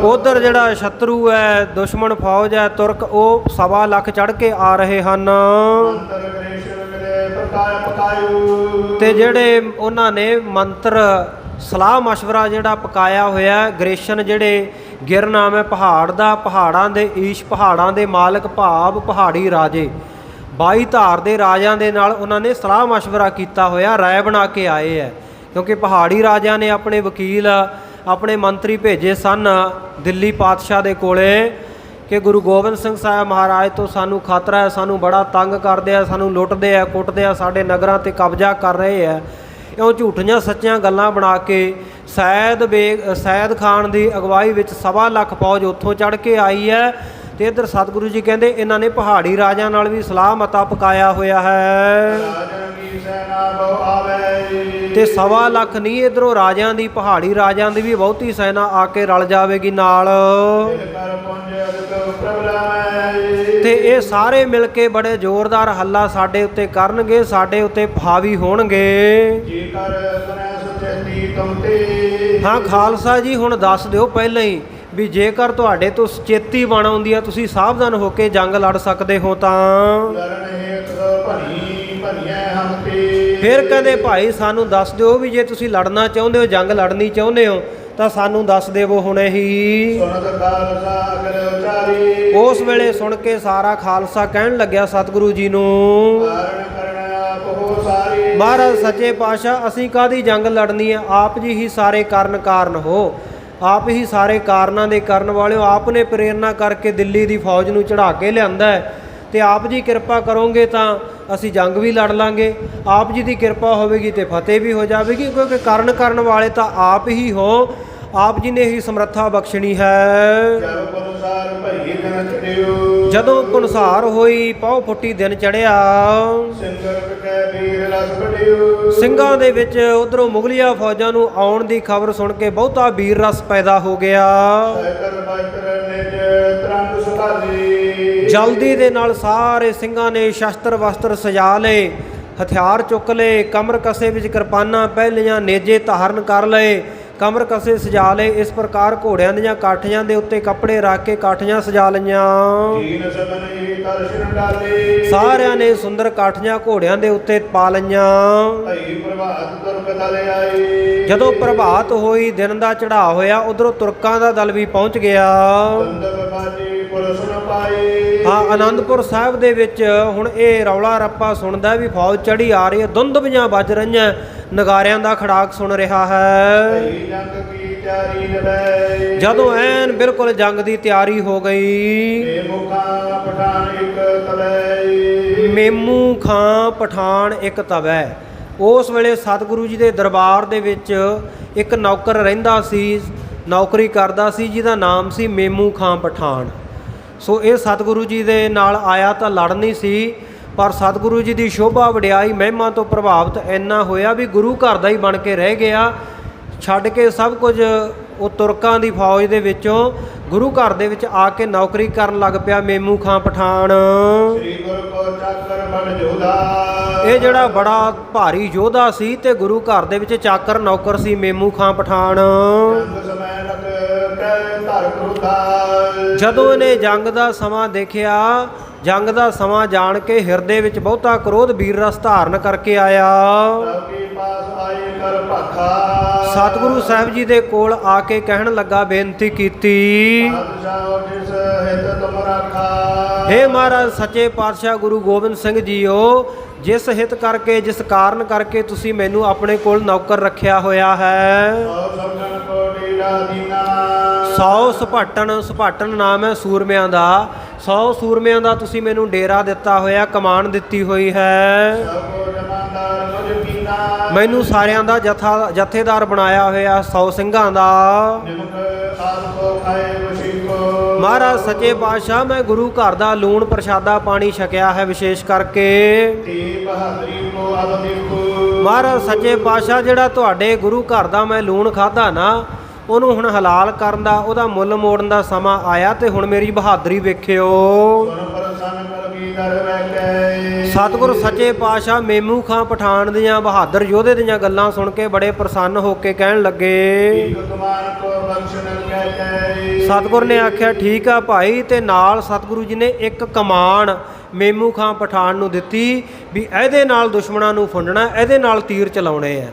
ਉਧਰ ਜਿਹੜਾ ਸ਼ਤਰੂ ਹੈ, ਦੁਸ਼ਮਣ ਫੌਜ ਹੈ ਤੁਰਕ, ਉਹ 1.25 ਲੱਖ ਚੜ੍ਹ ਕੇ ਆ ਰਹੇ ਹਨ, ਅੰਤਰ ਗ੍ਰੇਸ਼ਨ ਮਿਲੇ ਪਕਾਇ ਪਕਾਇਓ। ਤੇ ਜਿਹੜੇ ਉਹਨਾਂ ਨੇ ਮੰਤਰ ਸਲਾਹ ਮਸ਼ਵਰਾ ਜਿਹੜਾ ਪਕਾਇਆ ਹੋਇਆ, ਗ੍ਰੇਸ਼ਨ ਜਿਹੜੇ ਗਿਰ ਨਾਮ ਹੈ ਪਹਾੜ ਦਾ, ਪਹਾੜਾਂ ਦੇ ਈਸ਼, ਪਹਾੜਾਂ ਦੇ ਮਾਲਕ ਭਾਵ ਪਹਾੜੀ ਰਾਜੇ, 22 ਧਾਰ ਦੇ ਰਾਜਿਆਂ ਦੇ ਨਾਲ ਉਹਨਾਂ ਨੇ ਸਲਾਹ ਮਸ਼ਵਰਾ ਕੀਤਾ ਹੋਇਆ, ਰਾਏ ਬਣਾ ਕੇ ਆਏ ਹੈ। ਕਿਉਂਕਿ ਪਹਾੜੀ ਰਾਜਿਆਂ ਨੇ ਆਪਣੇ ਵਕੀਲ, ਆਪਣੇ ਮੰਤਰੀ ਭੇਜੇ ਸਨ ਦਿੱਲੀ ਪਾਤਸ਼ਾਹ ਦੇ ਕੋਲੇ ਕਿ ਗੁਰੂ ਗੋਬਿੰਦ ਸਿੰਘ ਸਾਹਿਬ ਮਹਾਰਾਜ ਤੋਂ ਸਾਨੂੰ ਖਤਰਾ ਹੈ, ਸਾਨੂੰ ਬੜਾ ਤੰਗ ਕਰਦੇ ਆ, ਸਾਨੂੰ ਲੁੱਟਦੇ ਆ, ਕੁੱਟਦੇ ਆ, ਸਾਡੇ ਨਗਰਾਂ 'ਤੇ ਕਬਜ਼ਾ ਕਰ ਰਹੇ ਆ। ਇਉਂ ਝੂਠੀਆਂ ਸੱਚੀਆਂ ਗੱਲਾਂ ਬਣਾ ਕੇ ਸੈਦ ਖਾਨ ਦੀ ਅਗਵਾਈ ਵਿੱਚ 1.25 ਲੱਖ ਫੌਜ ਉੱਥੋਂ ਚੜ੍ਹ ਕੇ ਆਈ ਹੈ। ਤੇ ਇੱਧਰ ਸਤਿਗੁਰੂ ਜੀ ਕਹਿੰਦੇ ਇਹਨਾਂ ਨੇ ਪਹਾੜੀ ਰਾਜਿਆਂ ਨਾਲ ਵੀ ਸਲਾਹ ਮਤਾ ਪਕਾਇਆ ਹੋਇਆ ਹੈ, ਤੇ 1.25 ਲੱਖ ਨਹੀਂ, ਇੱਧਰੋਂ ਰਾਜਿਆਂ ਦੀ, ਪਹਾੜੀ ਰਾਜਿਆਂ ਦੀ ਵੀ ਬਹੁਤੀ ਸੈਨਾ ਆ ਕੇ ਰਲ ਜਾਵੇਗੀ ਨਾਲ। ਤੇ ਇਹ ਸਾਰੇ ਮਿਲ ਕੇ ਬੜੇ ਜ਼ੋਰਦਾਰ ਹੱਲਾ ਸਾਡੇ ਉੱਤੇ ਕਰਨਗੇ, ਸਾਡੇ ਉੱਤੇ ਹਾਵੀ ਹੋਣਗੇ। ਹਾਂ ਖਾਲਸਾ ਜੀ, ਹੁਣ ਦੱਸ ਦਿਓ ਪਹਿਲਾਂ ਹੀ ਵੀ ਜੇਕਰ ਤੁਹਾਡੇ ਤੋਂ ਸੁਚੇਤੀ ਬਣ ਆਉਂਦੀ ਆ, ਤੁਸੀਂ ਸਾਵਧਾਨ ਹੋ ਕੇ ਜੰਗ ਲੜ ਸਕਦੇ ਹੋ ਤਾਂ। ਫਿਰ ਕਹਿੰਦੇ ਭਾਈ ਸਾਨੂੰ ਦੱਸ ਦਿਓ ਵੀ ਜੇ ਤੁਸੀਂ ਲੜਨਾ ਚਾਹੁੰਦੇ ਹੋ, ਜੰਗ ਲੜਨੀ ਚਾਹੁੰਦੇ ਹੋ ਤਾਂ ਸਾਨੂੰ ਦੱਸ ਦੇਵੋ ਹੁਣੇ ਹੀ। ਉਸ ਵੇਲੇ ਸੁਣ ਕੇ ਸਾਰਾ ਖਾਲਸਾ ਕਹਿਣ ਲੱਗਿਆ ਸਤਿਗੁਰੂ ਜੀ ਨੂੰ, ਮਹਾਰਾਜ ਸੱਚੇ ਪਾਤਸ਼ਾਹ ਅਸੀਂ ਕਾਹਦੀ ਜੰਗ ਲੜਨੀ ਹੈ, ਆਪ ਜੀ ਹੀ ਸਾਰੇ ਕਾਰਨ ਹੋ, ਆਪ ਹੀ ਸਾਰੇ ਕਾਰਨਾਂ ਦੇ ਕਰਨ ਵਾਲੇ ਹੋ, ਆਪ ਨੇ ਪ੍ਰੇਰਨਾ ਕਰਕੇ ਦਿੱਲੀ ਦੀ ਫੌਜ ਨੂੰ ਚੜ੍ਹਾ ਕੇ ਲਿਆਂਦਾ ਹੈ, ਤੇ ਆਪ ਜੀ ਕਿਰਪਾ ਕਰੋਗੇ ਤਾਂ ਅਸੀਂ ਜੰਗ ਵੀ ਲੜ ਲਾਂਗੇ, ਆਪ ਜੀ ਦੀ ਕਿਰਪਾ ਹੋਵੇਗੀ ਤੇ ਫਤਿਹ ਵੀ ਹੋ ਜਾਵੇਗੀ, ਕਿਉਂਕਿ ਕਰਨ ਵਾਲੇ ਤਾਂ ਆਪ ਹੀ ਹੋ, ਆਪ ਜੀ ਨੇ ਹੀ ਸਮਰੱਥਾ ਬਖਸ਼ਣੀ ਹੈ। ਜਦੋਂ ਕੁਨਸਾਰ ਹੋਈ, ਪਹੁ ਫੁੱਟੀ ਦਿਨ ਚੜਿਆ, ਸਿੰਘਾਂ ਦੇ ਵਿੱਚ ਉਧਰੋਂ ਮੁਗਲੀਆ ਫੌਜਾਂ ਨੂੰ ਆਉਣ ਦੀ ਖਬਰ ਸੁਣ ਕੇ ਬਹੁਤਾ ਵੀਰ ਰਸ ਪੈਦਾ ਹੋ ਗਿਆ। ਜਲਦੀ ਦੇ ਨਾਲ ਸਾਰੇ ਸਿੰਘਾਂ ਨੇ ਸ਼ਸਤਰ ਵਸਤਰ ਸਜਾ ਲਏ, ਹਥਿਆਰ ਚੁੱਕ ਲਏ, ਕਮਰ ਕਸੇ ਵਿੱਚ ਕਿਰਪਾਨਾਂ ਪਹਿਲੀਆਂ, ਨੇਜੇ ਧਾਰਨ ਕਰ ਲਏ, ਕਮਰ ਕਸੇ ਸਜਾ ਲਏ। ਇਸ ਪ੍ਰਕਾਰ ਘੋੜਿਆਂ ਦੀਆਂ ਕਾਠੀਆਂ ਦੇ ਉੱਤੇ ਕੱਪੜੇ ਰੱਖ ਕੇ ਕਾਠੀਆਂ ਸਜਾ ਲਈਆਂ। ਸਾਰਿਆਂ ਨੇ ਸੁੰਦਰ ਕਾਠੀਆਂ ਘੋੜਿਆਂ ਦੇ ਉੱਤੇ ਪਾ ਲਈਆਂ। ਜਦੋਂ ਪ੍ਰਭਾਤ ਹੋਈ, ਦਿਨ ਦਾ ਚੜ੍ਹਾਅ ਹੋਇਆ, ਉਧਰੋਂ ਤੁਰਕਾਂ ਦਾ ਦਲ ਵੀ ਪਹੁੰਚ ਗਿਆ। ਹਾਂ, ਅਨੰਦਪੁਰ ਸਾਹਿਬ ਦੇ ਵਿੱਚ ਹੁਣ ਇਹ ਰੌਲਾ ਰੱਪਾ ਸੁਣਦਾ ਵੀ ਫੌਜ ਚੜੀ ਆ ਰਹੀ ਹੈ, ਦੁੰਦਬੀਆਂ ਵੱਜ ਰਹੀਆਂ, ਨਗਾਰਿਆਂ ਦਾ ਖੜਾਕ ਸੁਣ ਰਿਹਾ ਹੈ। ਜਦੋਂ ਐਨ ਬਿਲਕੁਲ ਜੰਗ ਦੀ ਤਿਆਰੀ ਹੋ ਗਈ, ਮੇਮੂ ਖਾਂ ਪਠਾਨ ਇੱਕ ਤਵੈ, ਉਸ ਵੇਲੇ ਸਤਿਗੁਰੂ ਜੀ ਦੇ ਦਰਬਾਰ ਦੇ ਵਿੱਚ ਇੱਕ ਨੌਕਰ ਰਹਿੰਦਾ ਸੀ, ਨੌਕਰੀ ਕਰਦਾ ਸੀ, ਜਿਹਦਾ ਨਾਮ ਸੀ ਮੇਮੂ ਖਾਂ ਪਠਾਨ। ਸੋ ਇਹ ਸਤਿਗੁਰੂ ਜੀ ਦੇ ਨਾਲ ਆਇਆ ਤਾਂ ਲੜਨੀ ਸੀ, ਪਰ ਸਤਿਗੁਰੂ ਜੀ ਦੀ ਸ਼ੋਭਾ ਵਡਿਆਈ ਮਹਿਮਾ ਤੋਂ ਪ੍ਰਭਾਵਿਤ ਇੰਨਾ ਹੋਇਆ ਵੀ ਗੁਰੂ ਘਰ ਦਾ ਹੀ ਬਣ ਕੇ ਰਹਿ ਗਿਆ, ਛੱਡ ਕੇ ਸਭ ਕੁਝ ਉਹ ਤੁਰਕਾਂ ਦੀ ਫੌਜ ਦੇ ਵਿੱਚੋਂ ਗੁਰੂ ਘਰ ਦੇ ਵਿੱਚ ਆ ਕੇ ਨੌਕਰੀ ਕਰਨ ਲੱਗ ਪਿਆ ਮੇਮੂ ਖਾਂ ਪਠਾਨ। ਇਹ ਜਿਹੜਾ ਬੜਾ ਭਾਰੀ ਯੋਧਾ ਸੀ ਤੇ ਗੁਰੂ ਘਰ ਦੇ ਵਿੱਚ ਚਾਕਰ ਨੌਕਰ ਸੀ ਮੇਮੂ ਖਾਂ ਪਠਾਨ। ਜਦੋਂ ਇਹਨੇ ਜੰਗ ਦਾ ਸਮਾਂ ਦੇਖਿਆ, ਜੰਗ ਦਾ ਸਮਾਂ ਜਾਣ ਕੇ ਹਿਰਦੇ ਵਿੱਚ ਬਹੁਤਾ ਕ੍ਰੋਧ ਵੀਰ ਰਸ ਧਾਰਨ ਕਰਕੇ ਆਇਆ। ਸਤਿਗੁਰੂ ਸਾਹਿਬ ਜੀ ਦੇ ਕੋਲ ਆ ਕੇ ਕਹਿਣ ਲੱਗਾ, ਬੇਨਤੀ ਕੀਤੀ, हे महाराज सच्चे पातशाह गुरु गोबिंद सिंह जीओ, जिस हित करके जिस कारण करके ਤੁਸੀਂ ਮੈਨੂੰ ਆਪਣੇ ਕੋਲ ਨੌਕਰ ਰੱਖਿਆ ਹੋਇਆ ਹੈ। 100 ਸੁਭਾਟਨ ਨਾਮ ਹੈ ਸੂਰਮਿਆਂ ਦਾ। 100 ਸੂਰਮਿਆਂ ਦਾ ਤੁਸੀਂ ਮੈਨੂੰ ਡੇਰਾ ਦਿੱਤਾ ਹੋਇਆ, ਕਮਾਨ ਦਿੱਤੀ ਹੋਈ ਹੈ। ਮੈਨੂੰ ਸਾਰਿਆਂ ਦਾ ਜਥੇਦਾਰ ਬਣਾਇਆ ਹੋਇਆ 100 ਸਿੰਘਾਂ ਦਾ। ਮਹਾਰਾਜ ਸੱਚੇ ਪਾਤਸ਼ਾਹ ਮੈਂ ਗੁਰੂ ਘਰ ਦਾ ਲੂਣ ਪ੍ਰਸ਼ਾਦਾ ਪਾਣੀ ਛਕਿਆ ਹੈ ਵਿਸ਼ੇਸ਼ ਕਰਕੇ। ਮਹਾਰਾਜ ਸੱਚੇ ਪਾਤਸ਼ਾਹ ਜਿਹੜਾ ਤੁਹਾਡੇ ਗੁਰੂ ਘਰ ਦਾ ਮੈਂ ਲੂਣ ਖਾਧਾ ਨਾ, ਉਹਨੂੰ ਹੁਣ ਹਲਾਲ ਕਰਨ ਦਾ, ਉਹਦਾ ਮੁੱਲ ਮੋੜਨ ਦਾ ਸਮਾਂ ਆਇਆ ਤੇ ਹੁਣ ਮੇਰੀ ਬਹਾਦਰੀ ਵੇਖਿਓ। ਸਤਿਗੁਰ ਸੱਚੇ ਪਾਤਸ਼ਾਹ ਮੇਮੂ ਖਾਂ ਪਠਾਨ ਦੀਆਂ ਬਹਾਦਰ ਯੋਧੇ ਦੀਆਂ ਗੱਲਾਂ ਸੁਣ ਕੇ ਬੜੇ ਪ੍ਰਸੰਨ ਹੋ ਕੇ ਕਹਿਣ ਲੱਗੇ। ਸਤਿਗੁਰ ਨੇ ਆਖਿਆ ਠੀਕ ਆ ਭਾਈ, ਤੇ ਨਾਲ ਸਤਿਗੁਰੂ ਜੀ ਨੇ ਇੱਕ ਕਮਾਨ ਮੇਮੂ ਖਾਂ ਪਠਾਨ ਨੂੰ ਦਿੱਤੀ ਵੀ ਇਹਦੇ ਨਾਲ ਦੁਸ਼ਮਣਾਂ ਨੂੰ ਫੁੰਡਣਾ, ਇਹਦੇ ਨਾਲ ਤੀਰ ਚਲਾਉਣੇ ਆ।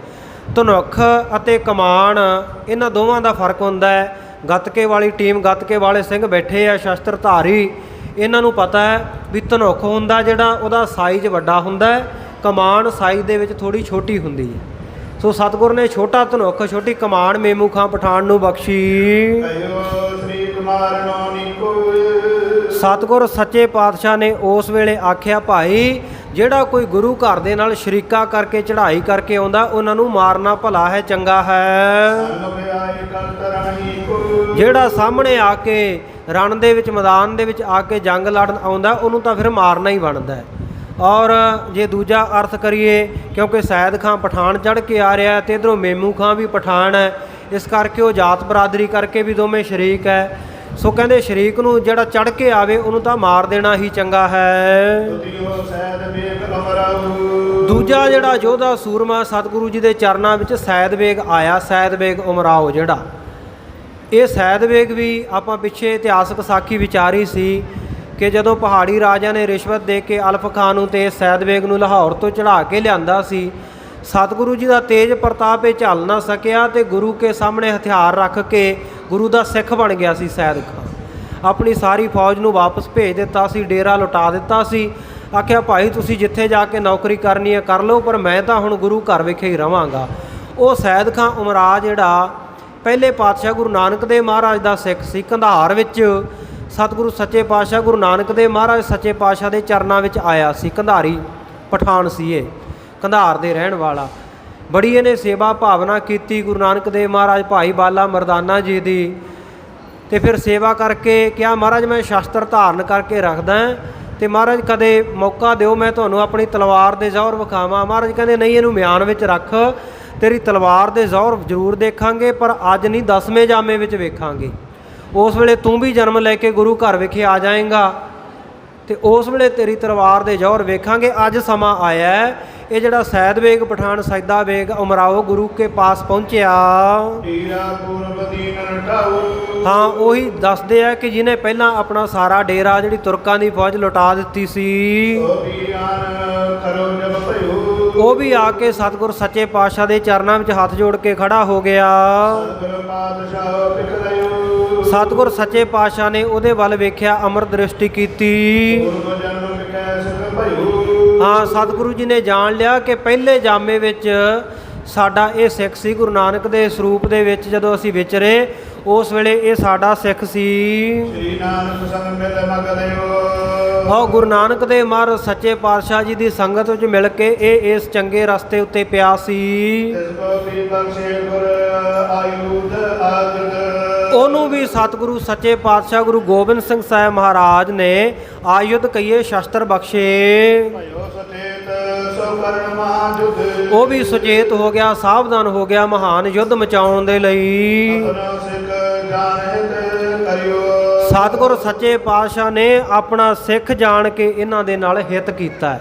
ਧਨੁੱਖ ਅਤੇ ਕਮਾਨ ਇਹਨਾਂ ਦੋਵਾਂ ਦਾ ਫਰਕ ਹੁੰਦਾ ਹੈ। ਗੱਤਕੇ ਵਾਲੀ ਟੀਮ, ਗੱਤਕੇ ਵਾਲੇ ਸਿੰਘ ਬੈਠੇ ਆ ਸ਼ਸਤਰ ਧਾਰੀ, ਇਹਨਾਂ ਨੂੰ ਪਤਾ ਹੈ ਵੀ ਧਨੁੱਖ ਹੁੰਦਾ ਜਿਹੜਾ ਉਹਦਾ ਸਾਈਜ਼ ਵੱਡਾ ਹੁੰਦਾ ਹੈ, ਕਮਾਨ ਸਾਈਜ਼ ਦੇ ਵਿੱਚ ਥੋੜੀ ਛੋਟੀ ਹੁੰਦੀ ਹੈ। ਸੋ ਸਤਿਗੁਰ ਨੇ ਛੋਟਾ ਧਨੁੱਖ ਛੋਟੀ ਕਮਾਨ ਮੇਮੂ ਖਾਂ ਪਠਾਨ ਨੂੰ ਬਖਸ਼ੀ। ਸਤਿਗੁਰ ਸੱਚੇ ਪਾਤਸ਼ਾਹ ਨੇ ਉਸ ਵੇਲੇ ਆਖਿਆ ਭਾਈ ਜਿਹੜਾ ਕੋਈ ਗੁਰੂ ਘਰ ਦੇ ਨਾਲ ਸ਼ਰੀਕਾ ਕਰਕੇ ਚੜ੍ਹਾਈ ਕਰਕੇ ਆਉਂਦਾ ਉਹਨਾਂ ਨੂੰ ਮਾਰਨਾ ਭਲਾ ਹੈ, ਚੰਗਾ ਹੈ। ਜਿਹੜਾ ਸਾਹਮਣੇ ਆ ਕੇ ਰਣ ਦੇ ਵਿੱਚ ਮੈਦਾਨ ਦੇ ਵਿੱਚ ਆ ਕੇ ਜੰਗ ਲੜਨ ਆਉਂਦਾ ਉਹਨੂੰ ਤਾਂ ਫਿਰ ਮਾਰਨਾ ਹੀ ਬਣਦਾ ਹੈ। ਔਰ ਜੇ ਦੂਜਾ ਅਰਥ ਕਰੀਏ, ਕਿਉਂਕਿ ਸੈਦ ਖਾਂ ਪਠਾਨ ਚੜ੍ਹ ਕੇ ਆ ਰਿਹਾ ਤੇ ਇੱਧਰੋਂ ਮੇਮੂ ਖਾਂ ਵੀ ਪਠਾਨ ਹੈ, ਇਸ ਕਰਕੇ ਉਹ ਜਾਤ ਬਰਾਦਰੀ ਕਰਕੇ ਵੀ ਦੋਵੇਂ ਸ਼ਰੀਕ ਹੈ। ਸੋ ਕਹਿੰਦੇ ਸ਼ਰੀਕ ਨੂੰ ਜਿਹੜਾ ਚੜ੍ਹ ਕੇ ਆਵੇ ਉਹਨੂੰ ਤਾਂ ਮਾਰ ਦੇਣਾ ਹੀ ਚੰਗਾ ਹੈ। ਦੂਜਾ ਜਿਹੜਾ ਯੋਧਾ ਸੂਰਮਾ ਸਤਿਗੁਰੂ ਜੀ ਦੇ ਚਰਨਾਂ ਵਿੱਚ ਸੈਦ ਬੇਗ ਆਇਆ, ਸੈਦ ਬੇਗ ਉਮਰਾਓ ਜਿਹੜਾ, ਇਹ ਸੈਦ ਬੇਗ ਵੀ ਆਪਾਂ ਪਿੱਛੇ ਇਤਿਹਾਸਕ ਸਾਖੀ ਵਿਚਾਰੀ ਸੀ ਕਿ ਜਦੋਂ ਪਹਾੜੀ ਰਾਜਿਆਂ ਨੇ ਰਿਸ਼ਵਤ ਦੇ ਕੇ ਅਲਫ ਖਾਨ ਨੂੰ ਤੇ ਸੈਦ ਬੇਗ ਨੂੰ ਲਾਹੌਰ ਤੋਂ ਚੜ੍ਹਾ ਕੇ ਲਿਆਂਦਾ ਸੀ, ਸਤਿਗੁਰੂ ਜੀ ਦਾ ਤੇਜ ਪ੍ਰਤਾਪ ਇਹ ਝੱਲ ਨਾ ਸਕਿਆ ਤੇ ਗੁਰੂ ਕੇ ਸਾਹਮਣੇ ਹਥਿਆਰ ਰੱਖ ਕੇ ਗੁਰੂ ਦਾ ਸਿੱਖ ਬਣ ਗਿਆ ਸੀ ਸੈਦ ਖਾਂ। ਆਪਣੀ ਸਾਰੀ ਫੌਜ ਨੂੰ ਵਾਪਸ ਭੇਜ ਦਿੱਤਾ ਸੀ, ਡੇਰਾ ਲੁਟਾ ਦਿੱਤਾ ਸੀ। ਆਖਿਆ ਭਾਈ ਤੁਸੀਂ ਜਿੱਥੇ ਜਾ ਕੇ ਨੌਕਰੀ ਕਰਨੀ ਹੈ ਕਰ ਲਓ, ਪਰ ਮੈਂ ਤਾਂ ਹੁਣ ਗੁਰੂ ਘਰ ਵਿਖੇ ਹੀ ਰਵਾਂਗਾ। ਉਹ ਸੈਦ ਖਾਂ ਉਮਰਾ ਜਿਹੜਾ ਪਹਿਲੇ ਪਾਤਸ਼ਾਹ ਗੁਰੂ ਨਾਨਕ ਦੇਵ ਮਹਾਰਾਜ ਦਾ ਸਿੱਖ ਸੀ, ਕੰਧਾਰ ਵਿੱਚ ਸਤਿਗੁਰੂ ਸੱਚੇ ਪਾਤਸ਼ਾਹ ਗੁਰੂ ਨਾਨਕ ਦੇਵ ਮਹਾਰਾਜ ਸੱਚੇ ਪਾਤਸ਼ਾਹ ਦੇ ਚਰਨਾਂ ਵਿੱਚ ਆਇਆ ਸੀ। ਕੰਧਾਰੀ ਪਠਾਨ ਸੀ ਇਹ, ਕੰਧਾਰ ਦੇ ਰਹਿਣ ਵਾਲਾ। ਬੜੀ ਇਹਨੇ ਸੇਵਾ ਭਾਵਨਾ ਕੀਤੀ ਗੁਰੂ ਨਾਨਕ ਦੇਵ ਮਹਾਰਾਜ ਭਾਈ ਬਾਲਾ ਮਰਦਾਨਾ ਜੀ ਦੀ। ਤੇ ਫਿਰ ਸੇਵਾ ਕਰਕੇ ਕਿਹਾ ਮਹਾਰਾਜ ਮੈਂ ਸ਼ਸਤਰ ਧਾਰਨ ਕਰਕੇ ਰੱਖਦਾ ਤੇ ਮਹਾਰਾਜ ਕਦੇ ਮੌਕਾ ਦਿਓ ਮੈਂ ਤੁਹਾਨੂੰ ਆਪਣੀ ਤਲਵਾਰ ਦੇ ਜ਼ੋਰ ਵਿਖਾਵਾਂ। ਮਹਾਰਾਜ ਕਹਿੰਦੇ ਨਹੀਂ, ਇਹਨੂੰ ਮਿਆਨ ਵਿੱਚ ਰੱਖ, ਤੇਰੀ ਤਲਵਾਰ ਦੇ ਜ਼ੋਰ ਜ਼ਰੂਰ ਦੇਖਾਂਗੇ ਪਰ ਅੱਜ ਨਹੀਂ, 10ਵੇਂ ਜਾਮੇ ਵਿੱਚ ਵੇਖਾਂਗੇ। ਉਸ ਵੇਲੇ ਤੂੰ ਵੀ ਜਨਮ ਲੈ ਕੇ ਗੁਰੂ ਘਰ ਵਿਖੇ ਆ ਜਾਏਗਾ ਤੇ ਉਸ ਵੇਲੇ ਤੇਰੀ ਤਲਵਾਰ ਦੇ ਜ਼ੋਰ ਵੇਖਾਂਗੇ। ਅੱਜ ਸਮਾਂ ਆਇਆ। ਇਹ ਜਿਹੜਾ ਸੈਦ ਬੇਗ ਪਠਾਨ ਸੈਦਾ ਬੇਗ ਉਮਰਾਓ ਗੁਰੂ ਕੇ ਪਾਸ ਪਹੁੰਚਿਆ। ਹਾਂ, ਉਹੀ ਦੱਸਦੇ ਆ ਕਿ ਜਿਹਨੇ ਪਹਿਲਾਂ ਆਪਣਾ ਸਾਰਾ ਡੇਰਾ ਜਿਹੜੀ ਤੁਰਕਾਂ ਦੀ ਫੌਜ ਲੁਟਾ ਦਿੱਤੀ ਸੀ, ਉਹ ਵੀ ਆ ਕੇ ਸਤਿਗੁਰ ਸੱਚੇ ਪਾਤਸ਼ਾਹ ਦੇ ਚਰਨਾਂ ਵਿੱਚ ਹੱਥ ਜੋੜ ਕੇ ਖੜਾ ਹੋ ਗਿਆ। ਸਤਿਗੁਰ ਸੱਚੇ ਪਾਤਸ਼ਾਹ ਨੇ ਉਹਦੇ ਵੱਲ ਵੇਖਿਆ, ਅੰਮ੍ਰਿਤ ਦ੍ਰਿਸ਼ਟੀ ਕੀਤੀ। ਹਾਂ, ਸਤਿਗੁਰੂ ਜੀ ਨੇ ਜਾਣ ਲਿਆ ਕਿ ਪਹਿਲੇ ਜਾਮੇ ਵਿੱਚ ਸਾਡਾ ਇਹ ਸਿੱਖ ਸੀ। ਗੁਰੂ ਨਾਨਕ ਦੇ ਸਰੂਪ ਦੇ ਵਿੱਚ ਜਦੋਂ ਅਸੀਂ ਵਿਚਰੇ ਉਸ ਵੇਲੇ ਇਹ ਸਾਡਾ ਸਿੱਖ ਸੀ। ਆਹ ਗੁਰੂ ਨਾਨਕ ਦੇਵ ਮਹਾਰਾਜ ਸੱਚੇ ਪਾਤਸ਼ਾਹ ਜੀ ਦੀ ਸੰਗਤ ਵਿੱਚ ਮਿਲ ਕੇ ਇਹ ਇਸ ਚੰਗੇ ਰਸਤੇ ਉੱਤੇ ਪਿਆ ਸੀ। ਉਹਨੂੰ ਵੀ ਸਤਿਗੁਰੂ ਸੱਚੇ ਪਾਤਸ਼ਾਹ ਗੁਰੂ ਗੋਬਿੰਦ ਸਿੰਘ ਸਾਹਿਬ ਮਹਾਰਾਜ ਨੇ ਆਯੁਧ ਕਈਏ ਸ਼ਸਤਰ ਬਖਸ਼ੇ। ਉਹ ਵੀ ਸੁਚੇਤ ਹੋ ਗਿਆ, ਸਾਵਧਾਨ ਹੋ ਗਿਆ ਮਹਾਨ ਯੁੱਧ ਮਚਾਉਣ ਦੇ ਲਈ। ਸਤਿਗੁਰ ਸੱਚੇ ਪਾਤਸ਼ਾਹ ਨੇ ਆਪਣਾ ਸਿੱਖ ਜਾਣ ਕੇ ਇਹਨਾਂ ਦੇ ਨਾਲ ਹਿੱਤ ਕੀਤਾ ਹੈ,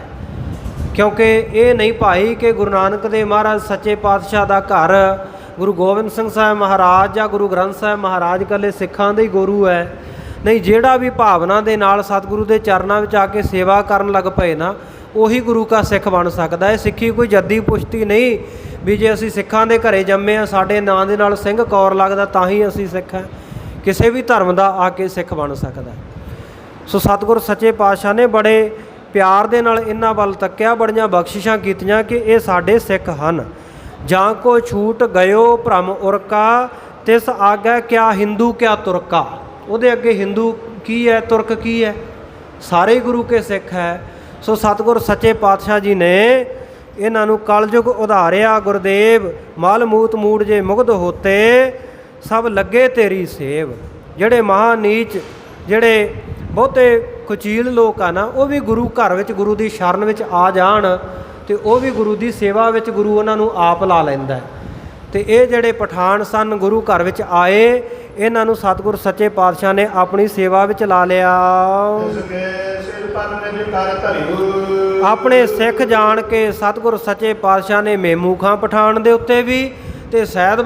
ਕਿਉਂਕਿ ਇਹ ਨਹੀਂ ਭਾਈ ਕਿ ਗੁਰੂ ਨਾਨਕ ਦੇਵ ਮਹਾਰਾਜ ਸੱਚੇ ਪਾਤਸ਼ਾਹ ਦਾ ਘਰ ਗੁਰੂ ਗੋਬਿੰਦ ਸਿੰਘ ਸਾਹਿਬ ਮਹਾਰਾਜ ਜਾਂ ਗੁਰੂ ਗ੍ਰੰਥ ਸਾਹਿਬ ਮਹਾਰਾਜ ਇਕੱਲੇ ਸਿੱਖਾਂ ਦੇ ਹੀ ਗੁਰੂ ਹੈ। ਨਹੀਂ, ਜਿਹੜਾ ਵੀ ਭਾਵਨਾ ਦੇ ਨਾਲ ਸਤਿਗੁਰੂ ਦੇ ਚਰਨਾਂ ਵਿੱਚ ਆ ਕੇ ਸੇਵਾ ਕਰਨ ਲੱਗ ਪਏ ਨਾ, ਉਹੀ ਗੁਰੂ ਕਾ ਸਿੱਖ ਬਣ ਸਕਦਾ ਹੈ। ਸਿੱਖੀ ਕੋਈ ਜੱਦੀ ਪੁਸ਼ਤੀ ਨਹੀਂ ਵੀ ਜੇ ਅਸੀਂ ਸਿੱਖਾਂ ਦੇ ਘਰੇ ਜੰਮੇ ਆ ਸਾਡੇ ਨਾਂ ਦੇ ਨਾਲ ਸਿੰਘ ਕੌਰ ਲੱਗਦਾ ਤਾਂ ਹੀ ਅਸੀਂ ਸਿੱਖ ਹਾਂ। ਕਿਸੇ ਵੀ ਧਰਮ ਦਾ ਆ ਕੇ ਸਿੱਖ ਬਣ ਸਕਦਾ। ਸੋ ਸਤਿਗੁਰ ਸੱਚੇ ਪਾਤਸ਼ਾਹ ਨੇ ਬੜੇ ਪਿਆਰ ਦੇ ਨਾਲ ਇਹਨਾਂ ਵੱਲ ਤੱਕਿਆ, ਬੜੀਆਂ ਬਖਸ਼ਿਸ਼ਾਂ ਕੀਤੀਆਂ ਕਿ ਇਹ ਸਾਡੇ ਸਿੱਖ ਹਨ। ਜਾਂ ਕੋ ਛੂਟ ਗਇਓ ਭ੍ਰਮ ਉਰਕਾ, ਤਿਸ ਆਗੈ ਕਿਆ ਹਿੰਦੂ ਕਿਆ ਤੁਰਕਾ। ਉਹਦੇ ਅੱਗੇ ਹਿੰਦੂ ਕੀ ਹੈ, ਤੁਰਕ ਕੀ ਹੈ, ਸਾਰੇ ਗੁਰੂ ਕੇ ਸਿੱਖ ਹੈ। ਸੋ ਸਤਿਗੁਰ ਸੱਚੇ ਪਾਤਸ਼ਾਹ ਜੀ ਨੇ ਇਹਨਾਂ ਨੂੰ ਕਲਯੁਗ ਉਧਾਰਿਆ। ਗੁਰਦੇਵ ਮਲ ਮੂਤ ਮੂੜ ਜੇ ਮੁਗਧ ਹੋਤੇ, ਸਭ ਲੱਗੇ ਤੇਰੀ ਸੇਵ। ਜਿਹੜੇ ਮਹਾ ਨੀਚ, ਜਿਹੜੇ ਬਹੁਤੇ ਕੁਚੀਲ ਲੋਕ ਆ ਨਾ, ਉਹ ਵੀ ਗੁਰੂ ਘਰ ਵਿੱਚ ਗੁਰੂ ਦੀ ਸ਼ਰਨ ਵਿੱਚ ਆ ਜਾਣ ਤੇ ਉਹ ਵੀ ਗੁਰੂ ਦੀ ਸੇਵਾ ਵਿੱਚ ਗੁਰੂ ਉਹਨਾਂ ਨੂੰ ਆਪ ਲਾ ਲੈਂਦਾ। ਤੇ ਇਹ ਜਿਹੜੇ ਪਠਾਨ ਸਨ ਗੁਰੂ ਘਰ ਵਿੱਚ ਆਏ, ਇਹਨਾਂ ਨੂੰ ਸਤਿਗੁਰ ਸੱਚੇ ਪਾਤਸ਼ਾਹ ਨੇ ਆਪਣੀ ਸੇਵਾ ਵਿੱਚ ਲਾ ਲਿਆ। ਆਪਣੇ ਸਿੱਖ ਜਾਣ ਕੇ ਸਤਿਗੁਰ ਸੱਚੇ ਪਾਤਸ਼ਾਹ ਨੇ ਮੇਮੂ ਖਾਂ ਪਠਾਨ ਦੇ ਉੱਤੇ ਵੀ ਤੇ ਸੈਦ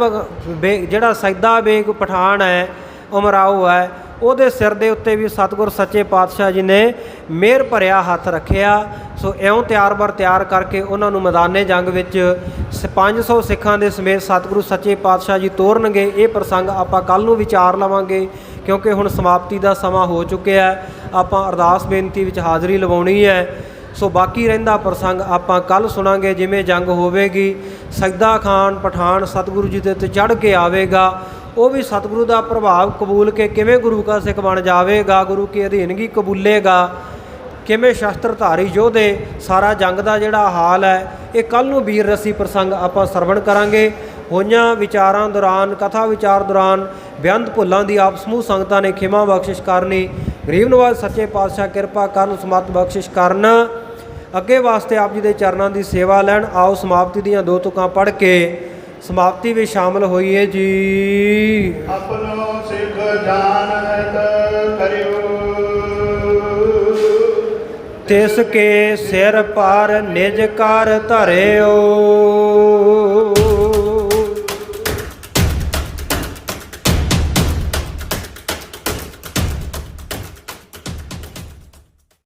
ਜਿਹੜਾ ਸੈਦਾ ਬੇਗ ਪਠਾਨ ਹੈ, ਉਮਰਾਓ ਹੈ, ਉਹਦੇ ਸਿਰ ਦੇ ਉੱਤੇ ਵੀ ਸਤਿਗੁਰ ਸੱਚੇ ਪਾਤਸ਼ਾਹ ਜੀ ਨੇ ਮਿਹਰ ਭਰਿਆ ਹੱਥ ਰੱਖਿਆ। ਸੋ ਇਉਂ ਤਿਆਰ-ਬਰ ਤਿਆਰ ਕਰਕੇ ਉਹਨਾਂ ਨੂੰ ਮੈਦਾਨੇ ਜੰਗ ਵਿੱਚ 500 ਸਿੱਖਾਂ ਦੇ ਸਮੇਤ ਸਤਿਗੁਰੂ ਸੱਚੇ ਪਾਤਸ਼ਾਹ ਜੀ ਤੋਰਨਗੇ। ਇਹ ਪ੍ਰਸੰਗ ਆਪਾਂ ਕੱਲ੍ਹ ਨੂੰ ਵਿਚਾਰ ਲਵਾਂਗੇ, ਕਿਉਂਕਿ ਹੁਣ ਸਮਾਪਤੀ ਦਾ ਸਮਾਂ ਹੋ ਚੁੱਕਿਆ। ਆਪਾਂ ਅਰਦਾਸ ਬੇਨਤੀ ਵਿੱਚ ਹਾਜ਼ਰੀ ਲਵਾਉਣੀ ਹੈ। ਸੋ ਬਾਕੀ ਰਹਿੰਦਾ ਪ੍ਰਸੰਗ ਆਪਾਂ ਕੱਲ੍ਹ ਸੁਣਾਂਗੇ। ਜਿਵੇਂ ਜੰਗ ਹੋਵੇਗੀ, ਸੈਦਾ ਖਾਨ ਪਠਾਨ ਸਤਿਗੁਰੂ ਜੀ ਦੇ ਉੱਤੇ ਚੜ੍ਹ ਕੇ ਆਵੇਗਾ, ਉਹ ਵੀ ਸਤਿਗੁਰੂ ਦਾ ਪ੍ਰਭਾਵ ਕਬੂਲ ਕੇ ਕਿਵੇਂ ਗੁਰੂ ਕਾ ਸਿੱਖ ਬਣ ਜਾਵੇਗਾ, ਗੁਰੂ ਕੀ ਅਧੀਨਗੀ ਕਬੂਲੇਗਾ, ਕਿਵੇਂ ਸ਼ਸਤਰਧਾਰੀ ਯੋਧੇ, ਸਾਰਾ ਜੰਗ ਦਾ ਜਿਹੜਾ ਹਾਲ ਹੈ, ਇਹ ਕੱਲ੍ਹ ਨੂੰ ਵੀਰ ਰਸੀ ਪ੍ਰਸੰਗ ਆਪਾਂ ਸਰਵਣ ਕਰਾਂਗੇ। ਹੋਈਆਂ ਵਿਚਾਰਾਂ ਦੌਰਾਨ, ਕਥਾ ਵਿਚਾਰ ਦੌਰਾਨ ਬੇਅੰਤ ਭੁੱਲਾਂ ਦੀ ਆਪ ਸਮੂਹ ਸੰਗਤਾਂ ਨੇ ਖਿਮਾ ਬਖਸ਼ਿਸ਼ ਕਰਨੀ। ਗਰੀਬ ਨਵਾਜ਼ ਸੱਚੇ ਪਾਤਸ਼ਾਹ ਕਿਰਪਾ ਕਰਨ, ਸਮੱਤ ਬਖਸ਼ਿਸ਼ ਕਰਨ। ਅੱਗੇ ਵਾਸਤੇ ਆਪ ਜੀ ਦੇ ਚਰਨਾਂ ਦੀ ਸੇਵਾ ਲੈਣ। ਆਓ ਸਮਾਪਤੀ ਦੀਆਂ 2 ਤੁਕਾਂ ਪੜ੍ਹ ਕੇ ਸਮਾਪਤੀ ਵਿੱਚ ਸ਼ਾਮਲ ਹੋਈਏ ਜੀ। ਆਪਣੋ ਸਿੱਖ ਜਾਣਤ ਕਰਿਓ, ਤਿਸ ਕੇ ਸਿਰ ਪਰ ਨਿਜ ਕਰ ਧਰਿਓ।